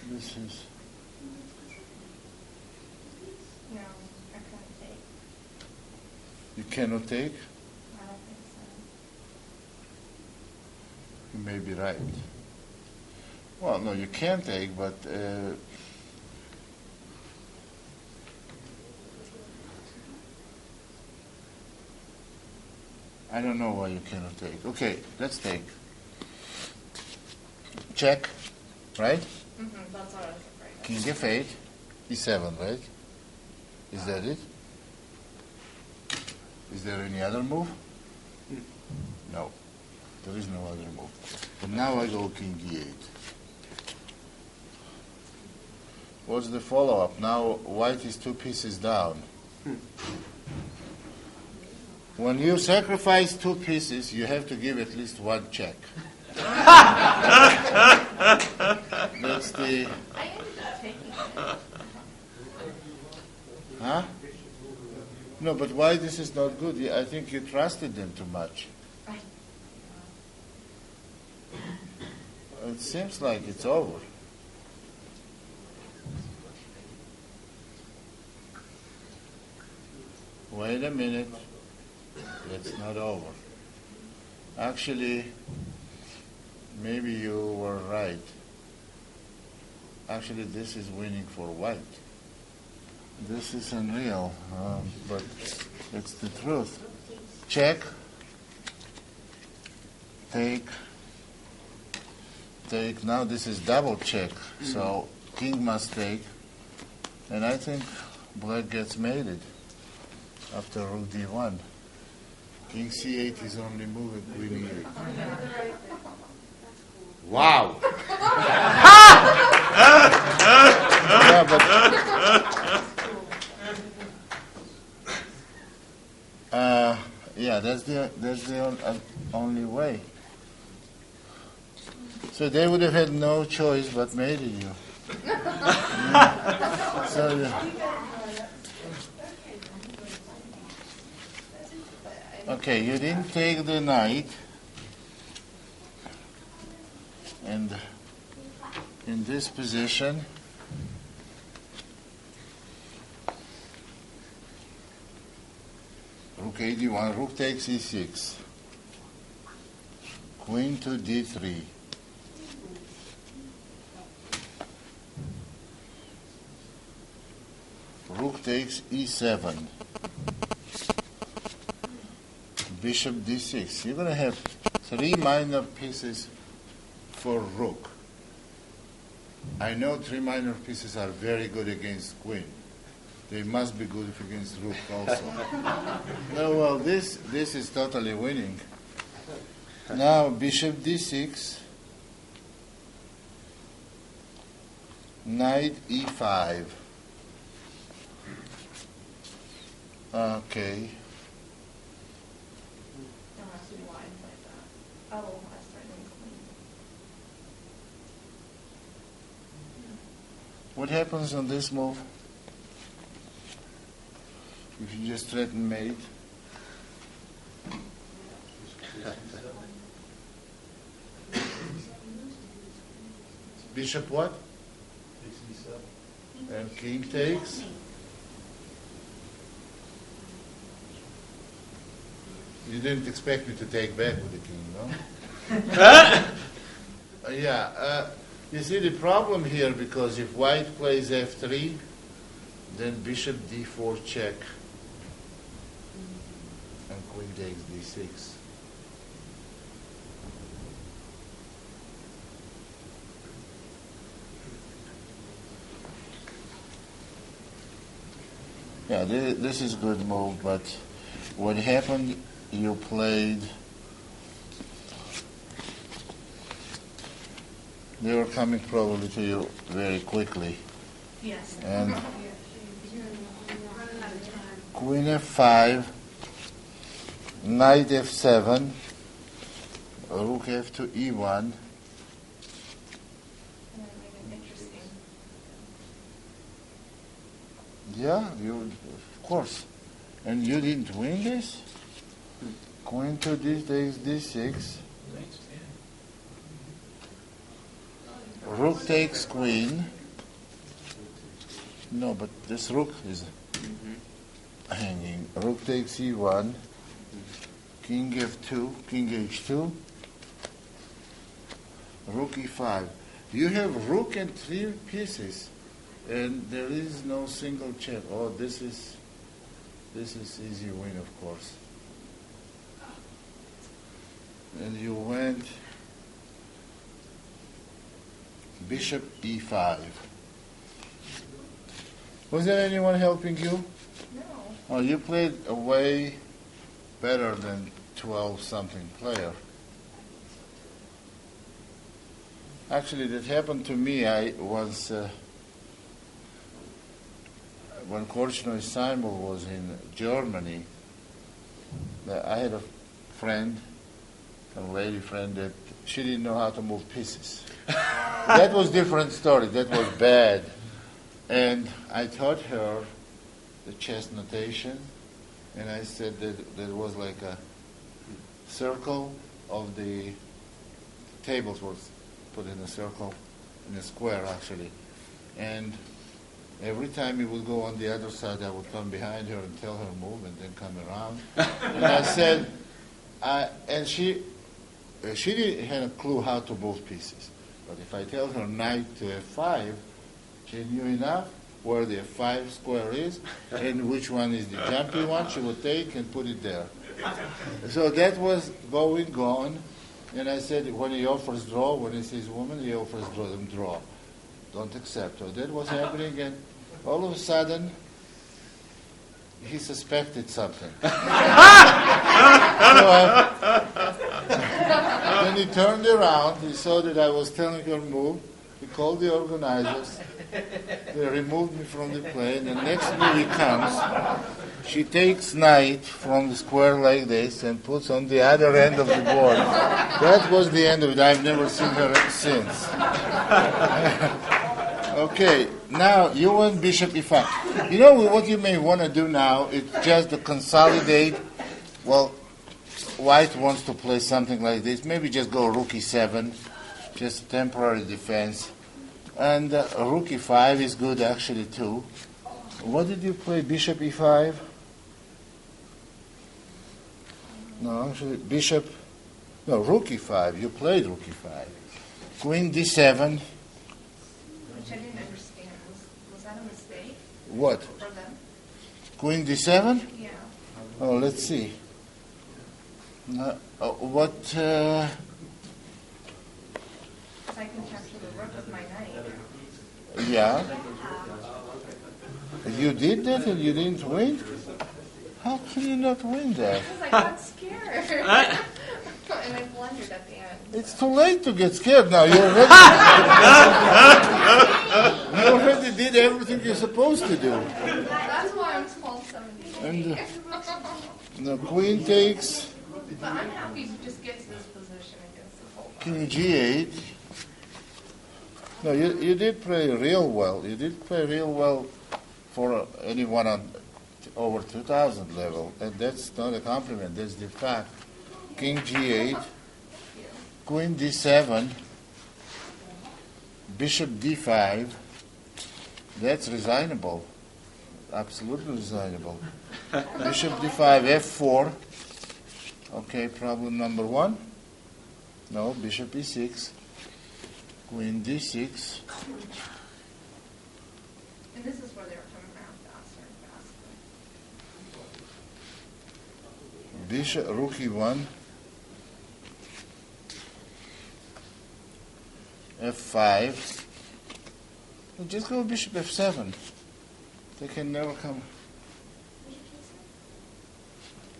This is. No, I couldn't take. You cannot take? I don't think so. You may be right. Well, no, you can take, but I don't know why you cannot take. Okay, let's take. Check, right? That's what I was afraid of. King f8, e7, right? Is that it? Is there any other move? No, there is no other move. But now I go king e8. What's the follow-up? Now white is 2 pieces down. When you sacrifice 2 pieces, you have to give at least 1 check. That's the... I ended up taking it. Huh? No, but why this is not good? I think you trusted them too much. It seems like it's over. Wait a minute. It's not over. Actually, maybe you were right. Actually, this is winning for white. This is unreal, but it's the truth. Check. Take. Take. Now this is double check. So king must take. And I think black gets mated. after rook d1. King c8 is only moving queen e8. Wow! Yeah, but yeah, that's the only way. So they would have had no choice but mated you. So, okay, you didn't take the knight, and in this position, rook a1, rook takes e6, queen to d3. Rook takes e7. Bishop d6. You're going to have 3 minor pieces for rook. I know 3 minor pieces are very good against queen. They must be good against rook also. No, well, this is totally winning. Now, bishop d6. Knight e5. Okay. What happens on this move? If you just threaten mate? Bishop what? And king takes? You didn't expect me to take back with the king, no? Yeah. You see the problem here, because if white plays f3, then bishop d4 check, and queen takes d6. Yeah, this is a good move, but what happened, you played, they were coming probably to you very quickly. Yes. And queen f5, knight f7, rook f to e1. Yeah, of course. And you didn't win this? Queen to d takes d6. Rook takes queen. No, but this rook is hanging. Rook takes e1. King f2. King h2. Rook e5. You have rook and 3 pieces, and there is no single check. Oh, this is easy win, of course. And you went bishop e5. Was there anyone helping you? No. Oh, you played a way better than 12-something player. Actually, that happened to me. I was when Korchnoi Simon was in Germany. I had a friend, a lady friend, that she didn't know how to move pieces. That was different story. That was bad. And I taught her the chess notation, and I said that there was like a circle of the tables was put in a circle, in a square actually. And every time he would go on the other side, I would come behind her and tell her move, and then come around. And I said, and she didn't have a clue how to move pieces. But if I tell her knight to f5, she knew enough where the f5 square is and which one is the jumpy one. She would take and put it there. So that was going on. And I said, when he offers draw, when he sees woman, he offers draw. Don't accept. So that was happening, and all of a sudden, he suspected something. Then he turned around, he saw that I was telling her move, he called the organizers, they removed me from the plane, and next move he comes, she takes knight from the square like this and puts on the other end of the board. That was the end of it. I've never seen her since. Okay, now you want bishop e5. You know what you may want to do now is just to consolidate. Well, white wants to play something like this. Maybe just go rook e7, just temporary defense. And rook e5 is good actually too. What did you play? Bishop e5? No, actually bishop. No, rook e5. You played rook e5. Queen d7. Which I didn't understand. Was that a mistake What? for them? Queen d7? Yeah. Oh, let's see. What? So I can capture the rook with my knight. Yeah. You did that and you didn't win? How can you not win that? Because I got scared. And I blundered at the end. It's too late to get scared now. You already did everything you're supposed to do. That's why I'm 1278. And the queen takes But I'm happy to just get to this position against the whole king g8. No, you did play real well. You did play real well for anyone on over 2000 level. And that's not a compliment. That's the fact. King g8, queen d7, bishop d5. That's resignable. Absolutely resignable. Bishop d5, f4. Okay, problem number 1. No, bishop e6. Queen d6. And this is where they were coming around faster and faster. Bishop, rook e1. f5. Just go bishop f7. They can never come.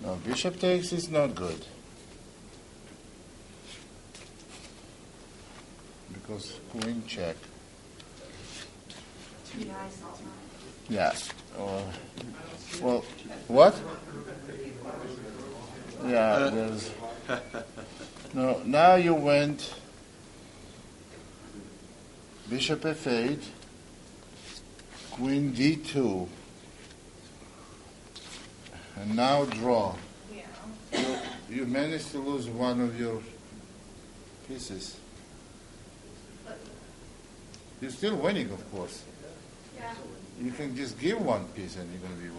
No, bishop takes is not good. Because queen check. Yeah, I saw that. Yeah. Well, what? Yeah, there's. No, now you went bishop f8, queen d2, and now draw. Yeah. You managed to lose one of your pieces. You're still winning, of course. Yeah. You can just give one piece and you're going to be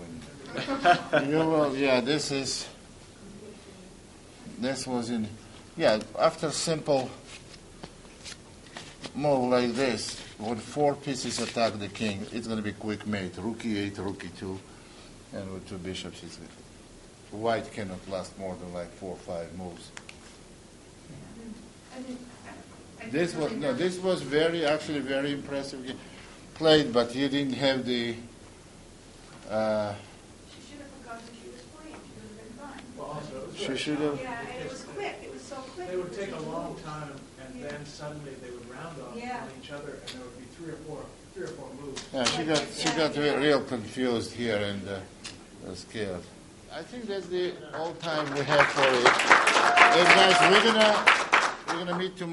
winning. Yeah, this was in, yeah, after simple move like this, when 4 pieces attack the king, it's going to be quick mate, rook e8, rook e2, and with 2 bishops, it's good. White cannot last more than like 4 or 5 moves. This was actually very impressive played, but you didn't have the. She should have forgotten she was playing. She would have been fine. Well, also, it was She very should have. Yeah, and it was quick. It was so quick. They would take a long time, and then suddenly they would round off Yeah. on each other, and there would be three or four moves. Yeah, she got real confused here and was scared. I think that's the all time we have for it. And guys, we're gonna meet tomorrow.